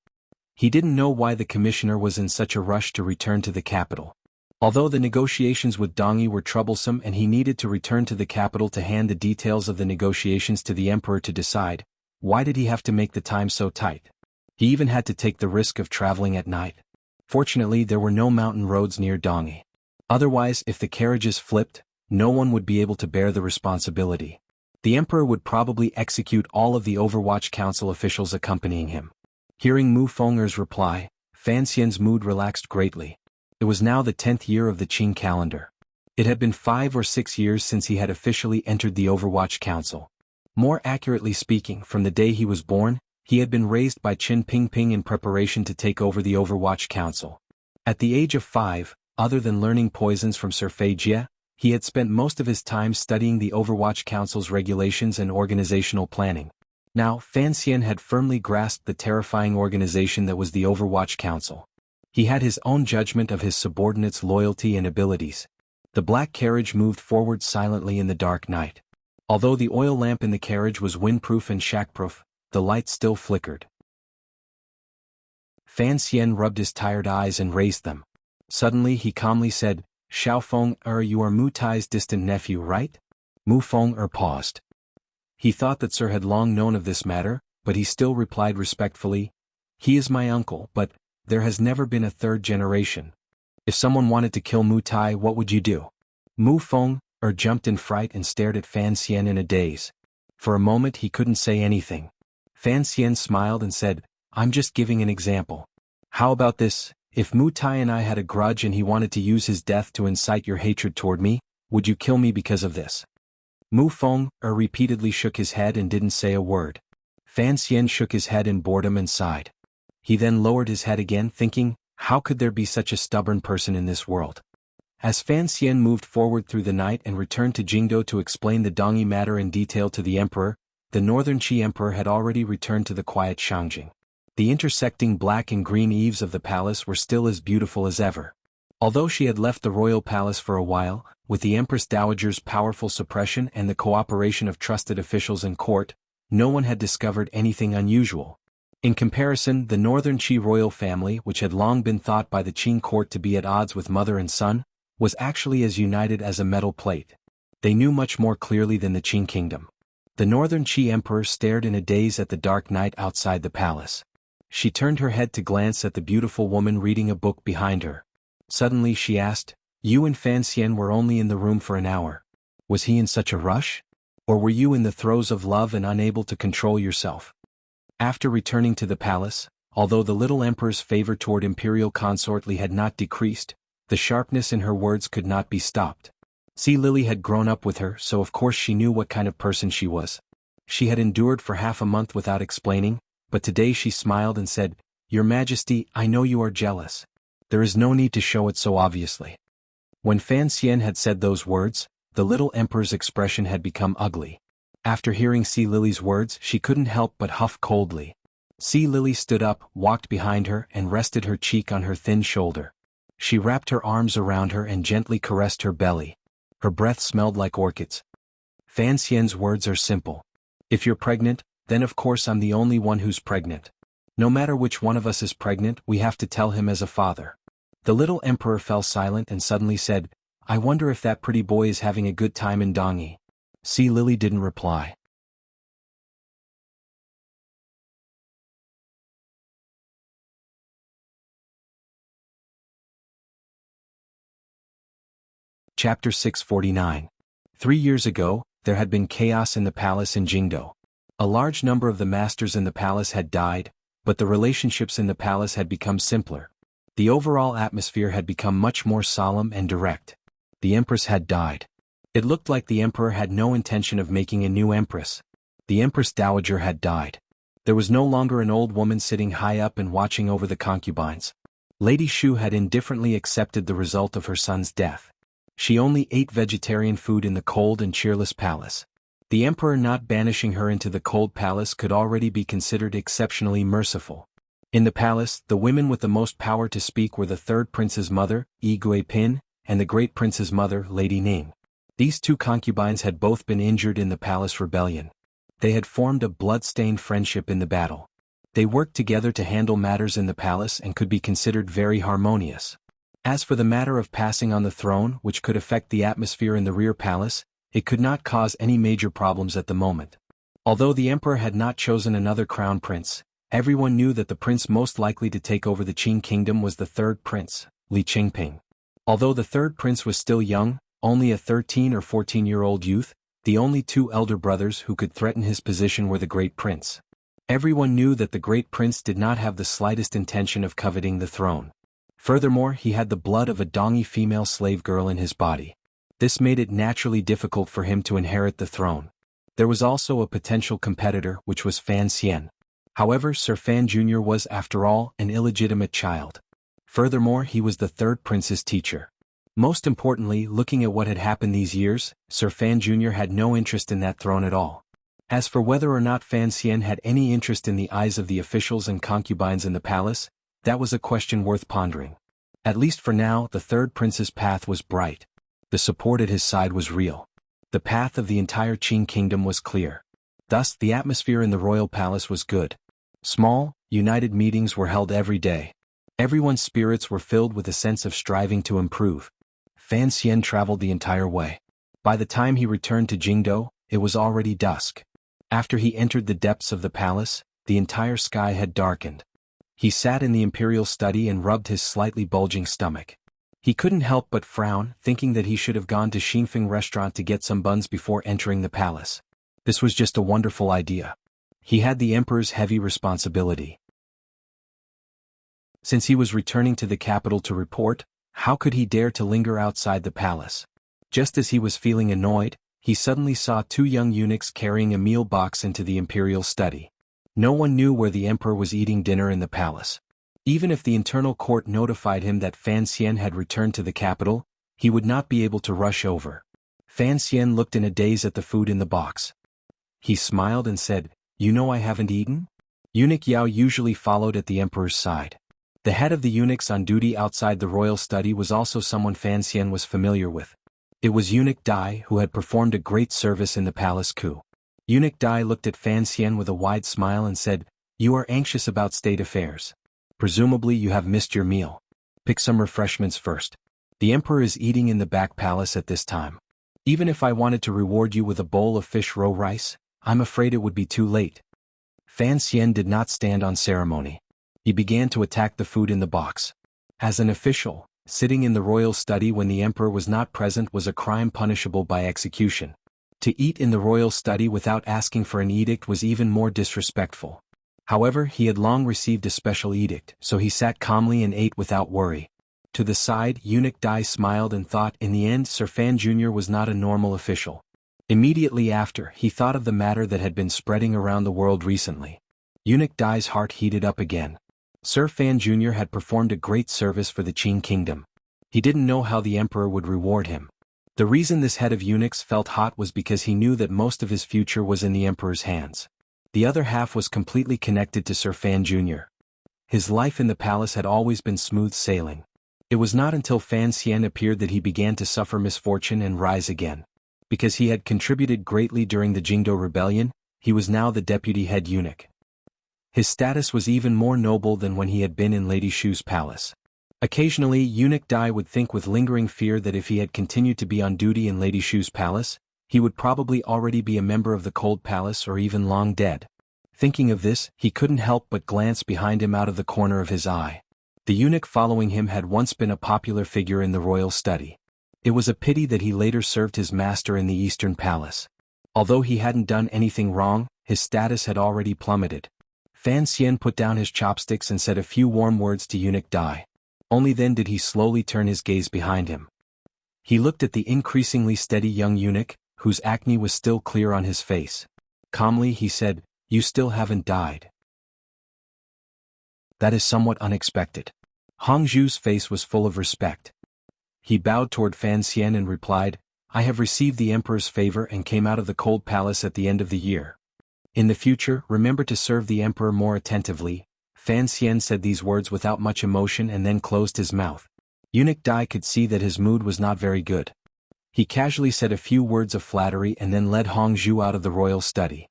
He didn't know why the commissioner was in such a rush to return to the capital. Although the negotiations with Dongyi were troublesome and he needed to return to the capital to hand the details of the negotiations to the emperor to decide, why did he have to make the time so tight? He even had to take the risk of traveling at night. Fortunately, there were no mountain roads near Dongyi. Otherwise, if the carriages flipped, no one would be able to bear the responsibility. The emperor would probably execute all of the Overwatch Council officials accompanying him. Hearing Mu Fenger's reply, Fan Xian's mood relaxed greatly. It was now the 10th year of the Qin calendar. It had been 5 or 6 years since he had officially entered the Overwatch Council. More accurately speaking, from the day he was born, he had been raised by Qin Pingping in preparation to take over the Overwatch Council. At the age of 5, other than learning poisons from Sir Fei Jie, he had spent most of his time studying the Overwatch Council's regulations and organizational planning. Now, Fan Xian had firmly grasped the terrifying organization that was the Overwatch Council. He had his own judgment of his subordinates' loyalty and abilities. The black carriage moved forward silently in the dark night. Although the oil lamp in the carriage was windproof and shackproof, the light still flickered. Fan Xian rubbed his tired eyes and raised them. Suddenly he calmly said, "Xiao Feng, you are Mu Tai's distant nephew, right?" Mu Feng paused. He thought that Sir had long known of this matter, but he still replied respectfully, "He is my uncle, but there has never been a third generation. If someone wanted to kill Mu Tai, what would you do?" Mu Feng jumped in fright and stared at Fan Xian in a daze. For a moment he couldn't say anything. Fan Xian smiled and said, "I'm just giving an example. How about this? If Mu Tai and I had a grudge and he wanted to use his death to incite your hatred toward me, would you kill me because of this?" Mu Feng repeatedly shook his head and didn't say a word. Fan Xian shook his head in boredom and sighed. He then lowered his head again, thinking, how could there be such a stubborn person in this world? As Fan Xian moved forward through the night and returned to Jingdo to explain the Dongyi matter in detail to the emperor, the northern Qi emperor had already returned to the quiet Shangjing. The intersecting black and green eaves of the palace were still as beautiful as ever. Although she had left the royal palace for a while, with the Empress Dowager's powerful suppression and the cooperation of trusted officials in court, no one had discovered anything unusual. In comparison, the northern Qi royal family, which had long been thought by the Qin court to be at odds with mother and son, was actually as united as a metal plate. They knew much more clearly than the Qin kingdom. The northern Qi emperor stared in a daze at the dark night outside the palace. She turned her head to glance at the beautiful woman reading a book behind her. Suddenly she asked, "You and Fan Xian were only in the room for an hour. Was he in such a rush? Or were you in the throes of love and unable to control yourself?" After returning to the palace, although the little emperor's favor toward imperial consort Li had not decreased, the sharpness in her words could not be stopped. See, Lily had grown up with her, so of course she knew what kind of person she was. She had endured for half a month without explaining, but today she smiled and said, "Your Majesty, I know you are jealous. There is no need to show it so obviously." When Fan Xian had said those words, the little emperor's expression had become ugly. After hearing See Lily's words, she couldn't help but huff coldly. See Lily stood up, walked behind her, and rested her cheek on her thin shoulder. She wrapped her arms around her and gently caressed her belly. Her breath smelled like orchids. Fan Xian's words are simple. If you're pregnant, then of course I'm the only one who's pregnant. No matter which one of us is pregnant, we have to tell him as a father. The little emperor fell silent and suddenly said, "I wonder if that pretty boy is having a good time in Dongyi." See Lily didn't reply. Chapter 649. 3 years ago, there had been chaos in the palace in Jingdo. A large number of the masters in the palace had died, but the relationships in the palace had become simpler. The overall atmosphere had become much more solemn and direct. The empress had died. It looked like the emperor had no intention of making a new empress. The empress dowager had died. There was no longer an old woman sitting high up and watching over the concubines. Lady Shu had indifferently accepted the result of her son's death. She only ate vegetarian food in the cold and cheerless palace. The emperor not banishing her into the cold palace could already be considered exceptionally merciful. In the palace, the women with the most power to speak were the third prince's mother, Yi Gui-pin, and the great prince's mother, Lady Ning. These two concubines had both been injured in the palace rebellion. They had formed a blood-stained friendship in the battle. They worked together to handle matters in the palace and could be considered very harmonious. As for the matter of passing on the throne, which could affect the atmosphere in the rear palace, it could not cause any major problems at the moment. Although the emperor had not chosen another crown prince, everyone knew that the prince most likely to take over the Qing kingdom was the third prince, Li Qingping. Although the third prince was still young, only a 13 or 14-year-old youth, the only two elder brothers who could threaten his position were the great prince. Everyone knew that the great prince did not have the slightest intention of coveting the throne. Furthermore, he had the blood of a Dongyi female slave girl in his body. This made it naturally difficult for him to inherit the throne. There was also a potential competitor, which was Fan Xian. However, Sir Fan Jr. was, after all, an illegitimate child. Furthermore, he was the third prince's teacher. Most importantly, looking at what had happened these years, Sir Fan Jr. had no interest in that throne at all. As for whether or not Fan Xian had any interest in the eyes of the officials and concubines in the palace, that was a question worth pondering. At least for now, the third prince's path was bright. The support at his side was real. The path of the entire Qing kingdom was clear. Thus, the atmosphere in the royal palace was good. Small, united meetings were held every day. Everyone's spirits were filled with a sense of striving to improve. Fan Xian traveled the entire way. By the time he returned to Jingdo, it was already dusk. After he entered the depths of the palace, the entire sky had darkened. He sat in the imperial study and rubbed his slightly bulging stomach. He couldn't help but frown, thinking that he should have gone to Xinfeng restaurant to get some buns before entering the palace. This was just a wonderful idea. He had the emperor's heavy responsibility. Since he was returning to the capital to report, how could he dare to linger outside the palace? Just as he was feeling annoyed, he suddenly saw two young eunuchs carrying a meal box into the imperial study. No one knew where the emperor was eating dinner in the palace. Even if the internal court notified him that Fan Xian had returned to the capital, he would not be able to rush over. Fan Xian looked in a daze at the food in the box. He smiled and said, "You know I haven't eaten?" Eunuch Yao usually followed at the emperor's side. The head of the eunuchs on duty outside the royal study was also someone Fan Xian was familiar with. It was Eunuch Dai, who had performed a great service in the palace coup. Eunuch Dai looked at Fan Xian with a wide smile and said, "You are anxious about state affairs. Presumably you have missed your meal. Pick some refreshments first. The emperor is eating in the back palace at this time. Even if I wanted to reward you with a bowl of fish roe rice, I'm afraid it would be too late." Fan Xian did not stand on ceremony. He began to attack the food in the box. As an official, sitting in the royal study when the emperor was not present was a crime punishable by execution. To eat in the royal study without asking for an edict was even more disrespectful. However, he had long received a special edict, so he sat calmly and ate without worry. To the side, Eunuch Dai smiled and thought in the end Sir Fan Jr. was not a normal official. Immediately after, he thought of the matter that had been spreading around the world recently. Eunuch Dai's heart heated up again. Sir Fan Jr. had performed a great service for the Qing kingdom. He didn't know how the emperor would reward him. The reason this head of eunuchs felt hot was because he knew that most of his future was in the emperor's hands. The other half was completely connected to Sir Fan Jr. His life in the palace had always been smooth sailing. It was not until Fan Xian appeared that he began to suffer misfortune and rise again. Because he had contributed greatly during the Jingdo rebellion, he was now the deputy head eunuch. His status was even more noble than when he had been in Lady Shu's palace. Occasionally, Eunuch Dai would think with lingering fear that if he had continued to be on duty in Lady Shu's palace, he would probably already be a member of the Cold Palace or even long dead. Thinking of this, he couldn't help but glance behind him out of the corner of his eye. The eunuch following him had once been a popular figure in the royal study. It was a pity that he later served his master in the Eastern Palace. Although he hadn't done anything wrong, his status had already plummeted. Fan Xian put down his chopsticks and said a few warm words to Eunuch Dai. Only then did he slowly turn his gaze behind him. He looked at the increasingly steady young eunuch, whose acne was still clear on his face. Calmly he said, "You still haven't died." "That is somewhat unexpected." Hongzhu's face was full of respect. He bowed toward Fan Xian and replied, "I have received the emperor's favor and came out of the Cold Palace at the end of the year. In the future, remember to serve the emperor more attentively." Fan Xian said these words without much emotion and then closed his mouth. Eunuch Dai could see that his mood was not very good. He casually said a few words of flattery and then led Hongzhu out of the royal study.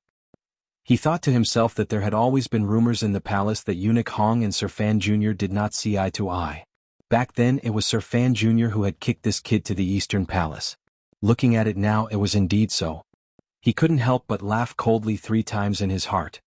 He thought to himself that there had always been rumors in the palace that Eunuch Hong and Sir Fan Jr. did not see eye to eye. Back then it was Sir Fan Jr. who had kicked this kid to the Eastern Palace. Looking at it now, it was indeed so. He couldn't help but laugh coldly 3 times in his heart.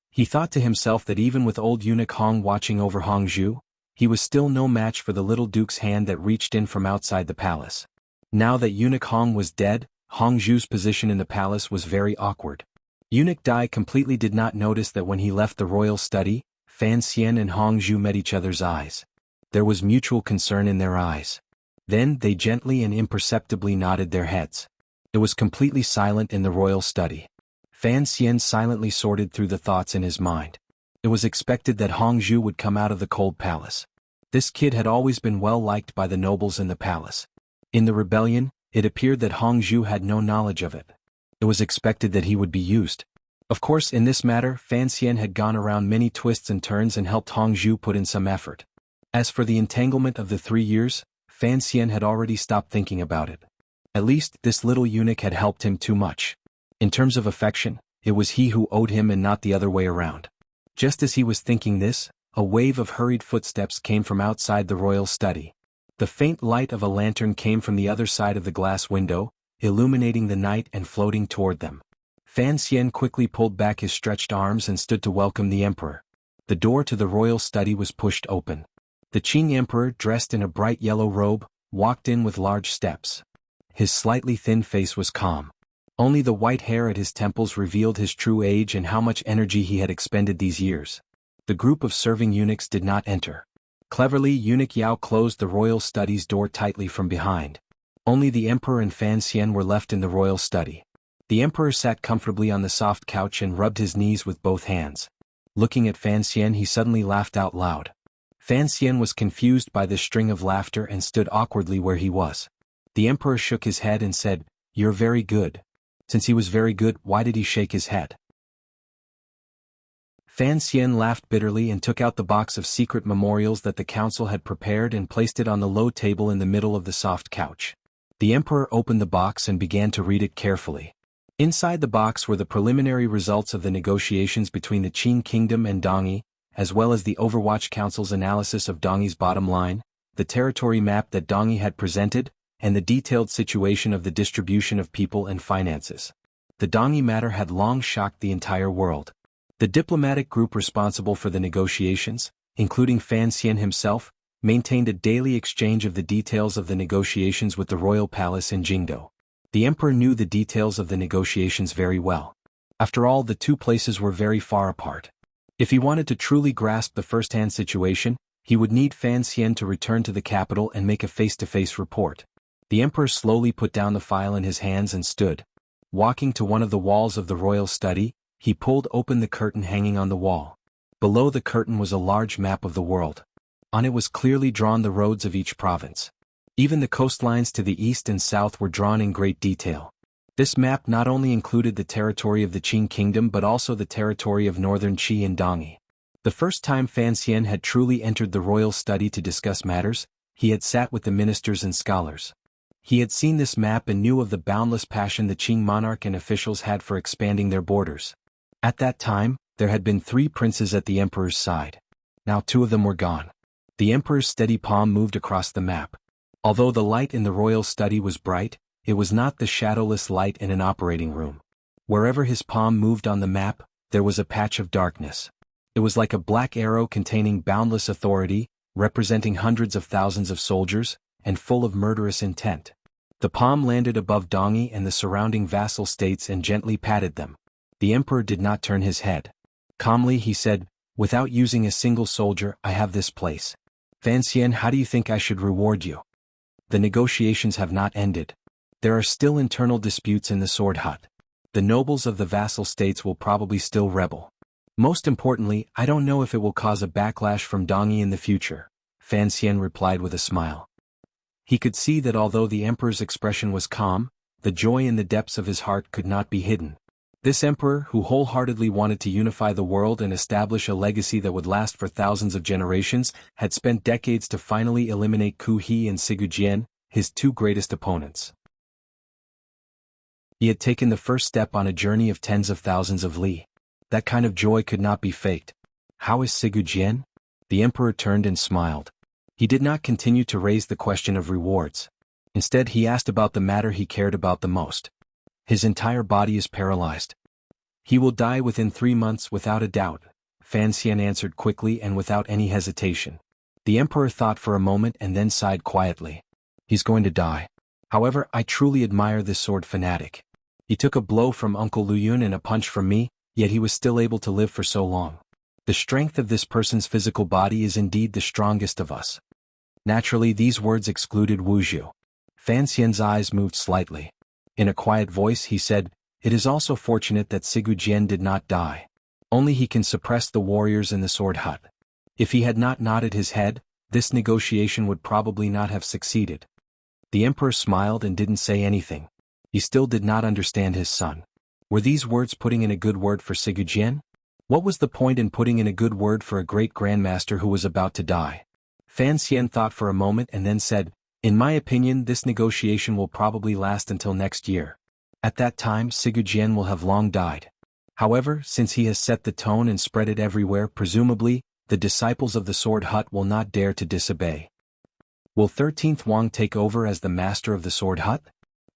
He thought to himself that even with old Eunuch Hong watching over Hongzhu, he was still no match for the little duke's hand that reached in from outside the palace. Now that Eunuch Hong was dead, Hongzhu's position in the palace was very awkward. Eunuch Dai completely did not notice that when he left the royal study, Fan Xian and Hongzhu met each other's eyes. There was mutual concern in their eyes. Then they gently and imperceptibly nodded their heads. It was completely silent in the royal study. Fan Xian silently sorted through the thoughts in his mind. It was expected that Hongzhu would come out of the Cold Palace. This kid had always been well liked by the nobles in the palace. In the rebellion, it appeared that Hongzhu had no knowledge of it. It was expected that he would be used. Of course, in this matter, Fan Xian had gone around many twists and turns and helped Hongzhu put in some effort. As for the entanglement of the 3 years, Fan Xian had already stopped thinking about it. At least, this little eunuch had helped him too much. In terms of affection, it was he who owed him and not the other way around. Just as he was thinking this, a wave of hurried footsteps came from outside the royal study. The faint light of a lantern came from the other side of the glass window, illuminating the night and floating toward them. Fan Xian quickly pulled back his stretched arms and stood to welcome the emperor. The door to the royal study was pushed open. The Qing emperor, dressed in a bright yellow robe, walked in with large steps. His slightly thin face was calm. Only the white hair at his temples revealed his true age and how much energy he had expended these years. The group of serving eunuchs did not enter. Cleverly, Eunuch Yao closed the royal study's door tightly from behind. Only the emperor and Fan Xian were left in the royal study. The emperor sat comfortably on the soft couch and rubbed his knees with both hands. Looking at Fan Xian, he suddenly laughed out loud. Fan Xian was confused by this string of laughter and stood awkwardly where he was. The emperor shook his head and said, "You're very good." Since he was very good, why did he shake his head? Fan Xian laughed bitterly and took out the box of secret memorials that the council had prepared and placed it on the low table in the middle of the soft couch. The emperor opened the box and began to read it carefully. Inside the box were the preliminary results of the negotiations between the Qing kingdom and Dongyi, as well as the Overwatch Council's analysis of Dongyi's bottom line, the territory map that Dongyi had presented, and the detailed situation of the distribution of people and finances. The Dongyi matter had long shocked the entire world. The diplomatic group responsible for the negotiations, including Fan Xian himself, maintained a daily exchange of the details of the negotiations with the royal palace in Jingdo. The emperor knew the details of the negotiations very well. After all, the two places were very far apart. If he wanted to truly grasp the first-hand situation, he would need Fan Xian to return to the capital and make a face-to-face report. The emperor slowly put down the file in his hands and stood. Walking to one of the walls of the royal study, he pulled open the curtain hanging on the wall. Below the curtain was a large map of the world. On it was clearly drawn the roads of each province. Even the coastlines to the east and south were drawn in great detail. This map not only included the territory of the Qing kingdom but also the territory of northern Qi and Dongyi. The first time Fan Xian had truly entered the royal study to discuss matters, he had sat with the ministers and scholars. He had seen this map and knew of the boundless passion the Qing monarch and officials had for expanding their borders. At that time, there had been 3 princes at the emperor's side. Now 2 of them were gone. The emperor's steady palm moved across the map. Although the light in the royal study was bright, it was not the shadowless light in an operating room. Wherever his palm moved on the map, there was a patch of darkness. It was like a black arrow containing boundless authority, representing hundreds of thousands of soldiers, and full of murderous intent. The palm landed above Dongyi and the surrounding vassal states and gently patted them. The emperor did not turn his head. Calmly he said, "Without using a single soldier, I have this place. Fan Xian, how do you think I should reward you? The negotiations have not ended. There are still internal disputes in the sword hut. The nobles of the vassal states will probably still rebel. Most importantly, I don't know if it will cause a backlash from Dongyi in the future," Fan Xian replied with a smile. He could see that although the emperor's expression was calm, the joy in the depths of his heart could not be hidden. This emperor, who wholeheartedly wanted to unify the world and establish a legacy that would last for thousands of generations, had spent decades to finally eliminate Ku He and Sigu Jian, his 2 greatest opponents. He had taken the first step on a journey of tens of thousands of li. That kind of joy could not be faked. "How is Sigu Jian?" The emperor turned and smiled. He did not continue to raise the question of rewards. Instead he asked about the matter he cared about the most. "His entire body is paralyzed. He will die within 3 months without a doubt," Fan Xian answered quickly and without any hesitation. The emperor thought for a moment and then sighed quietly. "He's going to die. However, I truly admire this sword fanatic. He took a blow from Uncle Luyun and a punch from me, yet he was still able to live for so long. The strength of this person's physical body is indeed the strongest of us." Naturally, these words excluded Wuxia. Fan Xian's eyes moved slightly. In a quiet voice he said, "It is also fortunate that Sigu Jian did not die. Only he can suppress the warriors in the sword hut." If he had not nodded his head, this negotiation would probably not have succeeded. The emperor smiled and didn't say anything. He still did not understand his son. Were these words putting in a good word for Sigu Jian? What was the point in putting in a good word for a great grandmaster who was about to die? Fan Xian thought for a moment and then said, "In my opinion, this negotiation will probably last until next year. At that time, Sigu Jian will have long died. However, since he has set the tone and spread it everywhere, presumably, the disciples of the sword hut will not dare to disobey." "Will 13th Wang take over as the master of the sword hut?"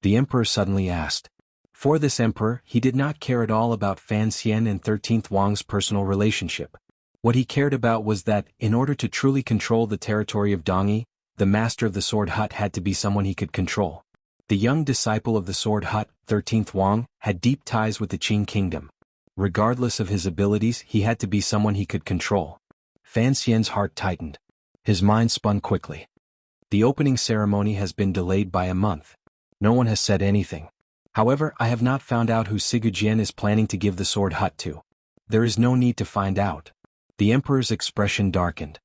the emperor suddenly asked. For this emperor, he did not care at all about Fan Xian and 13th Wang's personal relationship. What he cared about was that, in order to truly control the territory of Dongyi, the master of the sword hut had to be someone he could control. The young disciple of the sword hut, 13th Wang, had deep ties with the Qing kingdom. Regardless of his abilities, he had to be someone he could control. Fan Xian's heart tightened. His mind spun quickly. The opening ceremony has been delayed by a month. No one has said anything. However, I have not found out who Sigu Jian is planning to give the sword hut to. There is no need to find out. The emperor's expression darkened.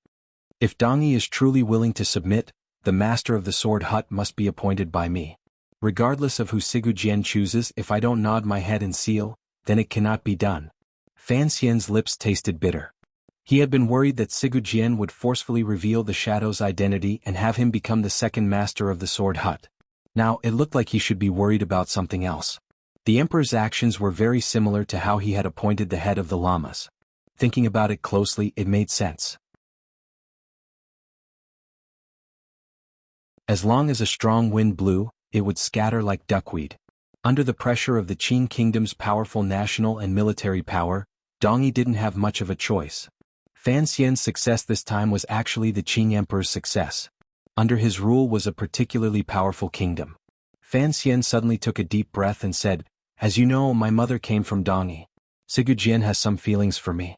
If Dongyi is truly willing to submit, the master of the sword hut must be appointed by me. Regardless of who Sigu Jian chooses, if I don't nod my head and seal, then it cannot be done. Fan Xian's lips tasted bitter. He had been worried that Sigu Jian would forcefully reveal the Shadow's identity and have him become the second master of the sword hut. Now, it looked like he should be worried about something else. The emperor's actions were very similar to how he had appointed the head of the lamas. Thinking about it closely, it made sense. As long as a strong wind blew, it would scatter like duckweed. Under the pressure of the Qing kingdom's powerful national and military power, Dongyi didn't have much of a choice. Fan Xian's success this time was actually the Qing emperor's success. Under his rule was a particularly powerful kingdom. Fan Xian suddenly took a deep breath and said, "As you know, my mother came from Dongyi. Sigu Jian has some feelings for me."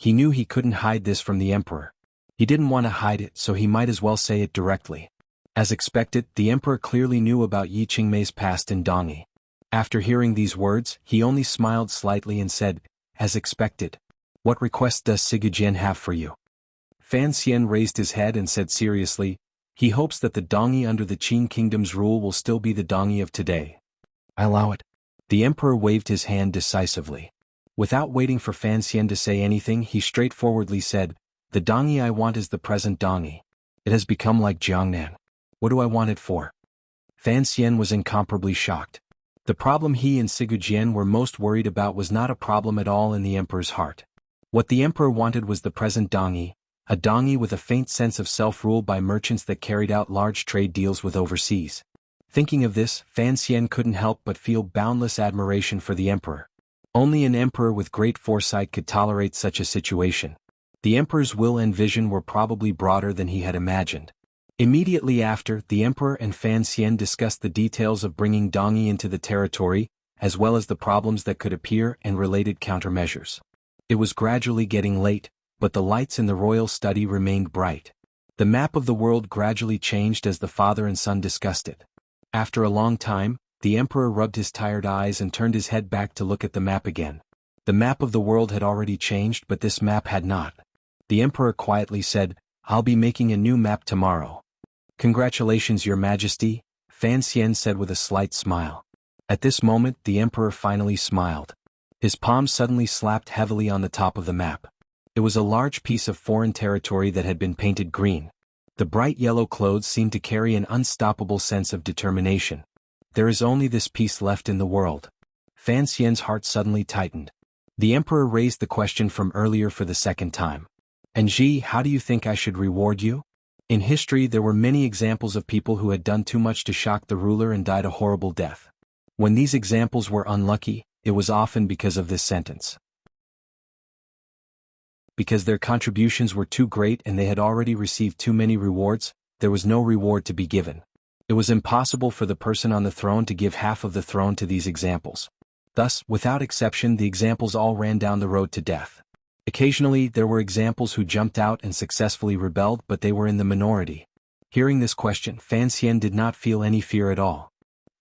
He knew he couldn't hide this from the emperor. He didn't want to hide it, so he might as well say it directly. As expected, the emperor clearly knew about Yi Qingmei's past in Dongyi. After hearing these words, he only smiled slightly and said, "As expected. What request does Sigujian have for you?" Fan Xian raised his head and said seriously, he hopes that the Dongyi under the Qin kingdom's rule will still be the Dongyi of today. I allow it. The emperor waved his hand decisively. Without waiting for Fan Xian to say anything, he straightforwardly said, "The Dongyi I want is the present Dongyi. It has become like Jiangnan. What do I want it for?" Fan Xian was incomparably shocked. The problem he and Sigujian were most worried about was not a problem at all in the emperor's heart. What the emperor wanted was the present Dongyi, a Dongyi with a faint sense of self-rule by merchants that carried out large trade deals with overseas. Thinking of this, Fan Xian couldn't help but feel boundless admiration for the emperor. Only an emperor with great foresight could tolerate such a situation. The emperor's will and vision were probably broader than he had imagined. Immediately after, the emperor and Fan Xian discussed the details of bringing Dongyi into the territory, as well as the problems that could appear and related countermeasures. It was gradually getting late, but the lights in the royal study remained bright. The map of the world gradually changed as the father and son discussed it. After a long time, the emperor rubbed his tired eyes and turned his head back to look at the map again. The map of the world had already changed, but this map had not. The emperor quietly said, "I'll be making a new map tomorrow." "Congratulations, Your Majesty," Fan Xian said with a slight smile. At this moment, the emperor finally smiled. His palm suddenly slapped heavily on the top of the map. It was a large piece of foreign territory that had been painted green. The bright yellow clothes seemed to carry an unstoppable sense of determination. There is only this piece left in the world. Fan Xian's heart suddenly tightened. The emperor raised the question from earlier for the second time. "And Ji, how do you think I should reward you?" In history there were many examples of people who had done too much to shock the ruler and died a horrible death. When these examples were unlucky, it was often because of this sentence. Because their contributions were too great and they had already received too many rewards, there was no reward to be given. It was impossible for the person on the throne to give half of the throne to these examples. Thus, without exception, the examples all ran down the road to death. Occasionally, there were examples who jumped out and successfully rebelled, but they were in the minority. Hearing this question, Fan Xian did not feel any fear at all.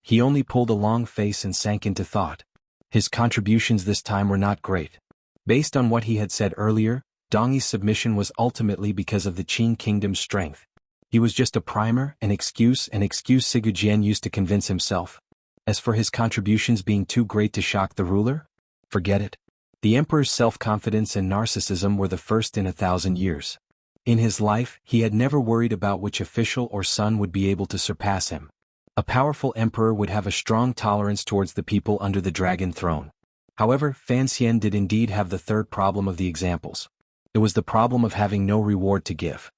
He only pulled a long face and sank into thought. His contributions this time were not great. Based on what he had said earlier, Dongyi's submission was ultimately because of the Qin kingdom's strength. He was just a primer, an excuse Sigujian used to convince himself. As for his contributions being too great to shock the ruler, forget it. The emperor's self-confidence and narcissism were the first in 1,000 years. In his life, he had never worried about which official or son would be able to surpass him. A powerful emperor would have a strong tolerance towards the people under the dragon throne. However, Fan Xian did indeed have the third problem of the examples. It was the problem of having no reward to give.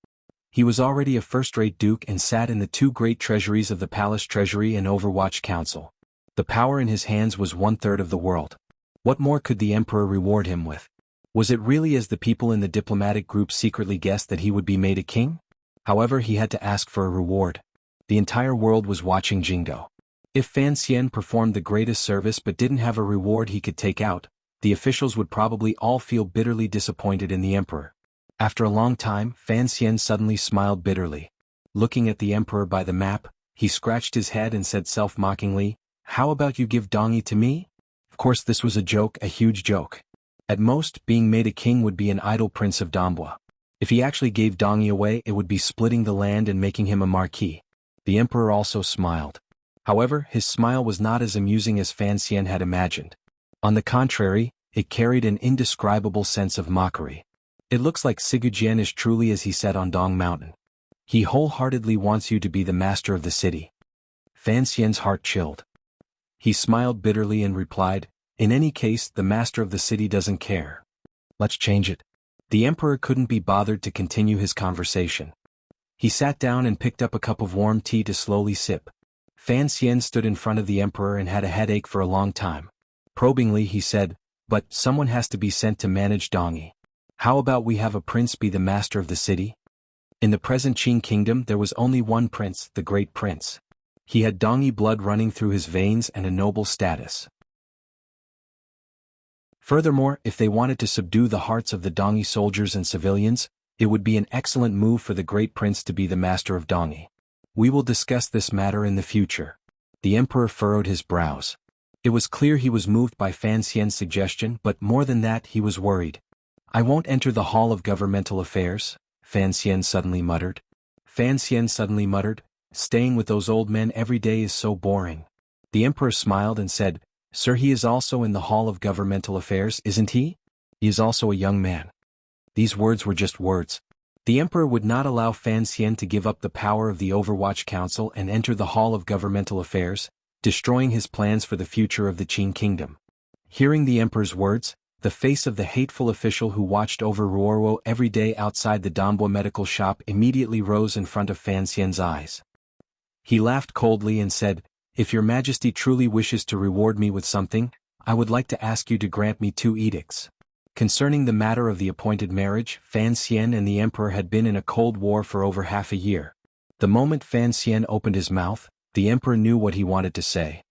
He was already a first-rate duke and sat in the two great treasuries of the Palace Treasury and Overwatch Council. The power in his hands was 1/3 of the world. What more could the emperor reward him with? Was it really as the people in the diplomatic group secretly guessed that he would be made a king? However, he had to ask for a reward. The entire world was watching Jingdo. If Fan Xian performed the greatest service but didn't have a reward he could take out, the officials would probably all feel bitterly disappointed in the emperor. After a long time, Fan Xian suddenly smiled bitterly. Looking at the emperor by the map, he scratched his head and said self-mockingly, "How about you give Dongyi to me?" Of course this was a joke, a huge joke. At most, being made a king would be an idle prince of Dambua. If he actually gave Dongyi away, it would be splitting the land and making him a marquis. The emperor also smiled. However, his smile was not as amusing as Fan Xian had imagined. On the contrary, it carried an indescribable sense of mockery. "It looks like Sigujian is truly as he said on Dong Mountain. He wholeheartedly wants you to be the master of the city." Fan Xian's heart chilled. He smiled bitterly and replied, "In any case, the master of the city doesn't care. Let's change it." The emperor couldn't be bothered to continue his conversation. He sat down and picked up a cup of warm tea to slowly sip. Fan Xian stood in front of the emperor and had a headache for a long time. Probingly he said, "But someone has to be sent to manage Dongyi. How about we have a prince be the master of the city?" In the present Qin kingdom there was only one prince, the great prince. He had Dongyi blood running through his veins and a noble status. Furthermore, if they wanted to subdue the hearts of the Dongi soldiers and civilians, it would be an excellent move for the great prince to be the master of Dongi. We will discuss this matter in the future. The emperor furrowed his brows. It was clear he was moved by Fan Xian's suggestion, but more than that, he was worried. I won't enter the Hall of Governmental Affairs, Fan Xian suddenly muttered. Staying with those old men every day is so boring. The emperor smiled and said, Sir, he is also in the Hall of Governmental Affairs, isn't he? He is also a young man. These words were just words. The emperor would not allow Fan Xian to give up the power of the Overwatch Council and enter the Hall of Governmental Affairs, destroying his plans for the future of the Qin kingdom. Hearing the emperor's words, the face of the hateful official who watched over Ruorwo every day outside the Dongbua medical shop immediately rose in front of Fan Xian's eyes. He laughed coldly and said, If your majesty truly wishes to reward me with something, I would like to ask you to grant me 2 edicts. Concerning the matter of the appointed marriage, Fan Xian and the emperor had been in a cold war for over half a year. The moment Fan Xian opened his mouth, the emperor knew what he wanted to say.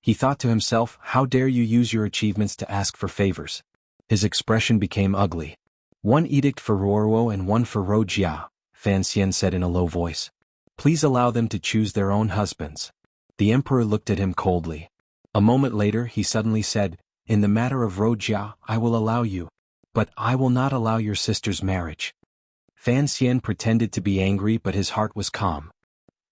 He thought to himself, how dare you use your achievements to ask for favors? His expression became ugly. 1 edict for Ruorwo and 1 for Wuxia, Fan Xian said in a low voice. Please allow them to choose their own husbands. The emperor looked at him coldly. A moment later he suddenly said, In the matter of Wuxia, I will allow you. But I will not allow your sister's marriage. Fan Xian pretended to be angry, but his heart was calm.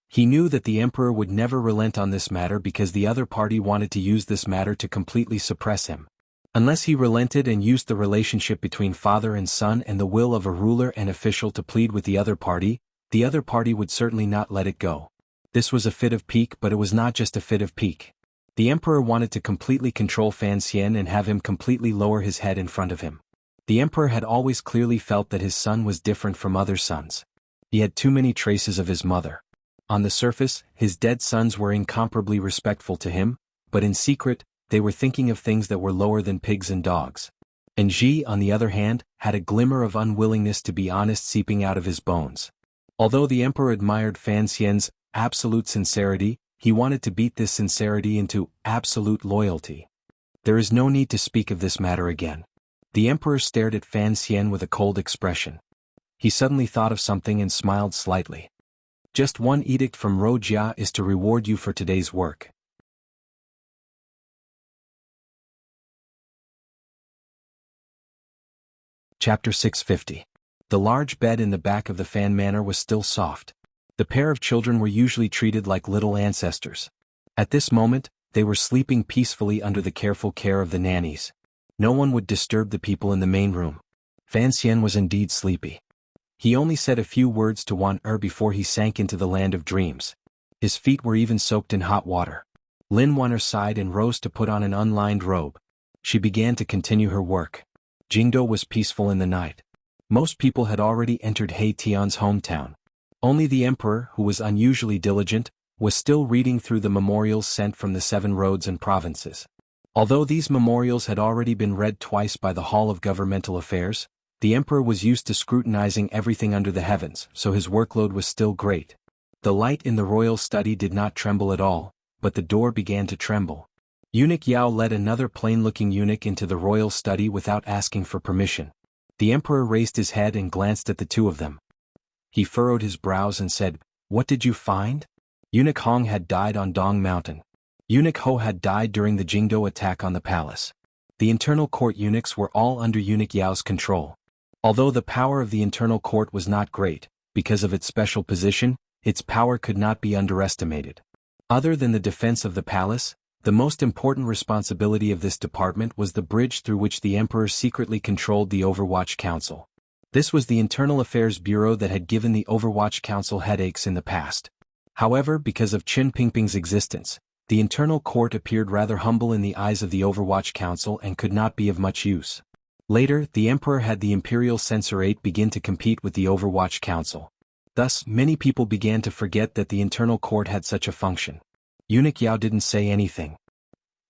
He knew that the emperor would never relent on this matter because the other party wanted to use this matter to completely suppress him. Unless he relented and used the relationship between father and son and the will of a ruler and official to plead with the other party would certainly not let it go. This was a fit of pique, but it was not just a fit of pique. The emperor wanted to completely control Fan Xian and have him completely lower his head in front of him. The emperor had always clearly felt that his son was different from other sons. He had too many traces of his mother. On the surface, his dead sons were incomparably respectful to him, but in secret, they were thinking of things that were lower than pigs and dogs. And Ji, on the other hand, had a glimmer of unwillingness to be honest seeping out of his bones. Although the emperor admired Fan Xian's absolute sincerity, he wanted to beat this sincerity into absolute loyalty. There is no need to speak of this matter again. The emperor stared at Fan Xian with a cold expression. He suddenly thought of something and smiled slightly. Just 1 edict from Wuxia is to reward you for today's work. Chapter 650. The large bed in the back of the Fan Manor was still soft. The pair of children were usually treated like little ancestors. At this moment, they were sleeping peacefully under the careful care of the nannies. No one would disturb the people in the main room. Fan Xian was indeed sleepy. He only said a few words to Wan before he sank into the land of dreams. His feet were even soaked in hot water. Lin Wan sighed and rose to put on an unlined robe. She began to continue her work. Jingdo was peaceful in the night. Most people had already entered He Tian's hometown. Only the emperor, who was unusually diligent, was still reading through the memorials sent from the 7 roads and provinces. Although these memorials had already been read twice by the Hall of Governmental Affairs, the emperor was used to scrutinizing everything under the heavens, so his workload was still great. The light in the royal study did not tremble at all, but the door began to tremble. Eunuch Yao led another plain-looking eunuch into the royal study without asking for permission. The emperor raised his head and glanced at the 2 of them. He furrowed his brows and said, What did you find? Eunuch Hong had died on Dong Mountain. Eunuch Ho had died during the Jingdo attack on the palace. The internal court eunuchs were all under Eunuch Yao's control. Although the power of the internal court was not great, because of its special position, its power could not be underestimated. Other than the defense of the palace, the most important responsibility of this department was the bridge through which the emperor secretly controlled the Overwatch Council. This was the Internal Affairs Bureau that had given the Overwatch Council headaches in the past. However, because of Qin Pingping's existence, the internal court appeared rather humble in the eyes of the Overwatch Council and could not be of much use. Later, the emperor had the Imperial Censorate begin to compete with the Overwatch Council. Thus, many people began to forget that the internal court had such a function. Eunuch Yao didn't say anything.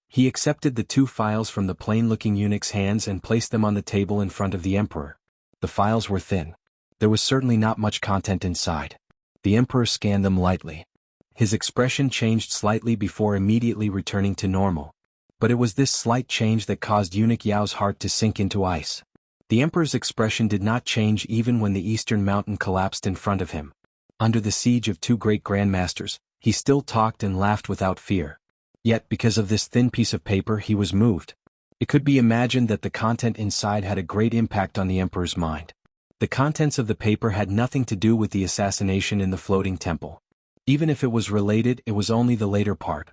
He accepted the 2 files from the plain-looking eunuch's hands and placed them on the table in front of the emperor. The files were thin. There was certainly not much content inside. The emperor scanned them lightly. His expression changed slightly before immediately returning to normal. But it was this slight change that caused Eunuch Yao's heart to sink into ice. The emperor's expression did not change even when the eastern mountain collapsed in front of him. Under the siege of two great grandmasters, he still talked and laughed without fear. Yet because of this thin piece of paper he was moved. It could be imagined that the content inside had a great impact on the emperor's mind. The contents of the paper had nothing to do with the assassination in the floating temple. Even if it was related, it was only the later part.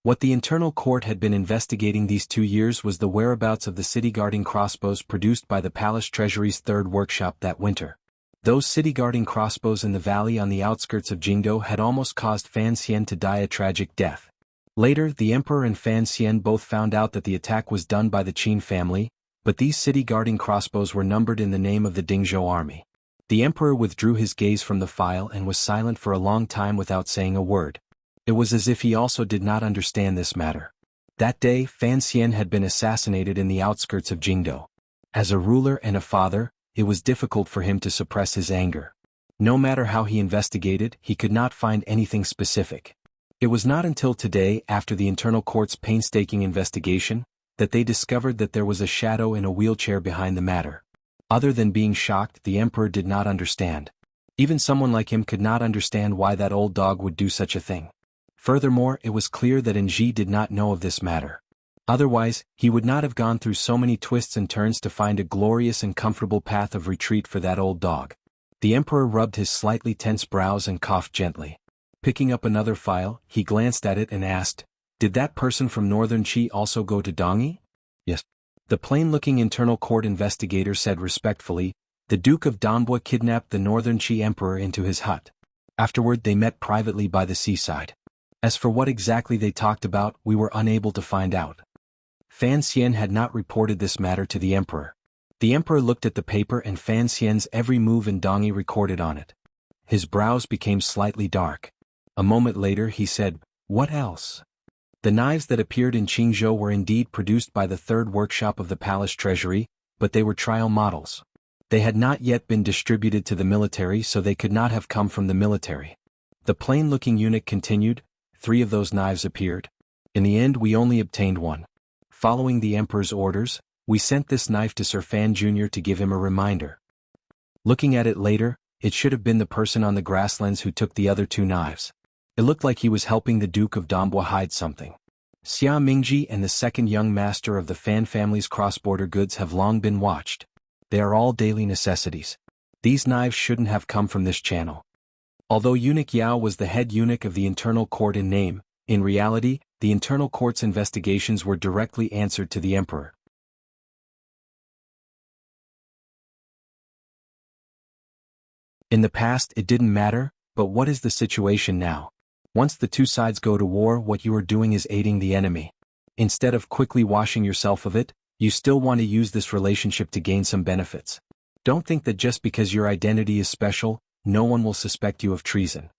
What the internal court had been investigating these 2 years was the whereabouts of the city-guarding crossbows produced by the palace treasury's third workshop that winter. Those city-guarding crossbows in the valley on the outskirts of Jingdo had almost caused Fan Xian to die a tragic death. Later, the emperor and Fan Xian both found out that the attack was done by the Qin family, but these city-guarding crossbows were numbered in the name of the Dingzhou army. The emperor withdrew his gaze from the file and was silent for a long time without saying a word. It was as if he also did not understand this matter. That day, Fan Xian had been assassinated in the outskirts of Jingdo. As a ruler and a father, it was difficult for him to suppress his anger. No matter how he investigated, he could not find anything specific. It was not until today, after the internal court's painstaking investigation, that they discovered that there was a shadow in a wheelchair behind the matter. Other than being shocked, the emperor did not understand. Even someone like him could not understand why that old dog would do such a thing. Furthermore, it was clear that Enji did not know of this matter. Otherwise, he would not have gone through so many twists and turns to find a glorious and comfortable path of retreat for that old dog. The emperor rubbed his slightly tense brows and coughed gently. Picking up another file, he glanced at it and asked, "Did that person from Northern Qi also go to Dongyi?" "Yes." The plain-looking internal court investigator said respectfully, "The Duke of Danbo kidnapped the Northern Qi emperor into his hut. Afterward they met privately by the seaside. As for what exactly they talked about, we were unable to find out." Fan Xian had not reported this matter to the emperor. The emperor looked at the paper and Fan Xian's every move in Dongyi recorded on it. His brows became slightly dark. A moment later he said, "What else?" The knives that appeared in Qingzhou were indeed produced by the third workshop of the palace treasury, but they were trial models. They had not yet been distributed to the military, so they could not have come from the military. The plain-looking eunuch continued, 3 of those knives appeared. In the end we only obtained one. Following the emperor's orders, we sent this knife to Sir Fan Jr. to give him a reminder. Looking at it later, it should have been the person on the grasslands who took the other 2 knives. It looked like he was helping the Duke of Danbo hide something. Xia Mingji and the second young master of the Fan family's cross-border goods have long been watched. They are all daily necessities. These knives shouldn't have come from this channel. Although Eunuch Yao was the head eunuch of the internal court in name, in reality, the internal court's investigations were directly answered to the emperor. In the past it didn't matter, but what is the situation now? Once the 2 sides go to war, what you are doing is aiding the enemy. Instead of quickly washing yourself of it, you still want to use this relationship to gain some benefits. Don't think that just because your identity is special, no one will suspect you of treason.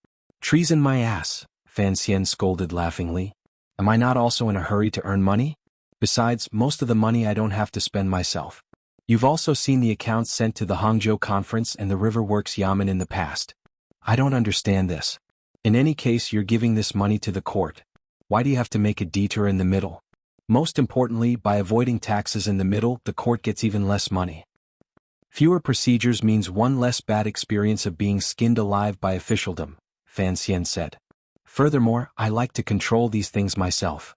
"Treason my ass," Fan Xian scolded laughingly. "Am I not also in a hurry to earn money? Besides, most of the money I don't have to spend myself. You've also seen the accounts sent to the Hangzhou conference and the River Works Yamen in the past. I don't understand this. In any case, you're giving this money to the court. Why do you have to make a detour in the middle? Most importantly, by avoiding taxes in the middle, the court gets even less money. Fewer procedures means one less bad experience of being skinned alive by officialdom," Fan Xian said. "Furthermore, I like to control these things myself.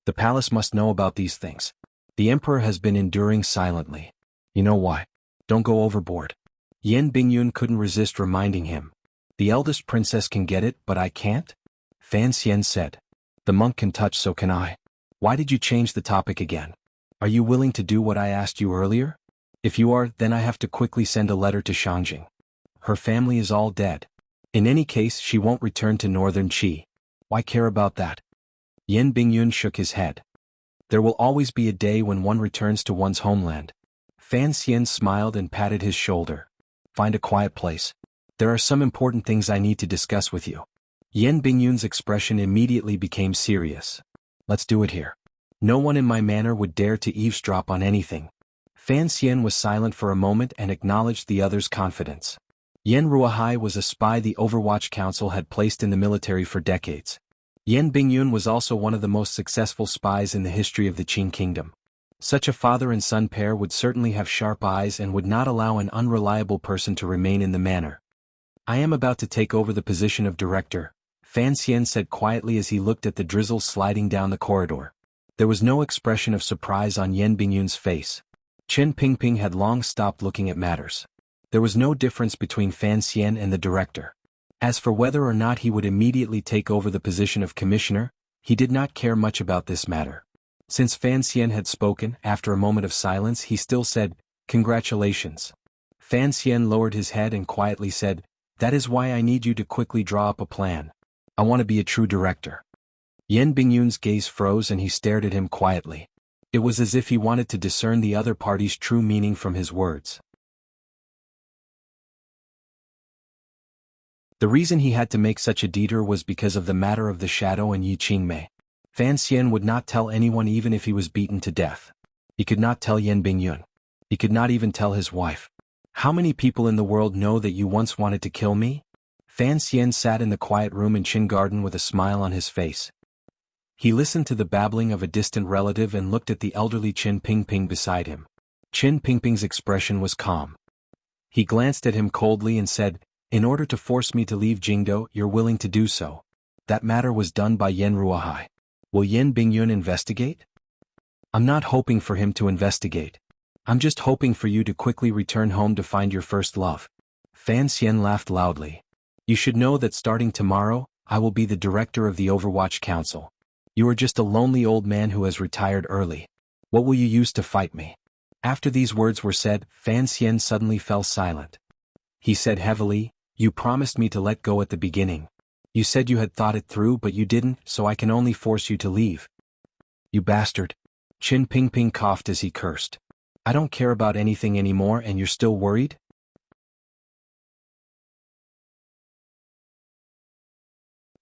The palace must know about these things." The emperor has been enduring silently. "You know why? Don't go overboard." Yan Bingyun couldn't resist reminding him. "The eldest princess can get it, but I can't?" Fan Xian said. "The monk can touch, so can I. Why did you change the topic again? Are you willing to do what I asked you earlier? If you are, then I have to quickly send a letter to Shangjing. Her family is all dead. In any case, she won't return to Northern Qi. Why care about that?" Yan Bingyun shook his head. "There will always be a day when one returns to one's homeland." Fan Xian smiled and patted his shoulder. "Find a quiet place. There are some important things I need to discuss with you." Yan Bingyun's expression immediately became serious. "Let's do it here. No one in my manor would dare to eavesdrop on anything." Fan Xian was silent for a moment and acknowledged the other's confidence. Yan Ruohai was a spy the Overwatch Council had placed in the military for decades. Yan Bingyun was also one of the most successful spies in the history of the Qing kingdom. Such a father and son pair would certainly have sharp eyes and would not allow an unreliable person to remain in the manor. I am about to take over the position of director, Fan Xian said quietly as he looked at the drizzle sliding down the corridor. There was no expression of surprise on Yan Bingyun's face. Chen Pingping had long stopped looking at matters. There was no difference between Fan Xian and the director. As for whether or not he would immediately take over the position of commissioner, he did not care much about this matter. Since Fan Xian had spoken, after a moment of silence he still said, "Congratulations." Fan Xian lowered his head and quietly said, "That is why I need you to quickly draw up a plan. I want to be a true director." Yan Bingyun's gaze froze and he stared at him quietly. It was as if he wanted to discern the other party's true meaning from his words. The reason he had to make such a detour was because of the matter of the shadow and Yi Qingmei. Fan Xian would not tell anyone even if he was beaten to death. He could not tell Yan Bingyun. He could not even tell his wife. How many people in the world know that you once wanted to kill me? Fan Xian sat in the quiet room in Qin Garden with a smile on his face. He listened to the babbling of a distant relative and looked at the elderly Chen Pingping beside him. Chen Pingping's expression was calm. He glanced at him coldly and said, "In order to force me to leave Jingdo, you're willing to do so. That matter was done by Yan Ruohai. Will Yan Bingyun investigate?" "I'm not hoping for him to investigate. I'm just hoping for you to quickly return home to find your first love." Fan Xian laughed loudly. "You should know that starting tomorrow, I will be the director of the Overwatch Council. You are just a lonely old man who has retired early. What will you use to fight me?" After these words were said, Fan Xian suddenly fell silent. He said heavily, "You promised me to let go at the beginning. You said you had thought it through but you didn't, so I can only force you to leave." "You bastard." Chen Pingping coughed as he cursed. "I don't care about anything anymore and you're still worried?"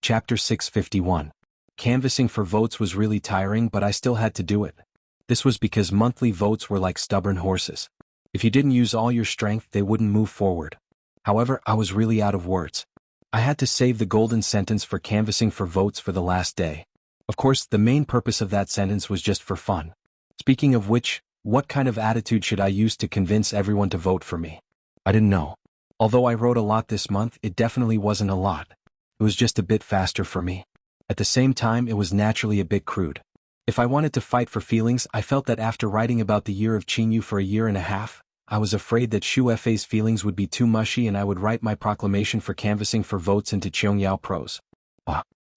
Chapter 651. Canvassing for votes was really tiring but I still had to do it. This was because monthly votes were like stubborn horses. If you didn't use all your strength they wouldn't move forward. However, I was really out of words. I had to save the golden sentence for canvassing for votes for the last day. Of course, the main purpose of that sentence was just for fun. Speaking of which, what kind of attitude should I use to convince everyone to vote for me? I didn't know. Although I wrote a lot this month, it definitely wasn't a lot. It was just a bit faster for me. At the same time, it was naturally a bit crude. If I wanted to fight for feelings, I felt that after writing about the year of Qingyu for a year and a half, I was afraid that Xu Fei's feelings would be too mushy and I would write my proclamation for canvassing for votes into Qiangyao prose.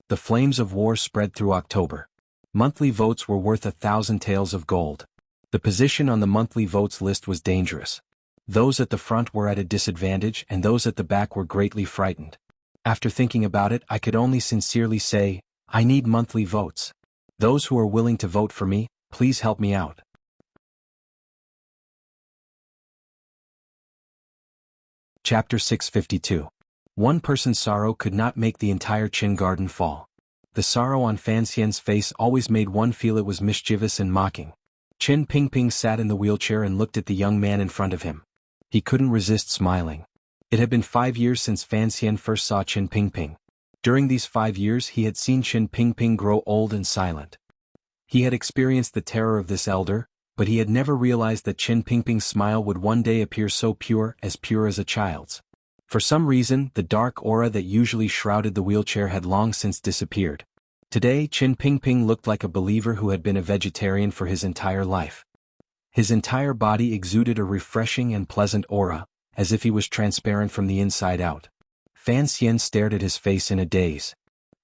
The flames of war spread through October. Monthly votes were worth 1,000 taels of gold. The position on the monthly votes list was dangerous. Those at the front were at a disadvantage and those at the back were greatly frightened. After thinking about it, I could only sincerely say, I need monthly votes. Those who are willing to vote for me, please help me out. Chapter 652. One person's sorrow could not make the entire Qin Garden fall. The sorrow on Fan Xian's face always made one feel it was mischievous and mocking. Chen Pingping sat in the wheelchair and looked at the young man in front of him. He couldn't resist smiling. It had been 5 years since Fan Xian first saw Chen Pingping. During these 5 years he had seen Chen Pingping grow old and silent. He had experienced the terror of this elder, but he had never realized that Chen Pingping's smile would one day appear so pure as a child's. For some reason, the dark aura that usually shrouded the wheelchair had long since disappeared. Today, Chen Pingping looked like a believer who had been a vegetarian for his entire life. His entire body exuded a refreshing and pleasant aura, as if he was transparent from the inside out. Fan Xian stared at his face in a daze.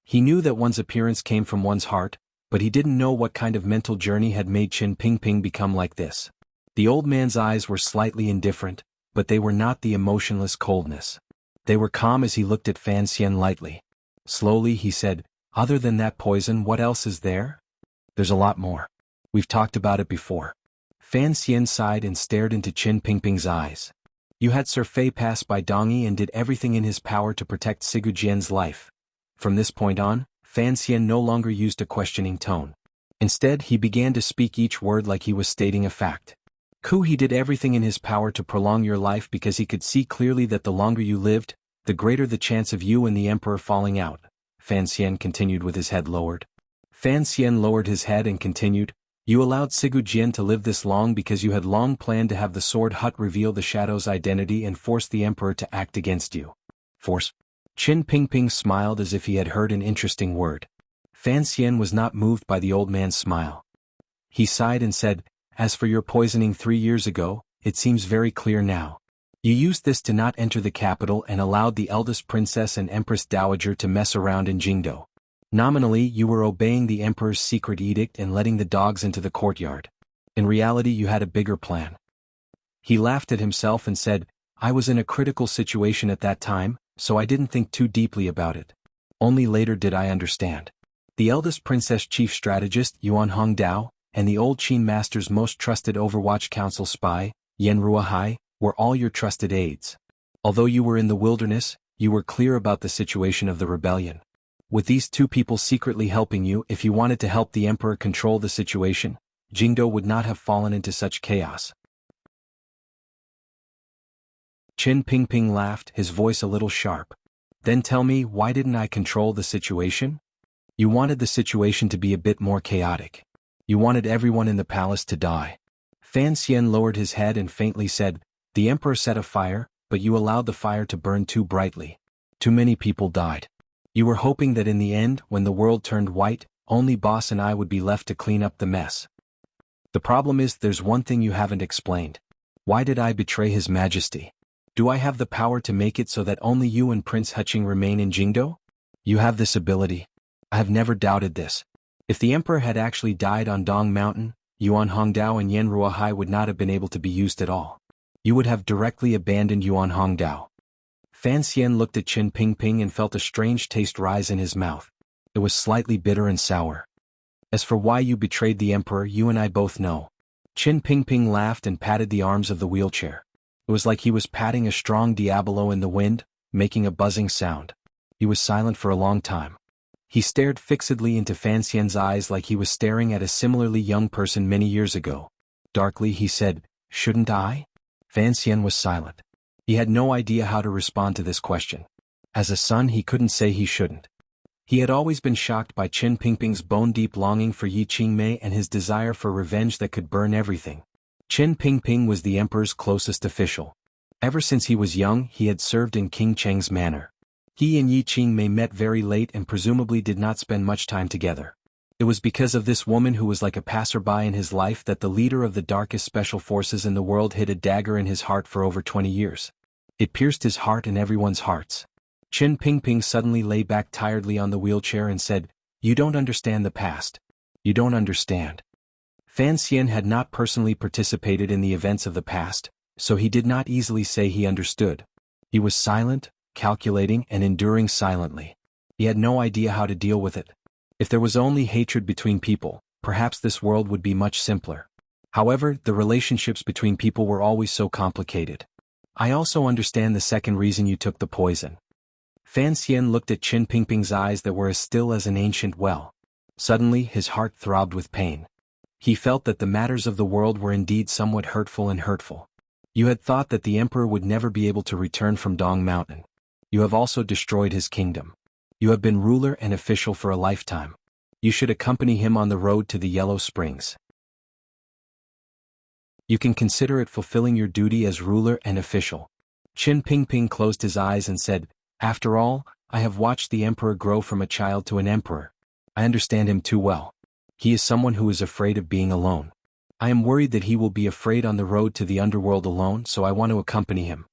He knew that one's appearance came from one's heart, but he didn't know what kind of mental journey had made Chen Pingping become like this. The old man's eyes were slightly indifferent, but they were not the emotionless coldness. They were calm as he looked at Fan Xian lightly. Slowly he said, "Other than that poison, what else is there?" "There's a lot more. We've talked about it before." Fan Xian sighed and stared into Chen Pingping's eyes. "You had Sir Fei pass by Dongyi and did everything in his power to protect Sigu Jian's life." From this point on, Fan Xian no longer used a questioning tone. Instead, he began to speak each word like he was stating a fact. He did everything in his power to prolong your life because he could see clearly that the longer you lived, the greater the chance of you and the Emperor falling out. Fan Xian continued with his head lowered. Fan Xian lowered his head and continued, you allowed Sigu Jian to live this long because you had long planned to have the sword hut reveal the shadow's identity and force the emperor to act against you. Force? Qin Pingping smiled as if he had heard an interesting word. Fan Xian was not moved by the old man's smile. He sighed and said, as for your poisoning 3 years ago, it seems very clear now. You used this to not enter the capital and allowed the eldest princess and empress dowager to mess around in Jingdo. Nominally, you were obeying the emperor's secret edict and letting the dogs into the courtyard. In reality, you had a bigger plan. He laughed at himself and said, I was in a critical situation at that time, so I didn't think too deeply about it. Only later did I understand. The eldest princess chief strategist, Yuan Hongdao, and the old Qin master's most trusted Overwatch Council spy, Yan Ruahai, were all your trusted aides. Although you were in the wilderness, you were clear about the situation of the rebellion. With these 2 people secretly helping you, if you wanted to help the emperor control the situation, Jingdo would not have fallen into such chaos. Qin Pingping laughed, his voice a little sharp. Then tell me, why didn't I control the situation? You wanted the situation to be a bit more chaotic. You wanted everyone in the palace to die. Fan Xian lowered his head and faintly said, the emperor set a fire, but you allowed the fire to burn too brightly. Too many people died. You were hoping that in the end, when the world turned white, only boss and I would be left to clean up the mess. The problem is there's one thing you haven't explained. Why did I betray His Majesty? Do I have the power to make it so that only you and Prince Huqing remain in Jingdo? You have this ability. I have never doubted this. If the emperor had actually died on Dong Mountain, Yuan Hongdao and Yan Ruahai would not have been able to be used at all. You would have directly abandoned Yuan Hongdao. Fan Xian looked at Qin Pingping and felt a strange taste rise in his mouth. It was slightly bitter and sour. As for why you betrayed the emperor, you and I both know. Qin Pingping laughed and patted the arms of the wheelchair. It was like he was patting a strong diabolo in the wind, making a buzzing sound. He was silent for a long time. He stared fixedly into Fan Xian's eyes like he was staring at a similarly young person many years ago. Darkly he said, shouldn't I? Fan Xian was silent. He had no idea how to respond to this question. As a son he couldn't say he shouldn't. He had always been shocked by Qin Pingping's bone-deep longing for Yi Qingmei and his desire for revenge that could burn everything. Qin Pingping was the emperor's closest official. Ever since he was young he had served in King Cheng's manor. He and Yi Qingmei met very late and presumably did not spend much time together. It was because of this woman who was like a passerby in his life that the leader of the darkest special forces in the world hid a dagger in his heart for over 20 years. It pierced his heart and everyone's hearts. Qin Pingping suddenly lay back tiredly on the wheelchair and said, you don't understand the past. You don't understand. Fan Xian had not personally participated in the events of the past, so he did not easily say he understood. He was silent, calculating and enduring silently. He had no idea how to deal with it. If there was only hatred between people, perhaps this world would be much simpler. However, the relationships between people were always so complicated. I also understand the second reason you took the poison. Fan Xian looked at Qin Pingping's eyes that were as still as an ancient well. Suddenly his heart throbbed with pain. He felt that the matters of the world were indeed somewhat hurtful. You had thought that the emperor would never be able to return from Dong Mountain. You have also destroyed his kingdom. You have been ruler and official for a lifetime. You should accompany him on the road to the Yellow Springs. You can consider it fulfilling your duty as ruler and official. Qin Pingping closed his eyes and said, after all, I have watched the emperor grow from a child to an emperor. I understand him too well. He is someone who is afraid of being alone. I am worried that he will be afraid on the road to the underworld alone, so I want to accompany him.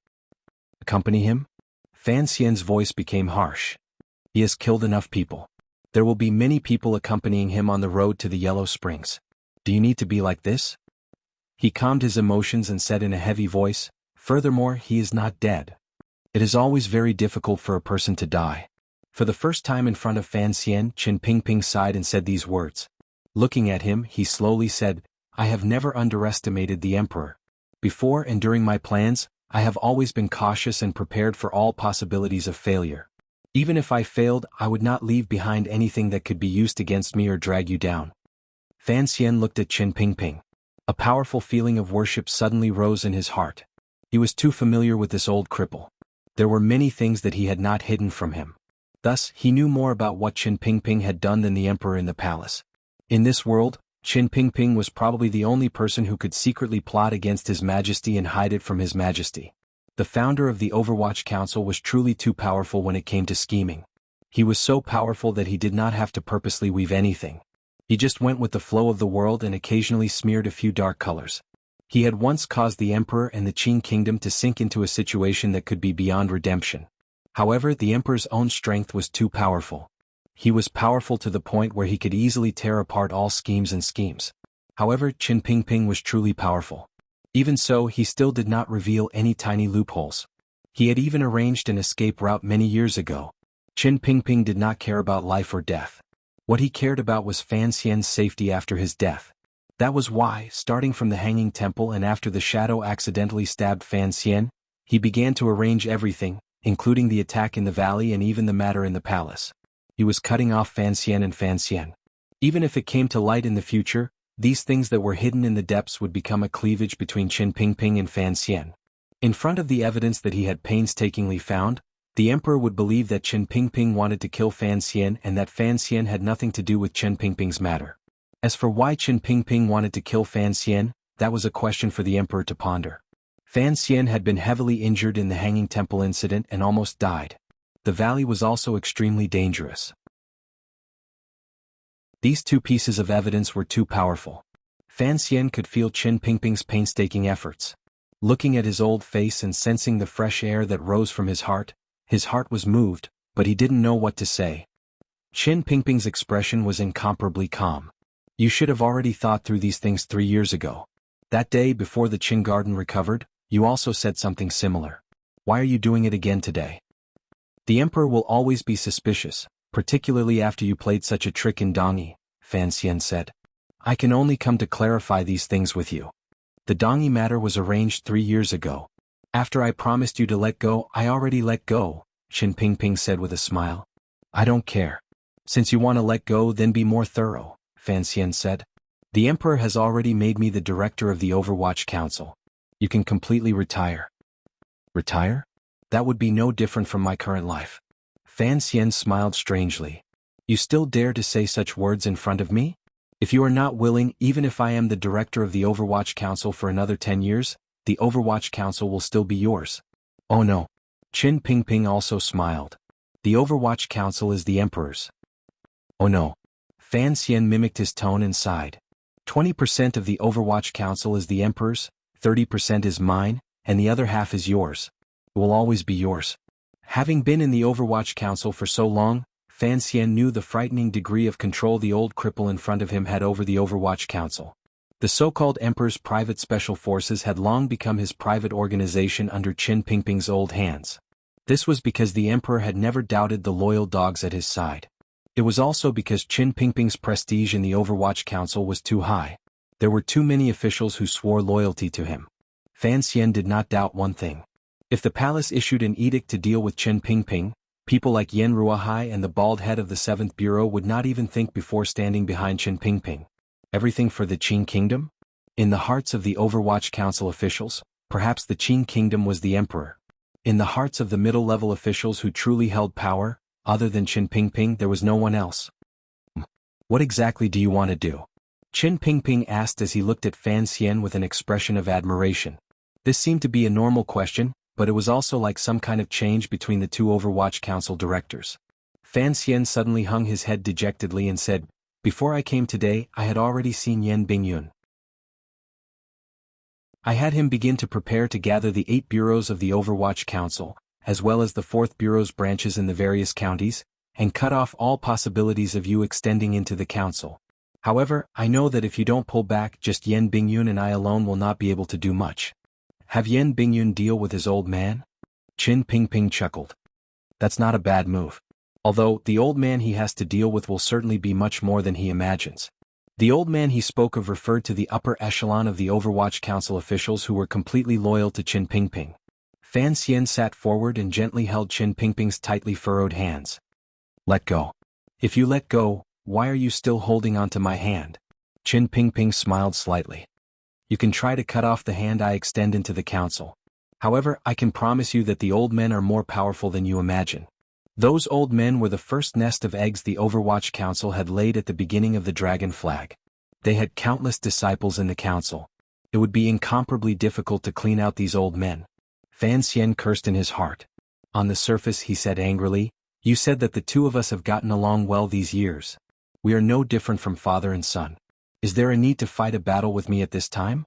Accompany him? Fan Xian's voice became harsh. He has killed enough people. There will be many people accompanying him on the road to the Yellow Springs. Do you need to be like this? He calmed his emotions and said in a heavy voice, furthermore, he is not dead. It is always very difficult for a person to die. For the first time in front of Fan Xian, Qin Pingping sighed and said these words. Looking at him, he slowly said, I have never underestimated the emperor. Before and during my plans, I have always been cautious and prepared for all possibilities of failure. Even if I failed, I would not leave behind anything that could be used against me or drag you down. Fan Xian looked at Qin Pingping. A powerful feeling of worship suddenly rose in his heart. He was too familiar with this old cripple. There were many things that he had not hidden from him. Thus, he knew more about what Qin Pingping had done than the emperor in the palace. In this world, Qin Pingping was probably the only person who could secretly plot against His Majesty and hide it from His Majesty. The founder of the Overwatch Council was truly too powerful when it came to scheming. He was so powerful that he did not have to purposely weave anything. He just went with the flow of the world and occasionally smeared a few dark colors. He had once caused the emperor and the Qin kingdom to sink into a situation that could be beyond redemption. However, the emperor's own strength was too powerful. He was powerful to the point where he could easily tear apart all schemes. However, Qin Pingping was truly powerful. Even so, he still did not reveal any tiny loopholes. He had even arranged an escape route many years ago. Qin Pingping did not care about life or death. What he cared about was Fan Xian's safety after his death. That was why, starting from the Hanging Temple and after the shadow accidentally stabbed Fan Xian, he began to arrange everything, including the attack in the valley and even the matter in the palace. He was cutting off Fan Xian. Even if it came to light in the future, these things that were hidden in the depths would become a cleavage between Qin Pingping and Fan Xian. In front of the evidence that he had painstakingly found, the emperor would believe that Qin Pingping wanted to kill Fan Xian and that Fan Xian had nothing to do with Qin Pingping's matter. As for why Qin Pingping wanted to kill Fan Xian, that was a question for the emperor to ponder. Fan Xian had been heavily injured in the Hanging Temple incident and almost died. The valley was also extremely dangerous. These two pieces of evidence were too powerful. Fan Xian could feel Qin Pingping's painstaking efforts. Looking at his old face and sensing the fresh air that rose from his heart was moved, but he didn't know what to say. Qin Pingping's expression was incomparably calm. You should have already thought through these things 3 years ago. That day before the Qin garden recovered, you also said something similar. Why are you doing it again today? The emperor will always be suspicious, particularly after you played such a trick in Dongyi, Fan Xian said. I can only come to clarify these things with you. The Dongyi matter was arranged 3 years ago. After I promised you to let go, I already let go, Qin Pingping said with a smile. I don't care. Since you want to let go, then be more thorough, Fan Xian said. The emperor has already made me the director of the Overwatch Council. You can completely retire. Retire? That would be no different from my current life. Fan Xian smiled strangely. You still dare to say such words in front of me? If you are not willing, even if I am the director of the Overwatch Council for another 10 years, the Overwatch Council will still be yours. Oh no. Qin Pingping also smiled. The Overwatch Council is the emperor's. Oh no. Fan Xian mimicked his tone and sighed. 20% of the Overwatch Council is the emperor's, 30% is mine, and the other half is yours. It will always be yours. Having been in the Overwatch Council for so long, Fan Xian knew the frightening degree of control the old cripple in front of him had over the Overwatch Council. The so-called Emperor's private special forces had long become his private organization under Qin Pingping's old hands. This was because the Emperor had never doubted the loyal dogs at his side. It was also because Qin Pingping's prestige in the Overwatch Council was too high. There were too many officials who swore loyalty to him. Fan Xian did not doubt one thing. If the palace issued an edict to deal with Qin Pingping, people like Yan Ruohai and the bald head of the 7th Bureau would not even think before standing behind Qin Pingping. Everything for the Qin Kingdom? In the hearts of the Overwatch Council officials, perhaps the Qin Kingdom was the emperor. In the hearts of the middle-level officials who truly held power, other than Qin Pingping, there was no one else. What exactly do you want to do? Qin Pingping asked as he looked at Fan Xian with an expression of admiration. This seemed to be a normal question, but it was also like some kind of change between the two Overwatch Council directors. Fan Xian suddenly hung his head dejectedly and said, Before I came today, I had already seen Yan Bingyun. I had him begin to prepare to gather the 8 bureaus of the Overwatch Council, as well as the 4th Bureau's branches in the various counties, and cut off all possibilities of you extending into the council. However, I know that if you don't pull back, just Yan Bingyun and I alone will not be able to do much. Have Yan Bingyun deal with his old man? Qin Pingping chuckled. That's not a bad move. Although, the old man he has to deal with will certainly be much more than he imagines. The old man he spoke of referred to the upper echelon of the Overwatch Council officials who were completely loyal to Qin Pingping. Fan Xian sat forward and gently held Qin Pingping's tightly furrowed hands. Let go. If you let go, why are you still holding onto my hand? Qin Pingping smiled slightly. You can try to cut off the hand I extend into the council. However, I can promise you that the old men are more powerful than you imagine. Those old men were the first nest of eggs the Overwatch Council had laid at the beginning of the Dragon Flag. They had countless disciples in the council. It would be incomparably difficult to clean out these old men. Fan Xian cursed in his heart. On the surface he said angrily, "You said that the two of us have gotten along well these years. We are no different from father and son. Is there a need to fight a battle with me at this time?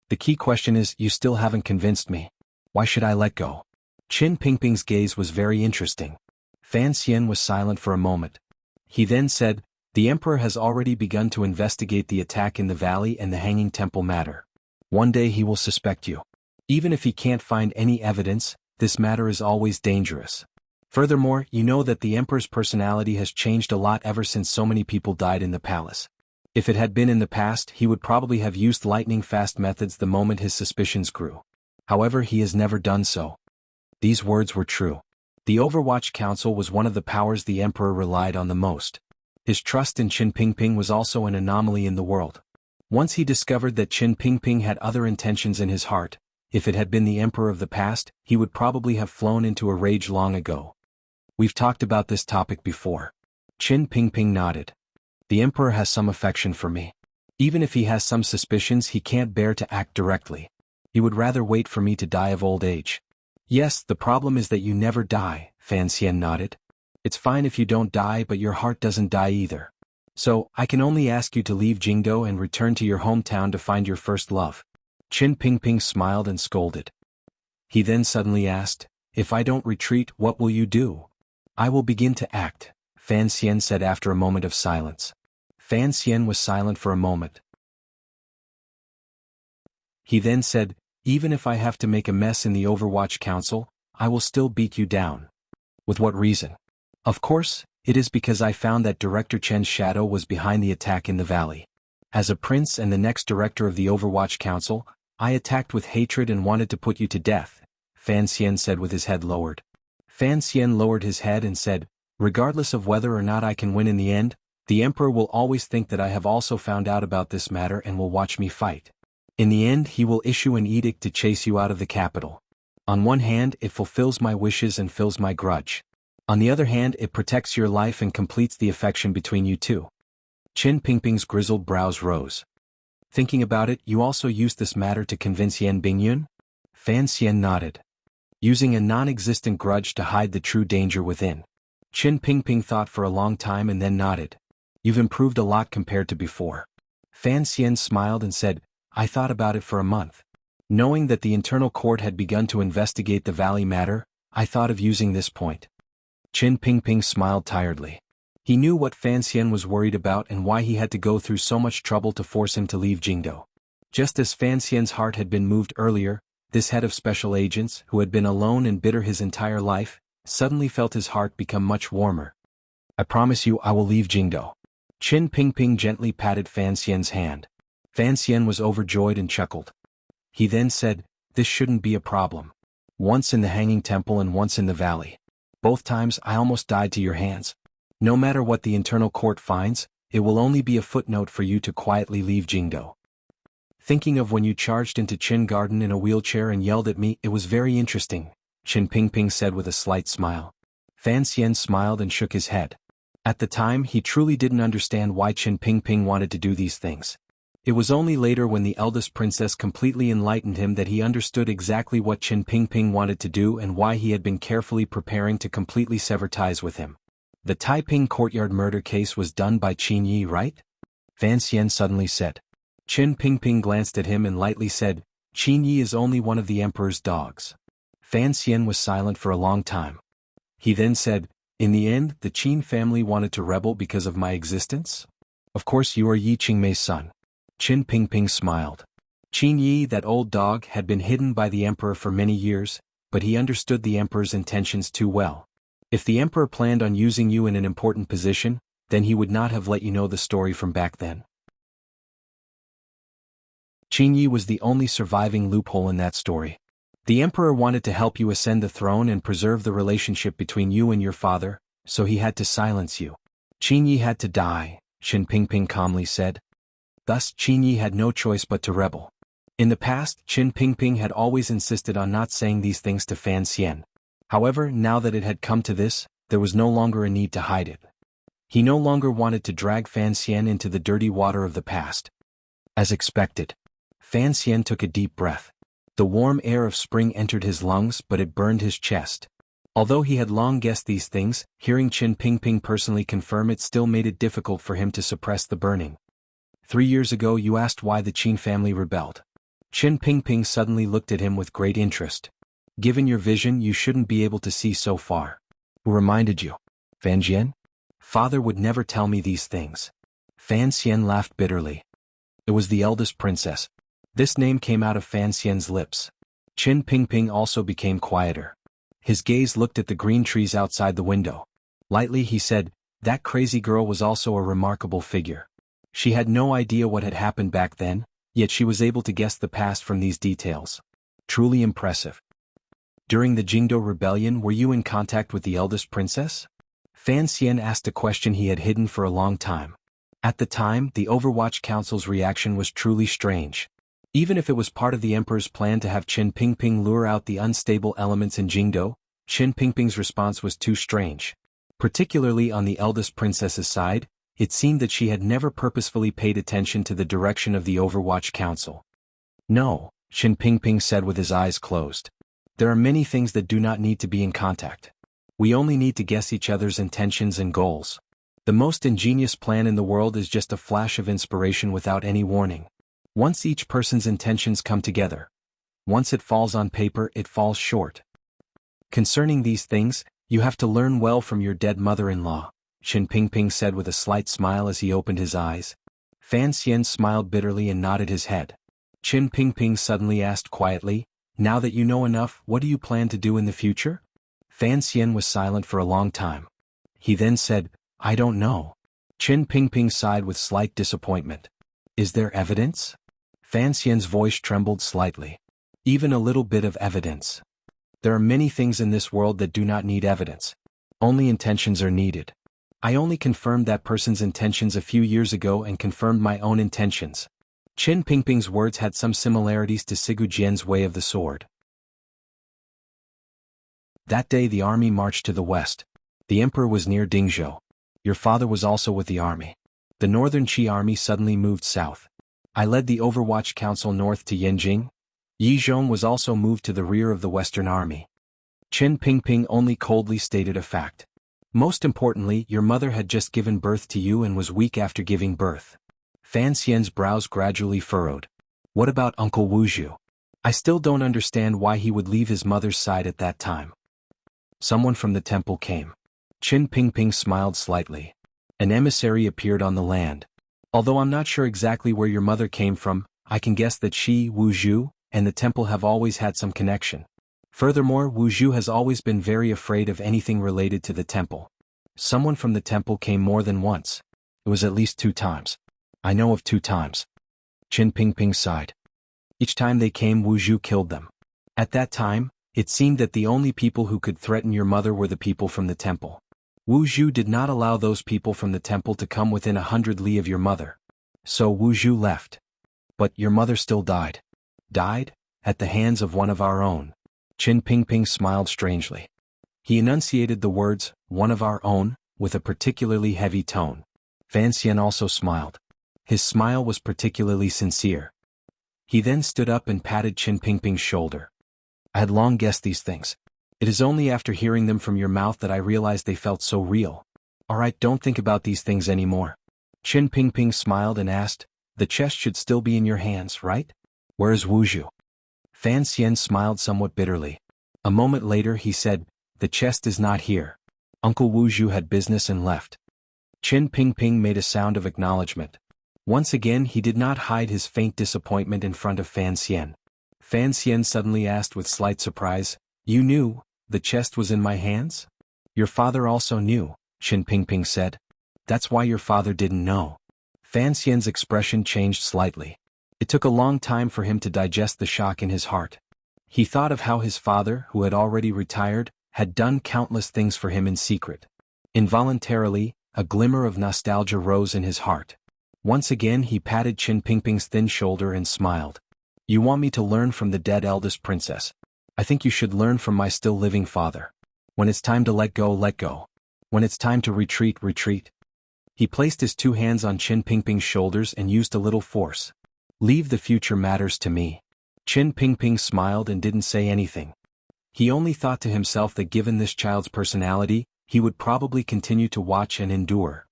The key question is, you still haven't convinced me. Why should I let go?" Qin Pingping's gaze was very interesting. Fan Xian was silent for a moment. He then said, "The Emperor has already begun to investigate the attack in the valley and the Hanging Temple matter. One day he will suspect you. Even if he can't find any evidence, this matter is always dangerous. Furthermore, you know that the Emperor's personality has changed a lot ever since so many people died in the palace. If it had been in the past, he would probably have used lightning-fast methods the moment his suspicions grew. However, he has never done so." These words were true. The Overwatch Council was one of the powers the Emperor relied on the most. His trust in Qin Pingping was also an anomaly in the world. Once he discovered that Qin Pingping had other intentions in his heart, if it had been the Emperor of the past, he would probably have flown into a rage long ago. "We've talked about this topic before." Qin Pingping nodded. "The Emperor has some affection for me. Even if he has some suspicions, he can't bear to act directly. He would rather wait for me to die of old age." "Yes, the problem is that you never die," Fan Xian nodded. "It's fine if you don't die, but your heart doesn't die either. So, I can only ask you to leave Jingdo and return to your hometown to find your first love." Qin Pingping smiled and scolded. He then suddenly asked, "If I don't retreat, what will you do?" "I will begin to act," Fan Xian said after a moment of silence. Fan Xian was silent for a moment. He then said, "Even if I have to make a mess in the Overwatch Council, I will still beat you down." "With what reason?" "Of course, it is because I found that Director Chen's shadow was behind the attack in the valley. As a prince and the next director of the Overwatch Council, I attacked with hatred and wanted to put you to death," Fan Xian said with his head lowered. Fan Xian lowered his head and said, "Regardless of whether or not I can win in the end, the Emperor will always think that I have also found out about this matter and will watch me fight. In the end, he will issue an edict to chase you out of the capital. On one hand, it fulfills my wishes and fills my grudge. On the other hand, it protects your life and completes the affection between you two." Qin Pingping's grizzled brows rose. "Thinking about it, you also used this matter to convince Yan Bingyun?" Fan Xian nodded. "Using a non-existent grudge to hide the true danger within." Qin Pingping thought for a long time and then nodded. "You've improved a lot compared to before." Fan Xian smiled and said, "I thought about it for a month. Knowing that the internal court had begun to investigate the valley matter, I thought of using this point." Qin Pingping smiled tiredly. He knew what Fan Xian was worried about and why he had to go through so much trouble to force him to leave Jingdo. Just as Fan Xian's heart had been moved earlier, this head of special agents, who had been alone and bitter his entire life, suddenly felt his heart become much warmer. "I promise you I will leave Jingdo." Qin Pingping gently patted Fan Xian's hand. Fan Xian was overjoyed and chuckled. He then said, "This shouldn't be a problem. Once in the Hanging Temple and once in the valley. Both times I almost died to your hands. No matter what the internal court finds, it will only be a footnote for you to quietly leave Jingdo. Thinking of when you charged into Qin Garden in a wheelchair and yelled at me, it was very interesting," Qin Pingping said with a slight smile. Fan Xian smiled and shook his head. At the time, he truly didn't understand why Qin Pingping wanted to do these things. It was only later when the eldest princess completely enlightened him that he understood exactly what Qin Pingping wanted to do and why he had been carefully preparing to completely sever ties with him. "The Taiping courtyard murder case was done by Qin Yi, right?" Fan Xian suddenly said. Qin Pingping glanced at him and lightly said, "Qin Yi is only one of the emperor's dogs." Fan Xian was silent for a long time. He then said, "In the end, the Qin family wanted to rebel because of my existence? Of course you are Yi Qingmei's son." Qin Pingping smiled. Qin Yi, that old dog, had been hidden by the emperor for many years, but he understood the emperor's intentions too well. If the emperor planned on using you in an important position, then he would not have let you know the story from back then. Qin Yi was the only surviving loophole in that story. The emperor wanted to help you ascend the throne and preserve the relationship between you and your father, so he had to silence you. Qin Yi had to die, Qin Pingping calmly said. Thus Qin Yi had no choice but to rebel. In the past, Qin Pingping had always insisted on not saying these things to Fan Xian. However, now that it had come to this, there was no longer a need to hide it. He no longer wanted to drag Fan Xian into the dirty water of the past. As expected, Fan Xian took a deep breath. The warm air of spring entered his lungs, but it burned his chest. Although he had long guessed these things, hearing Qin Pingping personally confirm it still made it difficult for him to suppress the burning. 3 years ago you asked why the Qin family rebelled. Qin Pingping suddenly looked at him with great interest. Given your vision, you shouldn't be able to see so far. Who reminded you? Fan Jian? Father would never tell me these things. Fan Xian laughed bitterly. It was the eldest princess. This name came out of Fan Xian's lips. Qin Pingping also became quieter. His gaze looked at the green trees outside the window. Lightly he said, that crazy girl was also a remarkable figure. She had no idea what had happened back then, yet she was able to guess the past from these details. Truly impressive. During the Jingdo rebellion, were you in contact with the eldest princess? Fan Xian asked a question he had hidden for a long time. At the time, the Overwatch Council's reaction was truly strange. Even if it was part of the Emperor's plan to have Qin Pingping lure out the unstable elements in Jingdo, Qin Pingping's response was too strange. Particularly on the eldest princess's side, it seemed that she had never purposefully paid attention to the direction of the Overwatch Council. No, Qin Pingping said with his eyes closed. There are many things that do not need to be in contact. We only need to guess each other's intentions and goals. The most ingenious plan in the world is just a flash of inspiration without any warning. Once each person's intentions come together, once it falls on paper, it falls short. Concerning these things, you have to learn well from your dead mother-in-law, Qin Pingping said with a slight smile as he opened his eyes. Fan Xian smiled bitterly and nodded his head. Qin Pingping suddenly asked quietly, now that you know enough, what do you plan to do in the future? Fan Xian was silent for a long time. He then said, I don't know. Qin Pingping sighed with slight disappointment. Is there evidence? Fan Xian's voice trembled slightly. Even a little bit of evidence. There are many things in this world that do not need evidence. Only intentions are needed. I only confirmed that person's intentions a few years ago and confirmed my own intentions. Qin Pingping's words had some similarities to Sigu Jian's way of the sword. That day the army marched to the west. The emperor was near Dingzhou. Your father was also with the army. The northern Qi army suddenly moved south. I led the Overwatch Council north to Yanjing. Yi Zhong was also moved to the rear of the western army. Qin Pingping only coldly stated a fact. Most importantly, your mother had just given birth to you and was weak after giving birth. Fan Xian's brows gradually furrowed. What about Uncle Wuxia? I still don't understand why he would leave his mother's side at that time. Someone from the temple came. Qin Pingping smiled slightly. An emissary appeared on the land. Although I'm not sure exactly where your mother came from, I can guess that she, Wuxia, and the temple have always had some connection. Furthermore, Wuxia has always been very afraid of anything related to the temple. Someone from the temple came more than once. It was at least 2 times. I know of 2 times. Qin Pingping sighed. Each time they came, Wuxia killed them. At that time, it seemed that the only people who could threaten your mother were the people from the temple. Wuxia did not allow those people from the temple to come within 100 li of your mother. So Wuxia left. But your mother still died. Died? At the hands of one of our own. Qin Pingping smiled strangely. He enunciated the words, one of our own, with a particularly heavy tone. Fan Xian also smiled. His smile was particularly sincere. He then stood up and patted Qin Pingping's shoulder. I had long guessed these things. It is only after hearing them from your mouth that I realized they felt so real. Alright, don't think about these things anymore. Qin Pingping smiled and asked, the chest should still be in your hands, right? Where is Wuxia? Fan Xian smiled somewhat bitterly. A moment later he said, the chest is not here. Uncle Wuxia had business and left. Qin Pingping made a sound of acknowledgement. Once again he did not hide his faint disappointment in front of Fan Xian. Fan Xian suddenly asked with slight surprise, you knew the chest was in my hands? Your father also knew, Qin Pingping said. That's why your father didn't know. Fan Xian's expression changed slightly. It took a long time for him to digest the shock in his heart. He thought of how his father, who had already retired, had done countless things for him in secret. Involuntarily, a glimmer of nostalgia rose in his heart. Once again he patted Qin Pingping's thin shoulder and smiled. You want me to learn from the dead eldest princess. I think you should learn from my still living father. When it's time to let go, let go. When it's time to retreat, retreat. He placed his two hands on Qin Pingping's shoulders and used a little force. Leave the future matters to me. Qin Pingping smiled and didn't say anything. He only thought to himself that given this child's personality, he would probably continue to watch and endure.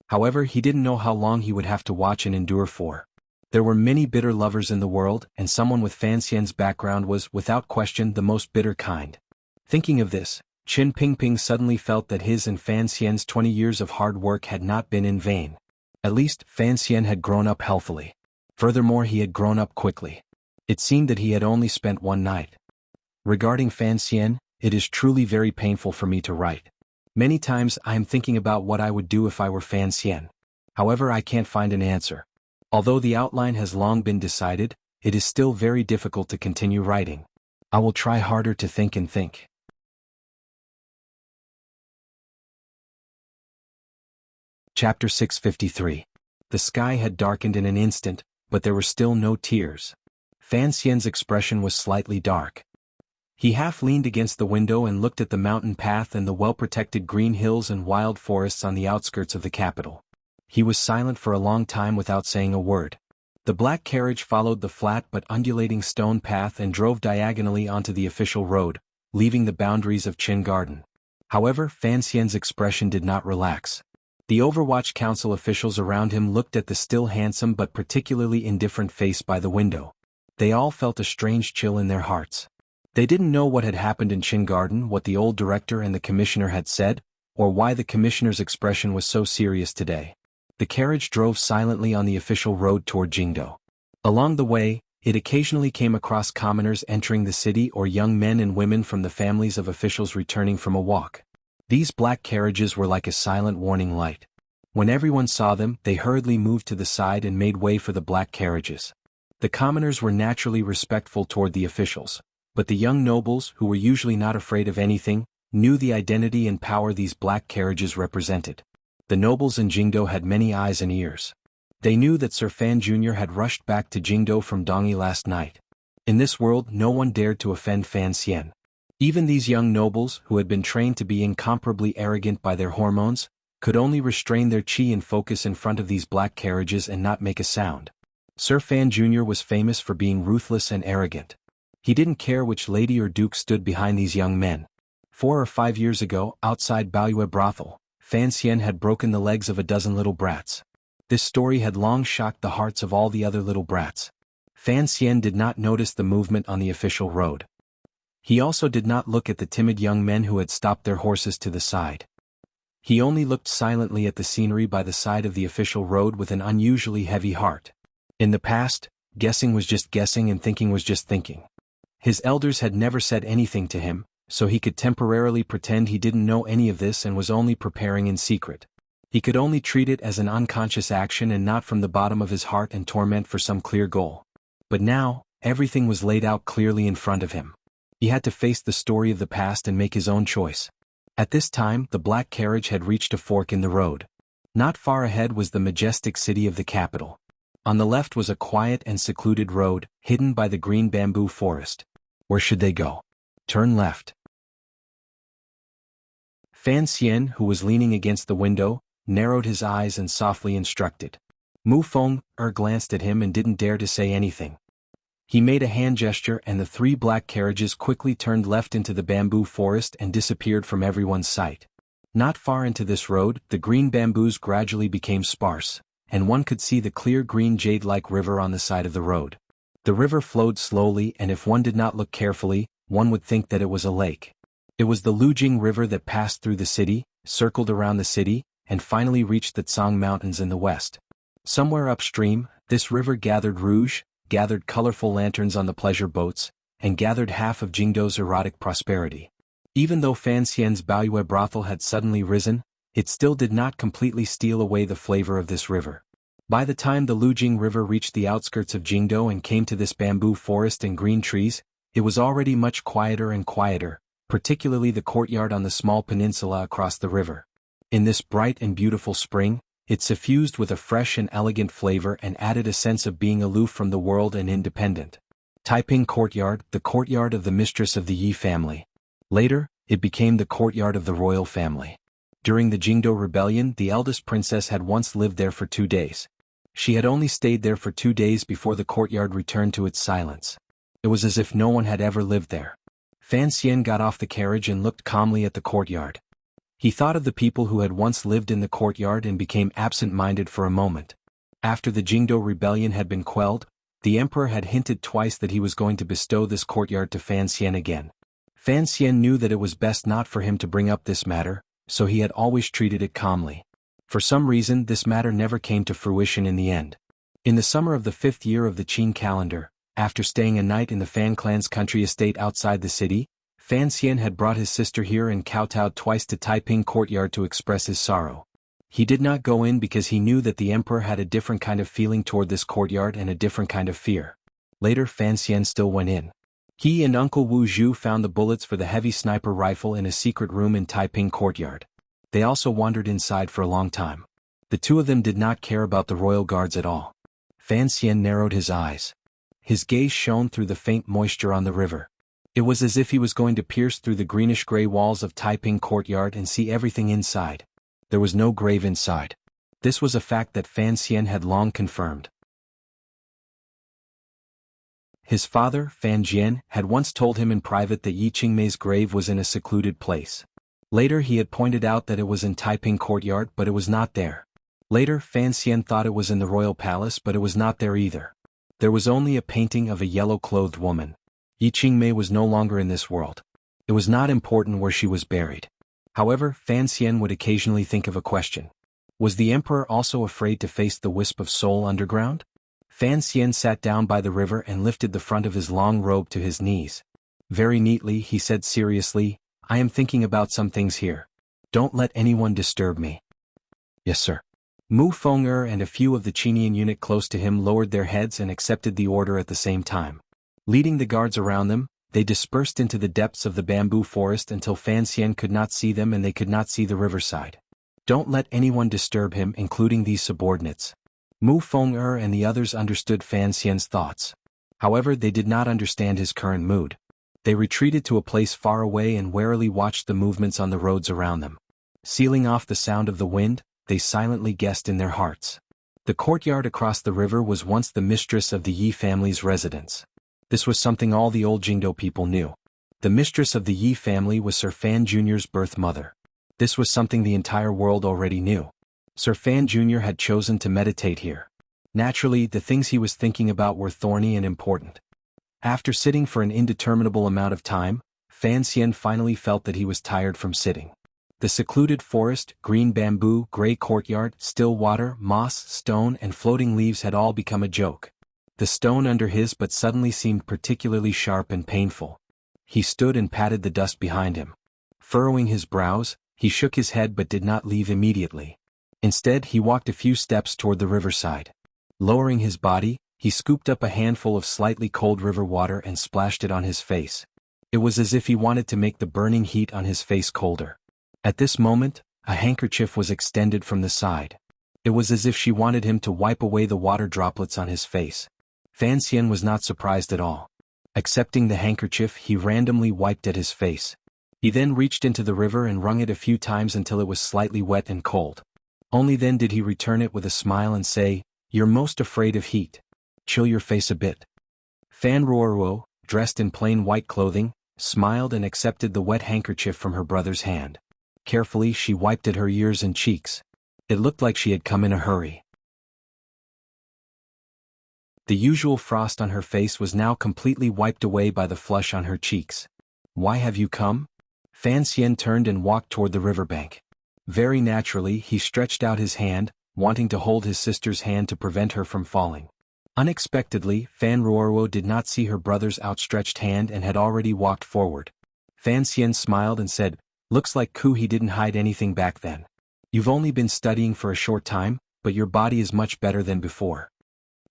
However, he didn't know how long he would have to watch and endure for. There were many bitter lovers in the world, and someone with Fan Xian's background was, without question, the most bitter kind. Thinking of this, Qin Pingping suddenly felt that his and Fan Xian's 20 years of hard work had not been in vain. At least, Fan Xian had grown up healthily. Furthermore, he had grown up quickly. It seemed that he had only spent one night. Regarding Fan Xian, it is truly very painful for me to write. Many times I am thinking about what I would do if I were Fan Xian. However, I can't find an answer. Although the outline has long been decided, it is still very difficult to continue writing. I will try harder to think and think. Chapter 653. The sky had darkened in an instant, but there were still no tears. Fan Xian's expression was slightly dark. He half leaned against the window and looked at the mountain path and the well-protected green hills and wild forests on the outskirts of the capital. He was silent for a long time without saying a word. The black carriage followed the flat but undulating stone path and drove diagonally onto the official road, leaving the boundaries of Qin Garden. However, Fan Xian's expression did not relax. The Overwatch Council officials around him looked at the still handsome but particularly indifferent face by the window. They all felt a strange chill in their hearts. They didn't know what had happened in Qin Garden, what the old director and the commissioner had said, or why the commissioner's expression was so serious today. The carriage drove silently on the official road toward Jingdo. Along the way, it occasionally came across commoners entering the city or young men and women from the families of officials returning from a walk. These black carriages were like a silent warning light. When everyone saw them, they hurriedly moved to the side and made way for the black carriages. The commoners were naturally respectful toward the officials, but the young nobles, who were usually not afraid of anything, knew the identity and power these black carriages represented. The nobles in Jingdo had many eyes and ears. They knew that Sir Fan Jr. had rushed back to Jingdo from Dongyi last night. In this world, no one dared to offend Fan Xian. Even these young nobles, who had been trained to be incomparably arrogant by their hormones, could only restrain their qi and focus in front of these black carriages and not make a sound. Sir Fan Jr. was famous for being ruthless and arrogant. He didn't care which lady or duke stood behind these young men. 4 or 5 years ago, outside Baoyue brothel, Fan Xian had broken the legs of a dozen little brats. This story had long shocked the hearts of all the other little brats. Fan Xian did not notice the movement on the official road. He also did not look at the timid young men who had stopped their horses to the side. He only looked silently at the scenery by the side of the official road with an unusually heavy heart. In the past, guessing was just guessing and thinking was just thinking. His elders had never said anything to him, so he could temporarily pretend he didn't know any of this and was only preparing in secret. He could only treat it as an unconscious action and not from the bottom of his heart and torment for some clear goal. But now, everything was laid out clearly in front of him. He had to face the story of the past and make his own choice. At this time, the black carriage had reached a fork in the road. Not far ahead was the majestic city of the capital. On the left was a quiet and secluded road, hidden by the green bamboo forest. Where should they go? Turn left. Fan Xian, who was leaning against the window, narrowed his eyes and softly instructed. Mu Feng glanced at him and didn't dare to say anything. He made a hand gesture and the 3 black carriages quickly turned left into the bamboo forest and disappeared from everyone's sight. Not far into this road, the green bamboos gradually became sparse, and one could see the clear green jade-like river on the side of the road. The river flowed slowly, and if one did not look carefully, one would think that it was a lake. It was the Lujing River that passed through the city, circled around the city, and finally reached the Tsang Mountains in the west. Somewhere upstream, this river gathered colorful lanterns on the pleasure boats, and gathered half of Jingdo's erotic prosperity. Even though Fan Xian's Baoyue brothel had suddenly risen, it still did not completely steal away the flavor of this river. By the time the Lujing River reached the outskirts of Jingdo and came to this bamboo forest and green trees, it was already much quieter and quieter, particularly the courtyard on the small peninsula across the river. In this bright and beautiful spring, it suffused with a fresh and elegant flavor and added a sense of being aloof from the world and independent. Taiping Courtyard, the courtyard of the mistress of the Yi family. Later, It became the courtyard of the royal family. During the Jingdo rebellion, the eldest princess had once lived there for 2 days. She had only stayed there for 2 days before the courtyard returned to its silence. It was as if no one had ever lived there. Fan Xian got off the carriage and looked calmly at the courtyard. He thought of the people who had once lived in the courtyard and became absent-minded for a moment. After the Jingdo rebellion had been quelled, the emperor had hinted twice that he was going to bestow this courtyard to Fan Xian again. Fan Xian knew that it was best not for him to bring up this matter, so he had always treated it calmly. For some reason, this matter never came to fruition in the end. In the summer of the 5th year of the Qin calendar, after staying a night in the Fan clan's country estate outside the city, Fan Xian had brought his sister here and kowtowed twice to Taiping courtyard to express his sorrow. He did not go in because he knew that the emperor had a different kind of feeling toward this courtyard and a different kind of fear. Later Fan Xian still went in. He and Uncle Wu Zhu found the bullets for the heavy sniper rifle in a secret room in Taiping courtyard. They also wandered inside for a long time. The two of them did not care about the royal guards at all. Fan Xian narrowed his eyes. His gaze shone through the faint moisture on the river. It was as if he was going to pierce through the greenish-gray walls of Taiping courtyard and see everything inside. There was no grave inside. This was a fact that Fan Xian had long confirmed. His father, Fan Jian, had once told him in private that Yi Qingmei's grave was in a secluded place. Later he had pointed out that it was in Taiping courtyard, but it was not there. Later Fan Xian thought it was in the royal palace, but it was not there either. There was only a painting of a yellow-clothed woman. Yi Qingmei was no longer in this world. It was not important where she was buried. However, Fan Xian would occasionally think of a question. Was the emperor also afraid to face the wisp of soul underground? Fan Xian sat down by the river and lifted the front of his long robe to his knees. Very neatly he said seriously, "I am thinking about some things here. Don't let anyone disturb me." "Yes, sir." Mu Feng'er and a few of the Qinian eunuch close to him lowered their heads and accepted the order at the same time. Leading the guards around them, they dispersed into the depths of the bamboo forest until Fan Xian could not see them and they could not see the riverside. Don't let anyone disturb him, including these subordinates. Mu Feng'er and the others understood Fan Xian's thoughts. However, they did not understand his current mood. They retreated to a place far away and warily watched the movements on the roads around them. Sealing off the sound of the wind, they silently guessed in their hearts. The courtyard across the river was once the mistress of the Yi family's residence. This was something all the old Jingdo people knew. The mistress of the Yi family was Sir Fan Jr.'s birth mother. This was something the entire world already knew. Sir Fan Jr. had chosen to meditate here. Naturally, the things he was thinking about were thorny and important. After sitting for an indeterminable amount of time, Fan Xian finally felt that he was tired from sitting. The secluded forest, green bamboo, gray courtyard, still water, moss, stone, and floating leaves had all become a joke. The stone under his butt suddenly seemed particularly sharp and painful. He stood and patted the dust behind him. Furrowing his brows, he shook his head but did not leave immediately. Instead, he walked a few steps toward the riverside. Lowering his body, he scooped up a handful of slightly cold river water and splashed it on his face. It was as if he wanted to make the burning heat on his face colder. At this moment, a handkerchief was extended from the side. It was as if she wanted him to wipe away the water droplets on his face. Fan Xian was not surprised at all. Accepting the handkerchief, he randomly wiped at his face. He then reached into the river and wrung it a few times until it was slightly wet and cold. Only then did he return it with a smile and say, "You're most afraid of heat. Chill your face a bit." Fan Ruoruo, dressed in plain white clothing, smiled and accepted the wet handkerchief from her brother's hand. Carefully she wiped at her ears and cheeks. It looked like she had come in a hurry. The usual frost on her face was now completely wiped away by the flush on her cheeks. "Why have you come?" Fan Xian turned and walked toward the riverbank. Very naturally he stretched out his hand, wanting to hold his sister's hand to prevent her from falling. Unexpectedly, Fan Ruoruo did not see her brother's outstretched hand and had already walked forward. Fan Xian smiled and said, "Looks like he didn't hide anything back then. You've only been studying for a short time, but your body is much better than before."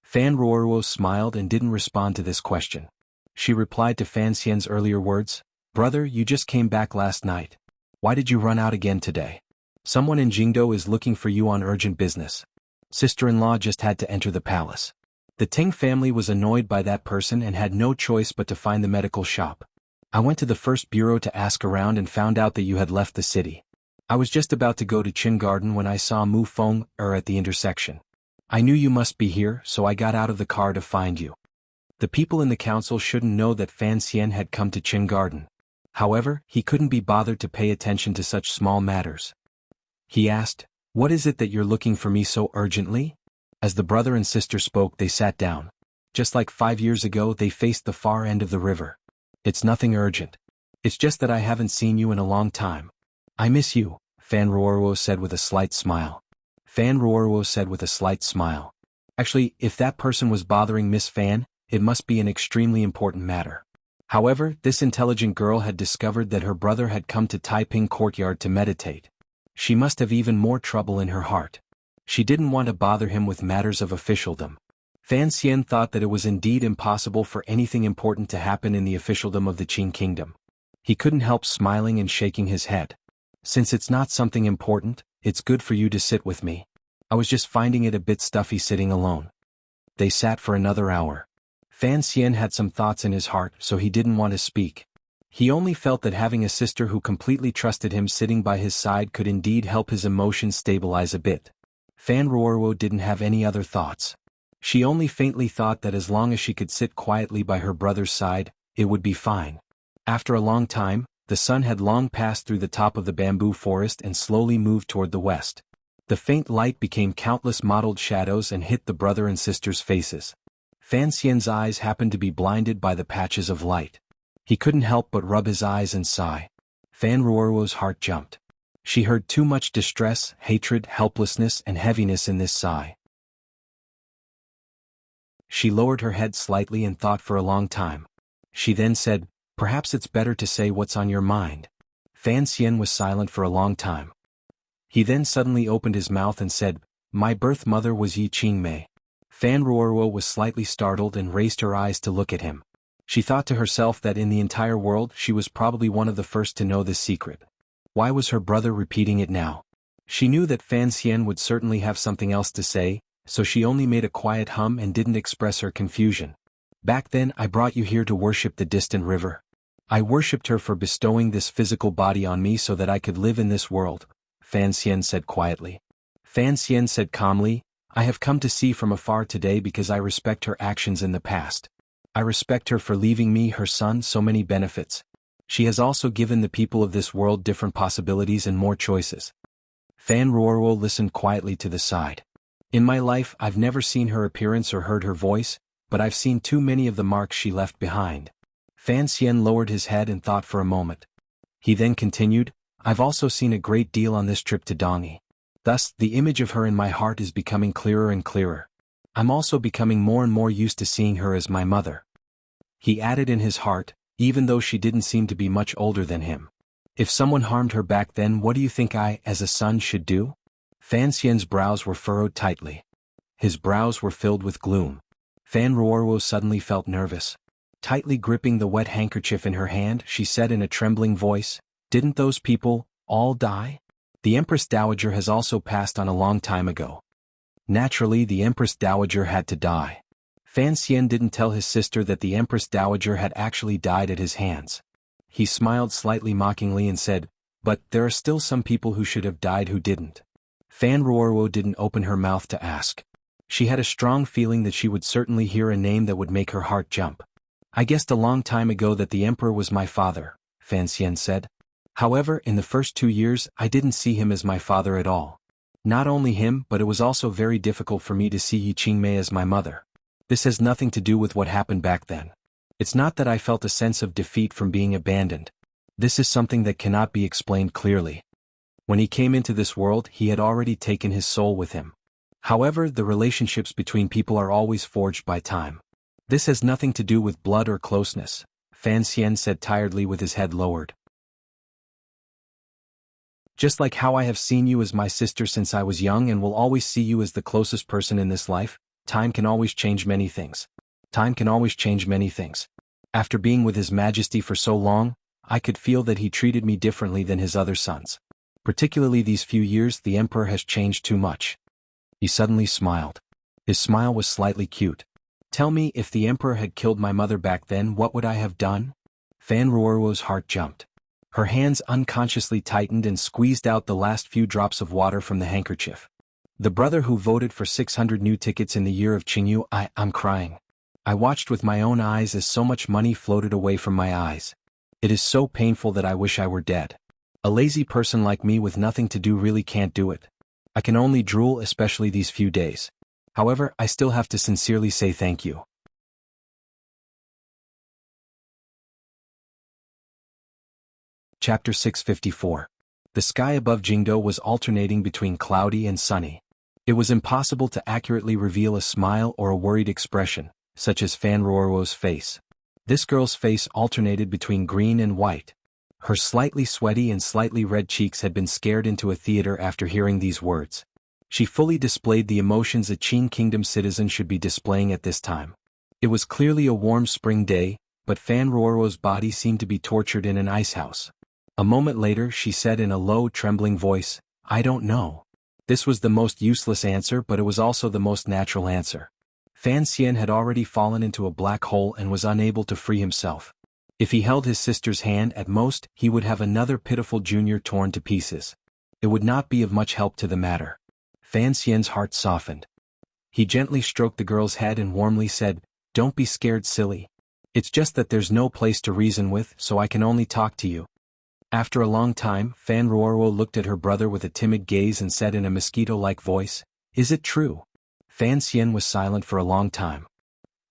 Fan Ruoruo smiled and didn't respond to this question. She replied to Fan Xian's earlier words, "Brother, you just came back last night. Why did you run out again today? Someone in Jingdo is looking for you on urgent business. Sister-in-law just had to enter the palace." The Ting family was annoyed by that person and had no choice but to find the medical shop. I went to the first bureau to ask around and found out that you had left the city. I was just about to go to Qin Garden when I saw Mu Feng at the intersection. I knew you must be here, so I got out of the car to find you. The people in the council shouldn't know that Fan Xian had come to Qin Garden. However, he couldn't be bothered to pay attention to such small matters. He asked, "What is it that you're looking for me so urgently?" As the brother and sister spoke, they sat down. Just like 5 years ago, they faced the far end of the river. "It's nothing urgent. It's just that I haven't seen you in a long time. I miss you," Fan Ruoruo said with a slight smile. Fan Ruoruo said with a slight smile. Actually, if that person was bothering Miss Fan, it must be an extremely important matter. However, this intelligent girl had discovered that her brother had come to Taiping Courtyard to meditate. She must have even more trouble in her heart. She didn't want to bother him with matters of officialdom. Fan Xian thought that it was indeed impossible for anything important to happen in the officialdom of the Qin kingdom. He couldn't help smiling and shaking his head. "Since it's not something important, it's good for you to sit with me. I was just finding it a bit stuffy sitting alone." They sat for another hour. Fan Xian had some thoughts in his heart, so he didn't want to speak. He only felt that having a sister who completely trusted him sitting by his side could indeed help his emotions stabilize a bit. Fan Ruoruo didn't have any other thoughts. She only faintly thought that as long as she could sit quietly by her brother's side, it would be fine. After a long time, the sun had long passed through the top of the bamboo forest and slowly moved toward the west. The faint light became countless mottled shadows and hit the brother and sister's faces. Fan Xian's eyes happened to be blinded by the patches of light. He couldn't help but rub his eyes and sigh. Fan Ruoruo's heart jumped. She heard too much distress, hatred, helplessness, and heaviness in this sigh. She lowered her head slightly and thought for a long time. She then said, "Perhaps it's better to say what's on your mind." Fan Xian was silent for a long time. He then suddenly opened his mouth and said, "My birth mother was Yi Qingmei." Fan Ruoruo was slightly startled and raised her eyes to look at him. She thought to herself that in the entire world she was probably one of the first to know this secret. Why was her brother repeating it now? She knew that Fan Xian would certainly have something else to say, so she only made a quiet hum and didn't express her confusion. "Back then I brought you here to worship the distant river. I worshipped her for bestowing this physical body on me so that I could live in this world," Fan Xian said quietly. Fan Xian said calmly, "I have come to see from afar today because I respect her actions in the past. I respect her for leaving me, her son, so many benefits. She has also given the people of this world different possibilities and more choices." Fan Ruoruo listened quietly to the side. "In my life I've never seen her appearance or heard her voice, but I've seen too many of the marks she left behind." Fan Xian lowered his head and thought for a moment. He then continued, "I've also seen a great deal on this trip to Dongyi. Thus, the image of her in my heart is becoming clearer and clearer. I'm also becoming more and more used to seeing her as my mother." He added in his heart, even though she didn't seem to be much older than him. "If someone harmed her back then, what do you think I, as a son, should do?" Fan Xian's brows were furrowed tightly. His brows were filled with gloom. Fan Ruoruo suddenly felt nervous. Tightly gripping the wet handkerchief in her hand, she said in a trembling voice, "Didn't those people all die? The Empress Dowager has also passed on a long time ago." Naturally, the Empress Dowager had to die. Fan Xian didn't tell his sister that the Empress Dowager had actually died at his hands. He smiled slightly mockingly and said, "But there are still some people who should have died who didn't." Fan Ruoruo didn't open her mouth to ask. She had a strong feeling that she would certainly hear a name that would make her heart jump. "I guessed a long time ago that the emperor was my father," Fan Xian said. "However, in the first 2 years I didn't see him as my father at all. Not only him, but it was also very difficult for me to see Yi Qingmei as my mother. This has nothing to do with what happened back then. It's not that I felt a sense of defeat from being abandoned. This is something that cannot be explained clearly. When he came into this world, he had already taken his soul with him. However, the relationships between people are always forged by time. This has nothing to do with blood or closeness," Fan Xian said tiredly with his head lowered. "Just like how I have seen you as my sister since I was young and will always see you as the closest person in this life, time can always change many things. Time can always change many things. After being with His Majesty for so long, I could feel that he treated me differently than his other sons. Particularly these few years, the emperor has changed too much." He suddenly smiled. His smile was slightly cute. "Tell me, if the emperor had killed my mother back then, what would I have done?" Fan Ruoruo's heart jumped. Her hands unconsciously tightened and squeezed out the last few drops of water from the handkerchief. The brother who voted for 600 new tickets in the year of Qingyu, I'm crying. I watched with my own eyes as so much money floated away from my eyes. It is so painful that I wish I were dead. A lazy person like me with nothing to do really can't do it. I can only drool, especially these few days. However, I still have to sincerely say thank you. Chapter 654. The sky above Jingdo was alternating between cloudy and sunny. It was impossible to accurately reveal a smile or a worried expression, such as Fan Ruoruo's face. This girl's face alternated between green and white. Her slightly sweaty and slightly red cheeks had been scared into a theater after hearing these words. She fully displayed the emotions a Qing Kingdom citizen should be displaying at this time. It was clearly a warm spring day, but Fan Ruoruo's body seemed to be tortured in an ice house. A moment later she said in a low, trembling voice, "I don't know." This was the most useless answer, but it was also the most natural answer. Fan Xian had already fallen into a black hole and was unable to free himself. If he held his sister's hand at most, he would have another pitiful junior torn to pieces. It would not be of much help to the matter. Fan Xian's heart softened. He gently stroked the girl's head and warmly said, "Don't be scared, silly. It's just that there's no place to reason with, so I can only talk to you." After a long time, Fan Ruoruo looked at her brother with a timid gaze and said in a mosquito-like voice, "Is it true?" Fan Xian was silent for a long time.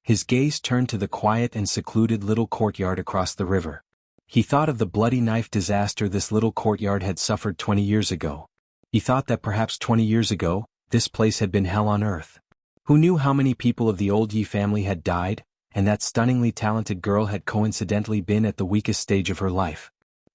His gaze turned to the quiet and secluded little courtyard across the river. He thought of the bloody knife disaster this little courtyard had suffered 20 years ago. He thought that perhaps 20 years ago, this place had been hell on earth. Who knew how many people of the old Yi family had died, and that stunningly talented girl had coincidentally been at the weakest stage of her life.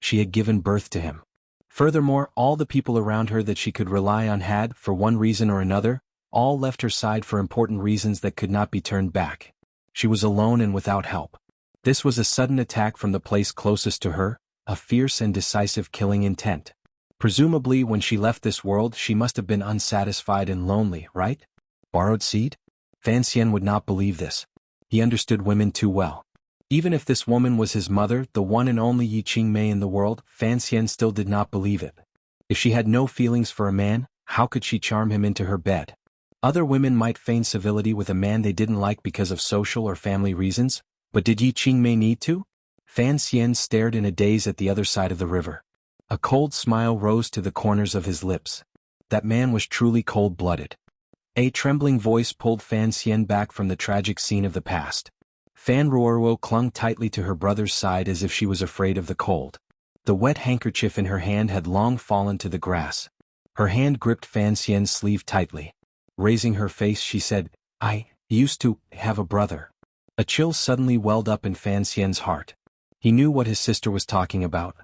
She had given birth to him. Furthermore, all the people around her that she could rely on had, for one reason or another, all left her side for important reasons that could not be turned back. She was alone and without help. This was a sudden attack from the place closest to her, a fierce and decisive killing intent. Presumably when she left this world she must have been unsatisfied and lonely, right? Borrowed seed? Fan Xian would not believe this. He understood women too well. Even if this woman was his mother, the one and only Yi Qingmei in the world, Fan Xian still did not believe it. If she had no feelings for a man, how could she charm him into her bed? Other women might feign civility with a man they didn't like because of social or family reasons, but did Yi Qingmei need to? Fan Xian stared in a daze at the other side of the river. A cold smile rose to the corners of his lips. That man was truly cold-blooded. A trembling voice pulled Fan Xian back from the tragic scene of the past. Fan Ruoruo clung tightly to her brother's side as if she was afraid of the cold. The wet handkerchief in her hand had long fallen to the grass. Her hand gripped Fan Xian's sleeve tightly. Raising her face she said, "I used to have a brother." A chill suddenly welled up in Fan Xian's heart. He knew what his sister was talking about.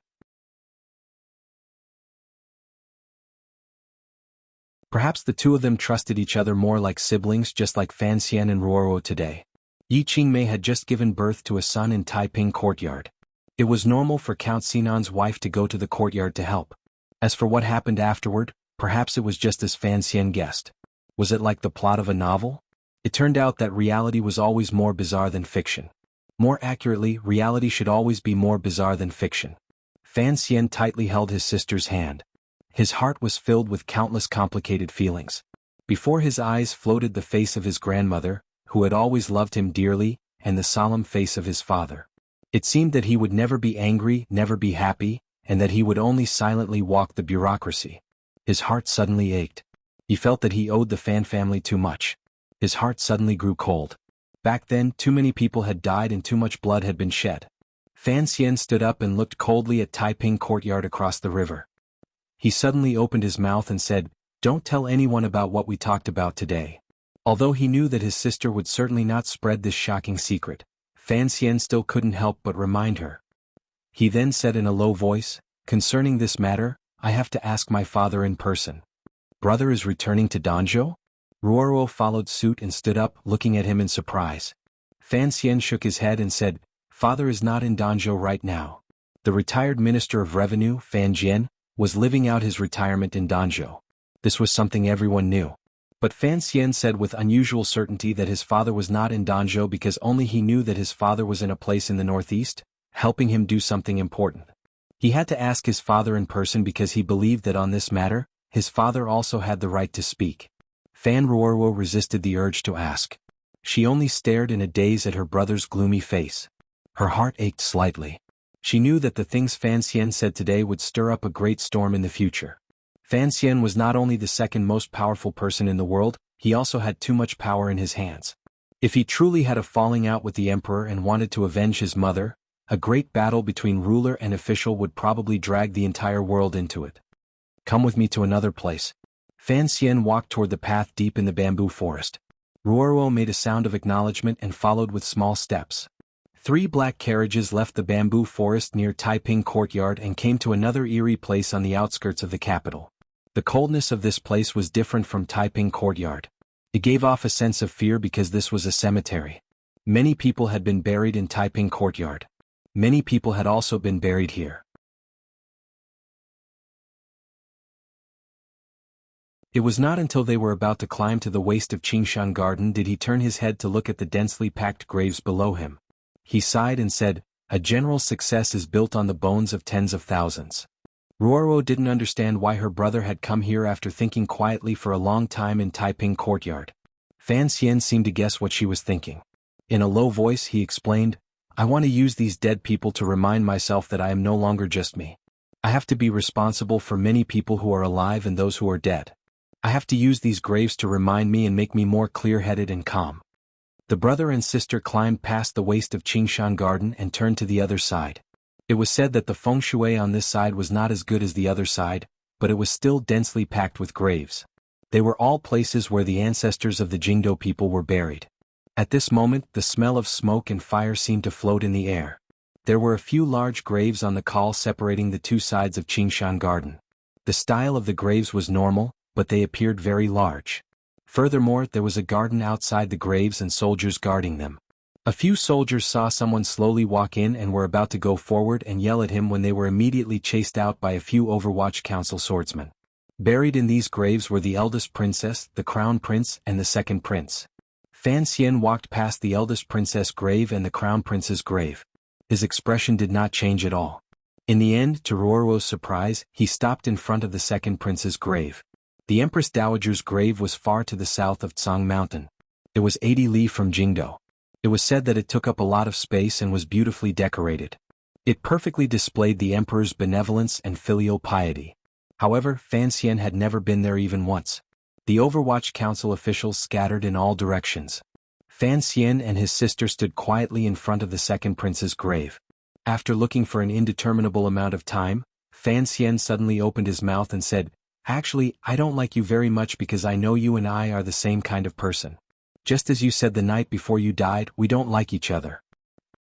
Perhaps the two of them trusted each other more like siblings, just like Fan Xian and Ruoruo today. Yi Qingmei had just given birth to a son in Taiping Courtyard. It was normal for Count Sinan's wife to go to the courtyard to help. As for what happened afterward, perhaps it was just as Fan Xian guessed. Was it like the plot of a novel? It turned out that reality was always more bizarre than fiction. More accurately, reality should always be more bizarre than fiction. Fan Xian tightly held his sister's hand. His heart was filled with countless complicated feelings. Before his eyes floated the face of his grandmother, who had always loved him dearly, and the solemn face of his father. It seemed that he would never be angry, never be happy, and that he would only silently walk the bureaucracy. His heart suddenly ached. He felt that he owed the Fan family too much. His heart suddenly grew cold. Back then, too many people had died and too much blood had been shed. Fan Xian stood up and looked coldly at Taiping Courtyard across the river. He suddenly opened his mouth and said, "Don't tell anyone about what we talked about today." Although he knew that his sister would certainly not spread this shocking secret, Fan Xian still couldn't help but remind her. He then said in a low voice, "Concerning this matter, I have to ask my father in person. Brother is returning to Danzhou?" Ruoruo followed suit and stood up, looking at him in surprise. Fan Xian shook his head and said, "Father is not in Danzhou right now." The retired Minister of Revenue, Fan Jian, was living out his retirement in Danzhou. This was something everyone knew. But Fan Xian said with unusual certainty that his father was not in Danzhou because only he knew that his father was in a place in the northeast. helping him do something important. He had to ask his father in person because he believed that on this matter, his father also had the right to speak. Fan Ruorwo resisted the urge to ask. She only stared in a daze at her brother's gloomy face. Her heart ached slightly. She knew that the things Fan Xian said today would stir up a great storm in the future. Fan Xian was not only the second most powerful person in the world, he also had too much power in his hands. If he truly had a falling out with the emperor and wanted to avenge his mother, a great battle between ruler and official would probably drag the entire world into it. Come with me to another place. Fan Xian walked toward the path deep in the bamboo forest. Ruorwo made a sound of acknowledgement and followed with small steps. 3 black carriages left the bamboo forest near Taiping Courtyard and came to another eerie place on the outskirts of the capital. The coldness of this place was different from Taiping Courtyard. It gave off a sense of fear because this was a cemetery. Many people had been buried in Taiping Courtyard. Many people had also been buried here. It was not until they were about to climb to the waist of Qingshan Garden did he turn his head to look at the densely packed graves below him. He sighed and said, "A general success is built on the bones of tens of thousands." Ruorwo didn't understand why her brother had come here after thinking quietly for a long time in Taiping Courtyard. Fan Xian seemed to guess what she was thinking. In a low voice he explained, "I want to use these dead people to remind myself that I am no longer just me. I have to be responsible for many people who are alive and those who are dead. I have to use these graves to remind me and make me more clear-headed and calm." The brother and sister climbed past the waist of Qingshan Garden and turned to the other side. It was said that the feng shui on this side was not as good as the other side, but it was still densely packed with graves. They were all places where the ancestors of the Jingdo people were buried. At this moment, the smell of smoke and fire seemed to float in the air. There were a few large graves on the col separating the 2 sides of Qingshan Garden. The style of the graves was normal, but they appeared very large. Furthermore, there was a garden outside the graves and soldiers guarding them. A few soldiers saw someone slowly walk in and were about to go forward and yell at him when they were immediately chased out by a few Overwatch Council swordsmen. Buried in these graves were the eldest princess, the crown prince, and the second prince. Fan Xian walked past the eldest princess' grave and the crown prince's grave. His expression did not change at all. In the end, to Ruorwo's surprise, he stopped in front of the second prince's grave. The Empress Dowager's grave was far to the south of Tsang Mountain. It was 80 li from Jingdo. It was said that it took up a lot of space and was beautifully decorated. It perfectly displayed the emperor's benevolence and filial piety. However, Fan Xian had never been there even once. The Overwatch Council officials scattered in all directions. Fan Xian and his sister stood quietly in front of the second prince's grave. After looking for an indeterminable amount of time, Fan Xian suddenly opened his mouth and said, "Actually, I don't like you very much because I know you and I are the same kind of person. Just as you said the night before you died, we don't like each other.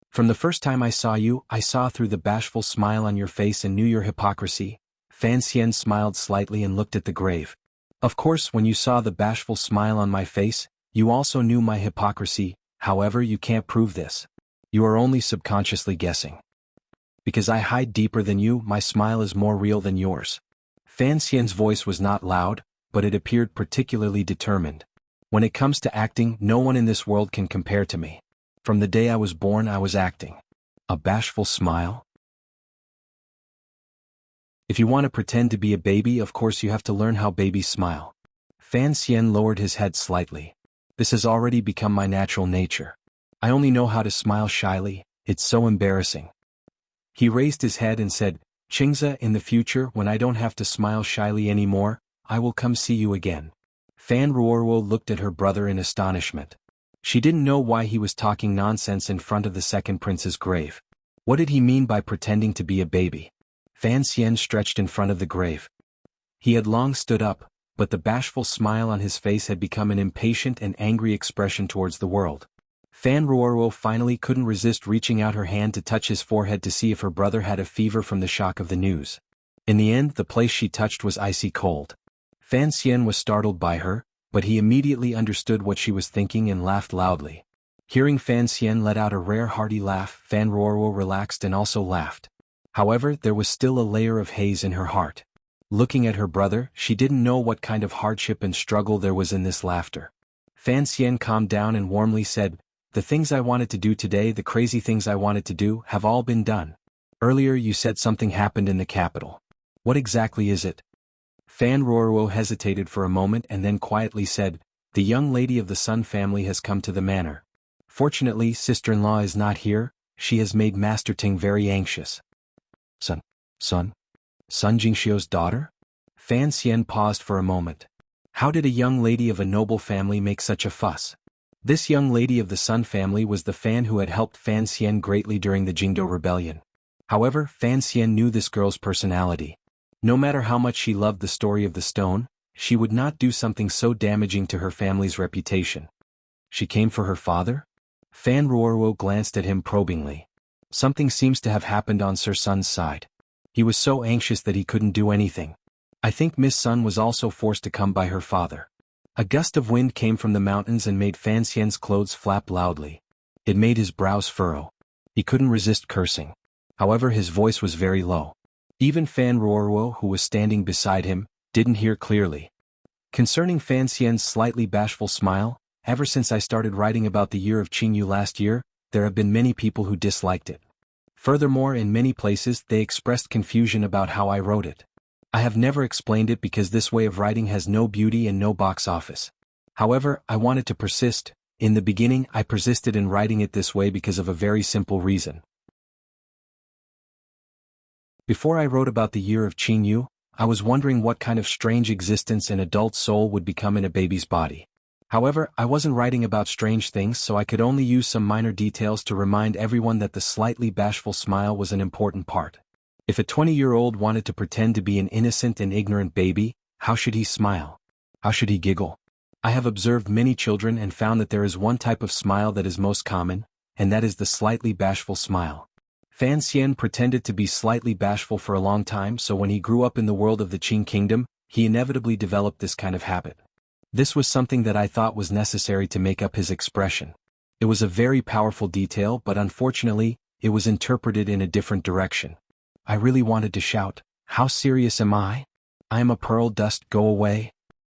From the first time I saw you, I saw through the bashful smile on your face and knew your hypocrisy." Fan Xian smiled slightly and looked at the grave. "Of course, when you saw the bashful smile on my face, you also knew my hypocrisy. However, you can't prove this. You are only subconsciously guessing. Because I hide deeper than you, my smile is more real than yours." Fan Xian's voice was not loud, but it appeared particularly determined. "When it comes to acting, no one in this world can compare to me. From the day I was born I was acting." A bashful smile? If you want to pretend to be a baby, of course you have to learn how babies smile. Fan Xian lowered his head slightly. "This has already become my natural nature. I only know how to smile shyly, it's so embarrassing." He raised his head and said, "Qingze, in the future when I don't have to smile shyly anymore, I will come see you again." Fan Ruorwo looked at her brother in astonishment. She didn't know why he was talking nonsense in front of the second prince's grave. What did he mean by pretending to be a baby? Fan Xian stretched in front of the grave. He had long stood up, but the bashful smile on his face had become an impatient and angry expression towards the world. Fan Ruorwo finally couldn't resist reaching out her hand to touch his forehead to see if her brother had a fever from the shock of the news. In the end, the place she touched was icy cold. Fan Xian was startled by her, but he immediately understood what she was thinking and laughed loudly. Hearing Fan Xian let out a rare hearty laugh, Fan Ruorwo relaxed and also laughed. However, there was still a layer of haze in her heart. Looking at her brother, she didn't know what kind of hardship and struggle there was in this laughter. Fan Xian calmed down and warmly said, the things I wanted to do today, the crazy things I wanted to do, have all been done. Earlier you said something happened in the capital. What exactly is it? Fan Ruoruo hesitated for a moment and then quietly said, the young lady of the Sun family has come to the manor. Fortunately, sister-in-law is not here. She has made Master Ting very anxious. Sun Jingxiu's daughter? Fan Xian paused for a moment. How did a young lady of a noble family make such a fuss? This young lady of the Sun family was the Fan who had helped Fan Xian greatly during the Jingdo rebellion. However, Fan Xian knew this girl's personality. No matter how much she loved the story of the stone, she would not do something so damaging to her family's reputation. She came for her father? Fan Ruoruo glanced at him probingly. Something seems to have happened on Sir Sun's side. He was so anxious that he couldn't do anything. I think Miss Sun was also forced to come by her father. A gust of wind came from the mountains and made Fan Xian's clothes flap loudly. It made his brows furrow. He couldn't resist cursing. However, his voice was very low. Even Fan Ruoruo, who was standing beside him, didn't hear clearly. Concerning Fan Xian's slightly bashful smile, ever since I started writing about the year of Qingyu last year, there have been many people who disliked it. Furthermore, in many places they expressed confusion about how I wrote it. I have never explained it because this way of writing has no beauty and no box office. However, I wanted to persist. In the beginning, I persisted in writing it this way because of a very simple reason. Before I wrote about the year of Qingyu, I was wondering what kind of strange existence an adult soul would become in a baby's body. However, I wasn't writing about strange things, so I could only use some minor details to remind everyone that the slightly bashful smile was an important part. If a 20-year-old wanted to pretend to be an innocent and ignorant baby, how should he smile? How should he giggle? I have observed many children and found that there is one type of smile that is most common, and that is the slightly bashful smile. Fan Xian pretended to be slightly bashful for a long time, so when he grew up in the world of the Qing kingdom, he inevitably developed this kind of habit. This was something that I thought was necessary to make up his expression. It was a very powerful detail, but unfortunately, it was interpreted in a different direction. I really wanted to shout, "How serious am I? I am a pearl dust, go away."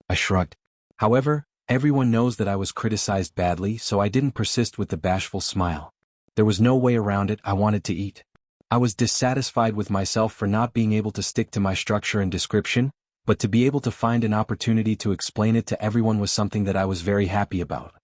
I shrugged. However, everyone knows that I was criticized badly, so I didn't persist with the bashful smile. There was no way around it. I wanted to eat. I was dissatisfied with myself for not being able to stick to my structure and description, but to be able to find an opportunity to explain it to everyone was something that I was very happy about.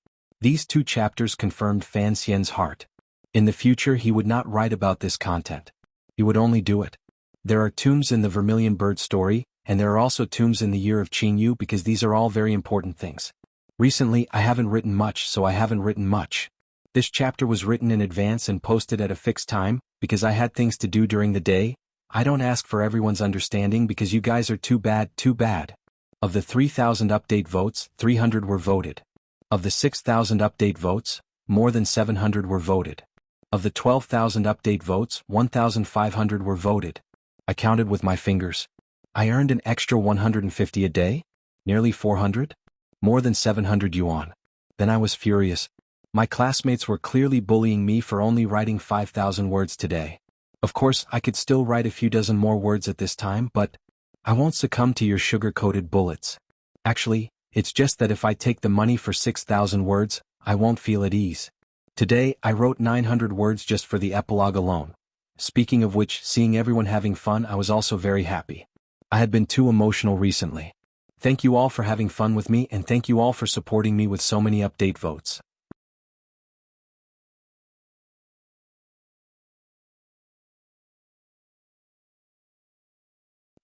These 2 chapters confirmed Fan Xian's heart. In the future he would not write about this content. He would only do it. There are tombs in the Vermilion Bird story, and there are also tombs in the year of Qingyu because these are all very important things. Recently I haven't written much, so I haven't written much. This chapter was written in advance and posted at a fixed time, because I had things to do during the day. I don't ask for everyone's understanding because you guys are too bad. Of the 3,000 update votes, 300 were voted. Of the 6,000 update votes, more than 700 were voted. Of the 12,000 update votes, 1,500 were voted. I counted with my fingers. I earned an extra 150 a day? Nearly 400? More than 700 yuan. Then I was furious. My classmates were clearly bullying me for only writing 5,000 words today. Of course, I could still write a few dozen more words at this time, but I won't succumb to your sugar-coated bullets. Actually, it's just that if I take the money for 6,000 words, I won't feel at ease. Today, I wrote 900 words just for the epilogue alone. Speaking of which, seeing everyone having fun, I was also very happy. I had been too emotional recently. Thank you all for having fun with me, and thank you all for supporting me with so many update votes.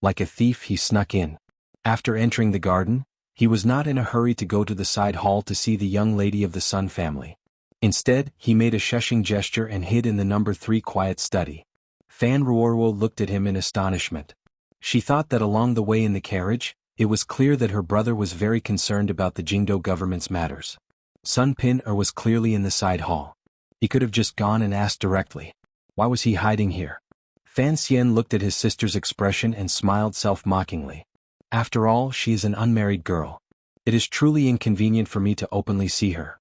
Like a thief he snuck in. After entering the garden, he was not in a hurry to go to the side hall to see the young lady of the Sun family. Instead, he made a shushing gesture and hid in the number 3 quiet study. Fan Ruoruo looked at him in astonishment. She thought that along the way in the carriage, it was clear that her brother was very concerned about the Jingdo government's matters. Sun Pin-er was clearly in the side hall. He could have just gone and asked directly. Why was he hiding here? Fan Xian looked at his sister's expression and smiled self-mockingly. After all, she is an unmarried girl. It is truly inconvenient for me to openly see her.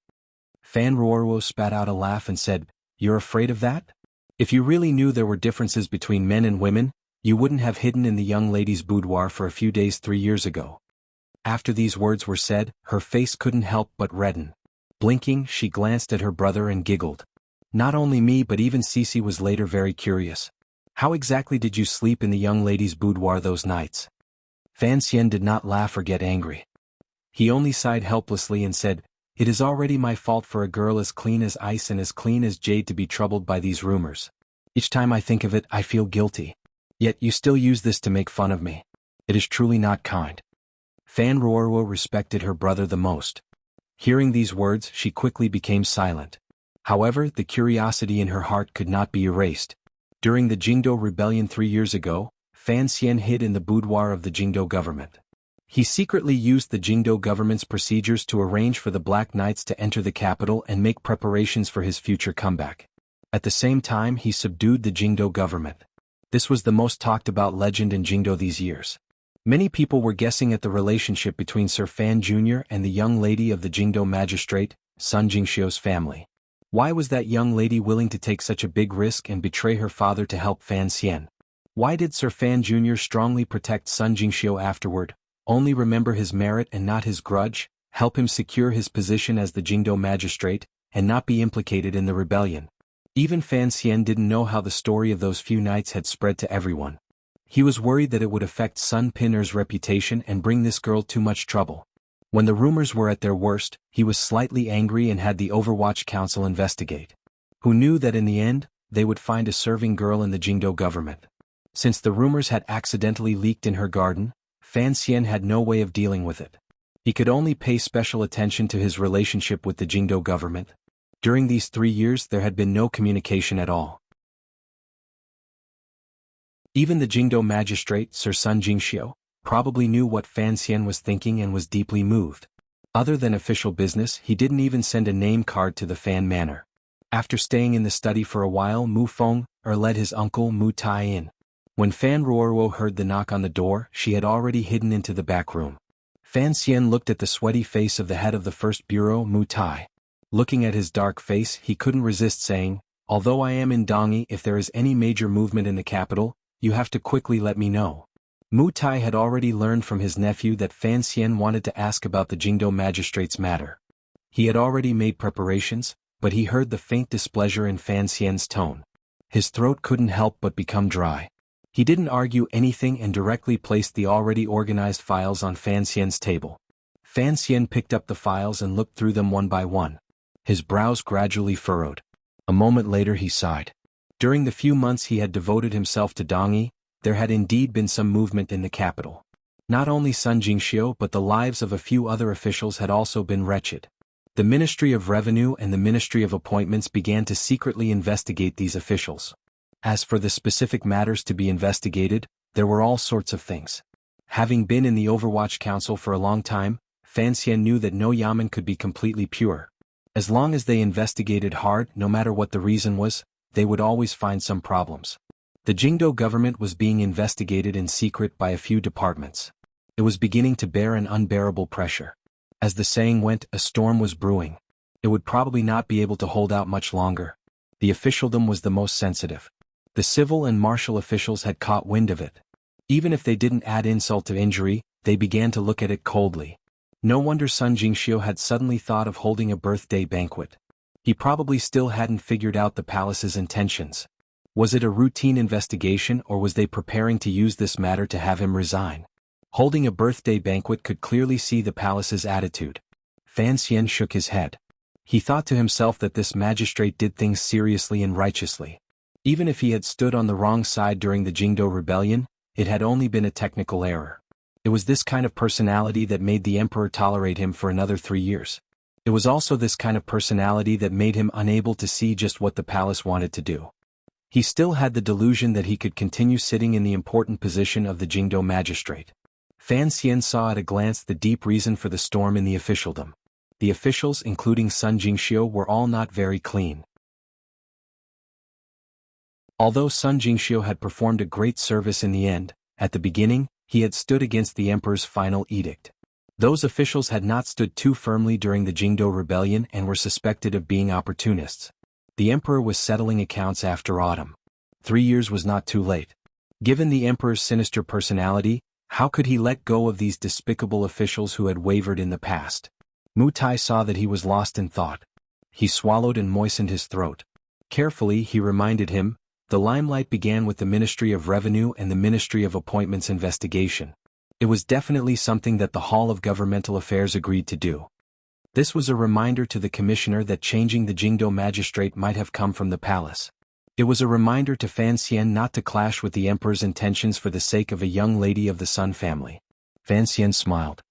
Fan Ruoruo spat out a laugh and said, "You're afraid of that? If you really knew there were differences between men and women, you wouldn't have hidden in the young lady's boudoir for a few days 3 years ago." After these words were said, her face couldn't help but redden. Blinking, she glanced at her brother and giggled. Not only me but even Cece was later very curious. How exactly did you sleep in the young lady's boudoir those nights? Fan Xian did not laugh or get angry. He only sighed helplessly and said, "It is already my fault for a girl as clean as ice and as clean as jade to be troubled by these rumors. Each time I think of it, I feel guilty. Yet you still use this to make fun of me. It is truly not kind." Fan Ruoruo respected her brother the most. Hearing these words, she quickly became silent. However, the curiosity in her heart could not be erased. During the Jingdo rebellion 3 years ago, Fan Xian hid in the boudoir of the Jingdo government. He secretly used the Jingdo government's procedures to arrange for the Black Knights to enter the capital and make preparations for his future comeback. At the same time, he subdued the Jingdo government. This was the most talked about legend in Jingdo these years. Many people were guessing at the relationship between Sir Fan Jr. and the young lady of the Jingdo magistrate, Sun Jingxiu's family. Why was that young lady willing to take such a big risk and betray her father to help Fan Xian? Why did Sir Fan Jr. strongly protect Sun Jingxiu afterward, only remember his merit and not his grudge, help him secure his position as the Jingdo magistrate, and not be implicated in the rebellion? Even Fan Xian didn't know how the story of those few nights had spread to everyone. He was worried that it would affect Sun Pinner's reputation and bring this girl too much trouble. When the rumors were at their worst, he was slightly angry and had the Overwatch Council investigate. Who knew that in the end, they would find a serving girl in the Jingdo government? Since the rumors had accidentally leaked in her garden, Fan Xian had no way of dealing with it. He could only pay special attention to his relationship with the Jingdo government. During these 3 years there had been no communication at all. Even the Jingdo magistrate, Sir Sun Jingxiu, probably knew what Fan Xian was thinking and was deeply moved. Other than official business, he didn't even send a name card to the Fan Manor. After staying in the study for a while, Mu Feng led his uncle Mu Tai in. When Fan Ruoruo heard the knock on the door, she had already hidden into the back room. Fan Xian looked at the sweaty face of the head of the first bureau, Mu Tai. Looking at his dark face, he couldn't resist saying, "Although I am in Dongyi, if there is any major movement in the capital, you have to quickly let me know." Mu Tai had already learned from his nephew that Fan Xian wanted to ask about the Jingdo magistrate's matter. He had already made preparations, but he heard the faint displeasure in Fan Xian's tone. His throat couldn't help but become dry. He didn't argue anything and directly placed the already organized files on Fan Xian's table. Fan Xian picked up the files and looked through them one by one. His brows gradually furrowed. A moment later he sighed. During the few months he had devoted himself to Dongyi, there had indeed been some movement in the capital. Not only Sun Jingxiu but the lives of a few other officials had also been wretched. The Ministry of Revenue and the Ministry of Appointments began to secretly investigate these officials. As for the specific matters to be investigated, there were all sorts of things. Having been in the Overwatch Council for a long time, Fan Xian knew that no yamen could be completely pure. As long as they investigated hard, no matter what the reason was, they would always find some problems. The Jingdo government was being investigated in secret by a few departments. It was beginning to bear an unbearable pressure. As the saying went, a storm was brewing. It would probably not be able to hold out much longer. The officialdom was the most sensitive. The civil and martial officials had caught wind of it. Even if they didn't add insult to injury, they began to look at it coldly. No wonder Sun Jingxiu had suddenly thought of holding a birthday banquet. He probably still hadn't figured out the palace's intentions. Was it a routine investigation or was they preparing to use this matter to have him resign? Holding a birthday banquet could clearly see the palace's attitude. Fan Xian shook his head. He thought to himself that this magistrate did things seriously and righteously. Even if he had stood on the wrong side during the Jingdo rebellion, it had only been a technical error. It was this kind of personality that made the emperor tolerate him for another 3 years. It was also this kind of personality that made him unable to see just what the palace wanted to do. He still had the delusion that he could continue sitting in the important position of the Jingdo magistrate. Fan Xian saw at a glance the deep reason for the storm in the officialdom. The officials, including Sun Jingxiu, were all not very clean. Although Sun Jingxiu had performed a great service in the end, at the beginning, he had stood against the emperor's final edict. Those officials had not stood too firmly during the Jingdo rebellion and were suspected of being opportunists. The emperor was settling accounts after autumn. 3 years was not too late. Given the emperor's sinister personality, how could he let go of these despicable officials who had wavered in the past? Mu Tai saw that he was lost in thought. He swallowed and moistened his throat. Carefully he reminded him, the limelight began with the Ministry of Revenue and the Ministry of Appointments investigation. It was definitely something that the Hall of Governmental Affairs agreed to do. This was a reminder to the commissioner that changing the Jingdo magistrate might have come from the palace. It was a reminder to Fan Xian not to clash with the emperor's intentions for the sake of a young lady of the Sun family. Fan Xian smiled.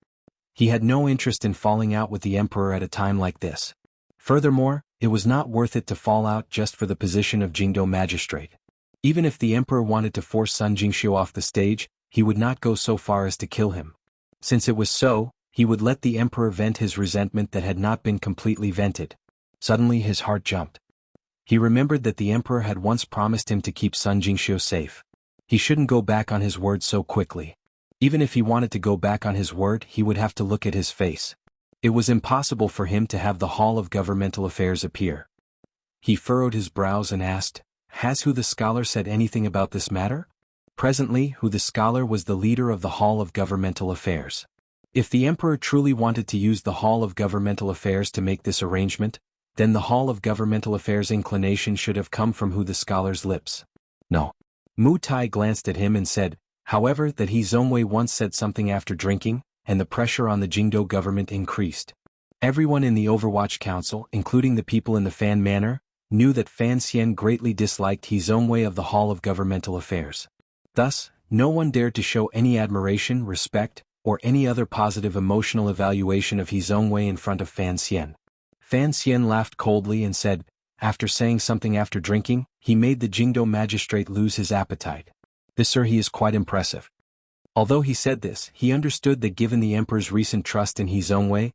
He had no interest in falling out with the emperor at a time like this. Furthermore, it was not worth it to fall out just for the position of Jingdo magistrate. Even if the emperor wanted to force Sun Jingxiu off the stage, he would not go so far as to kill him. Since it was so, he would let the emperor vent his resentment that had not been completely vented. Suddenly his heart jumped. He remembered that the emperor had once promised him to keep Sun Jingxiu safe. He shouldn't go back on his word so quickly. Even if he wanted to go back on his word, he would have to look at his face. It was impossible for him to have the Hall of Governmental Affairs appear. He furrowed his brows and asked, "Has Hu the scholar said anything about this matter?" Presently, Hu the scholar was the leader of the Hall of Governmental Affairs. If the emperor truly wanted to use the Hall of Governmental Affairs to make this arrangement, then the Hall of Governmental Affairs' inclination should have come from Hu the scholar's lips. No. Mu Tai glanced at him and said, however, that he Zongwei once said something after drinking, and the pressure on the Jingdo government increased. Everyone in the Overwatch Council, including the people in the Fan Manor, knew that Fan Xian greatly disliked He Zongwei of the Hall of Governmental Affairs. Thus, no one dared to show any admiration, respect, or any other positive emotional evaluation of He Zongwei in front of Fan Xian. Fan Xian laughed coldly and said, after saying something after drinking, he made the Jingdo magistrate lose his appetite. This, sir, he is quite impressive. Although he said this, he understood that given the emperor's recent trust in He Zongwei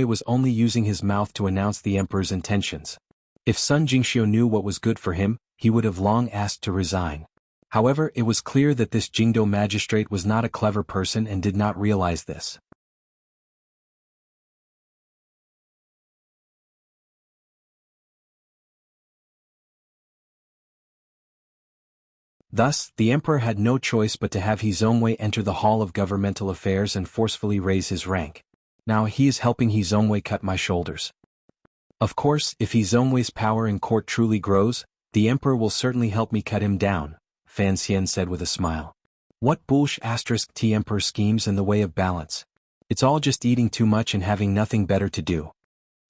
was only using his mouth to announce the emperor's intentions. If Sun Jingxiu knew what was good for him, he would have long asked to resign. However, it was clear that this Jingdo magistrate was not a clever person and did not realize this. Thus, the emperor had no choice but to have He Zongwei enter the Hall of Governmental Affairs and forcefully raise his rank. Now he is helping He Zongwei cut my shoulders. Of course, if He Zongwei's power in court truly grows, the emperor will certainly help me cut him down, Fan Xian said with a smile. What *T emperor schemes in the way of balance? It's all just eating too much and having nothing better to do.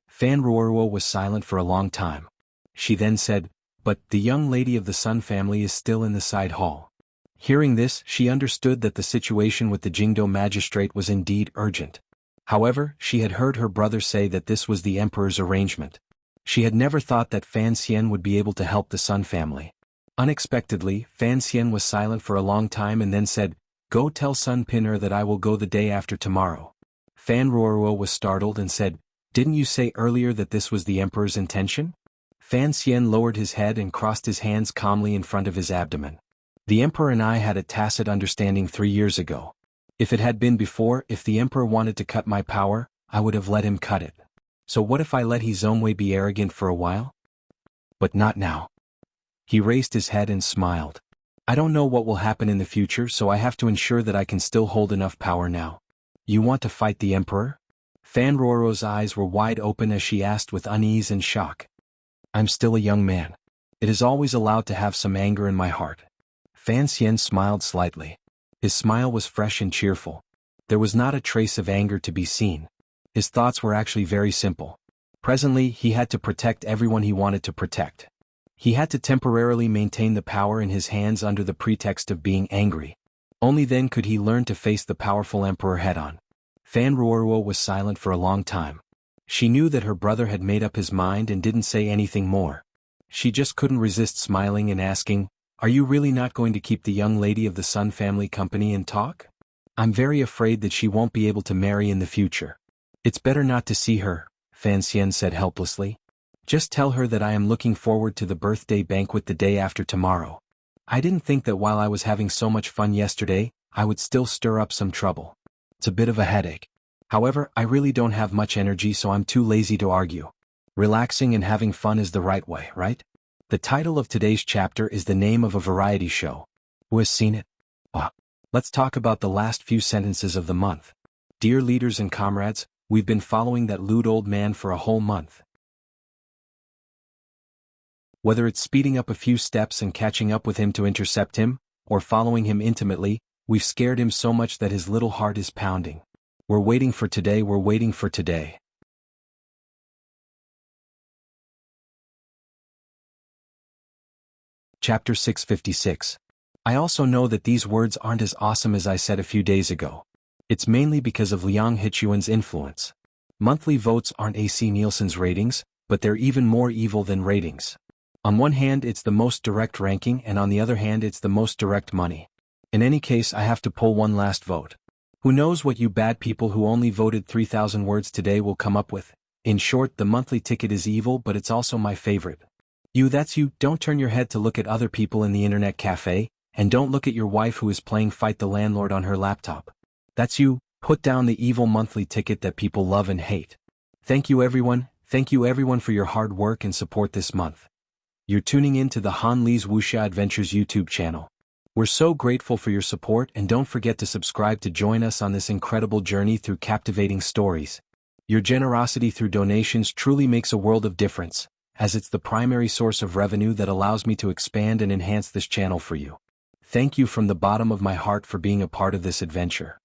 Fan Ruoruo was silent for a long time. She then said, but the young lady of the Sun family is still in the side hall. Hearing this, she understood that the situation with the Jingdo magistrate was indeed urgent. However, she had heard her brother say that this was the emperor's arrangement. She had never thought that Fan Xian would be able to help the Sun family. Unexpectedly, Fan Xian was silent for a long time and then said, go tell Sun Pinner that I will go the day after tomorrow. Fan Ruoruo was startled and said, didn't you say earlier that this was the emperor's intention? Fan Xian lowered his head and crossed his hands calmly in front of his abdomen. The emperor and I had a tacit understanding 3 years ago. If it had been before, if the emperor wanted to cut my power, I would have let him cut it. So what if I let He Zongwei be arrogant for a while? But not now. He raised his head and smiled. I don't know what will happen in the future, so I have to ensure that I can still hold enough power now. You want to fight the emperor? Fan Ruoruo's eyes were wide open as she asked with unease and shock. I'm still a young man. It is always allowed to have some anger in my heart. Fan Xian smiled slightly. His smile was fresh and cheerful. There was not a trace of anger to be seen. His thoughts were actually very simple. Presently, he had to protect everyone he wanted to protect. He had to temporarily maintain the power in his hands under the pretext of being angry. Only then could he learn to face the powerful emperor head-on. Fan Ruoruo was silent for a long time. She knew that her brother had made up his mind and didn't say anything more. She just couldn't resist smiling and asking, are you really not going to keep the young lady of the Sun family company and talk? I'm very afraid that she won't be able to marry in the future. It's better not to see her, Fan Xian said helplessly. Just tell her that I am looking forward to the birthday banquet the day after tomorrow. I didn't think that while I was having so much fun yesterday, I would still stir up some trouble. It's a bit of a headache. However, I really don't have much energy, so I'm too lazy to argue. Relaxing and having fun is the right way, right? The title of today's chapter is the name of a variety show. Who has seen it? Let's talk about the last few sentences of the month. Dear leaders and comrades, we've been following that lewd old man for a whole month. Whether it's speeding up a few steps and catching up with him to intercept him, or following him intimately, we've scared him so much that his little heart is pounding. We're waiting for today, we're waiting for today. Chapter 656. I also know that these words aren't as awesome as I said a few days ago. It's mainly because of Liang Hichuan's influence. Monthly votes aren't AC Nielsen's ratings, but they're even more evil than ratings. On one hand it's the most direct ranking and on the other hand it's the most direct money. In any case I have to pull one last vote. Who knows what you bad people who only voted 3,000 words today will come up with. In short, the monthly ticket is evil, but it's also my favorite. You, that's you, don't turn your head to look at other people in the internet cafe, and don't look at your wife who is playing Fight the Landlord on her laptop. That's you, put down the evil monthly ticket that people love and hate. Thank you everyone for your hard work and support this month. You're tuning in to the Han Li's Wuxia Adventures YouTube channel. We're so grateful for your support, and don't forget to subscribe to join us on this incredible journey through captivating stories. Your generosity through donations truly makes a world of difference, as it's the primary source of revenue that allows me to expand and enhance this channel for you. Thank you from the bottom of my heart for being a part of this adventure.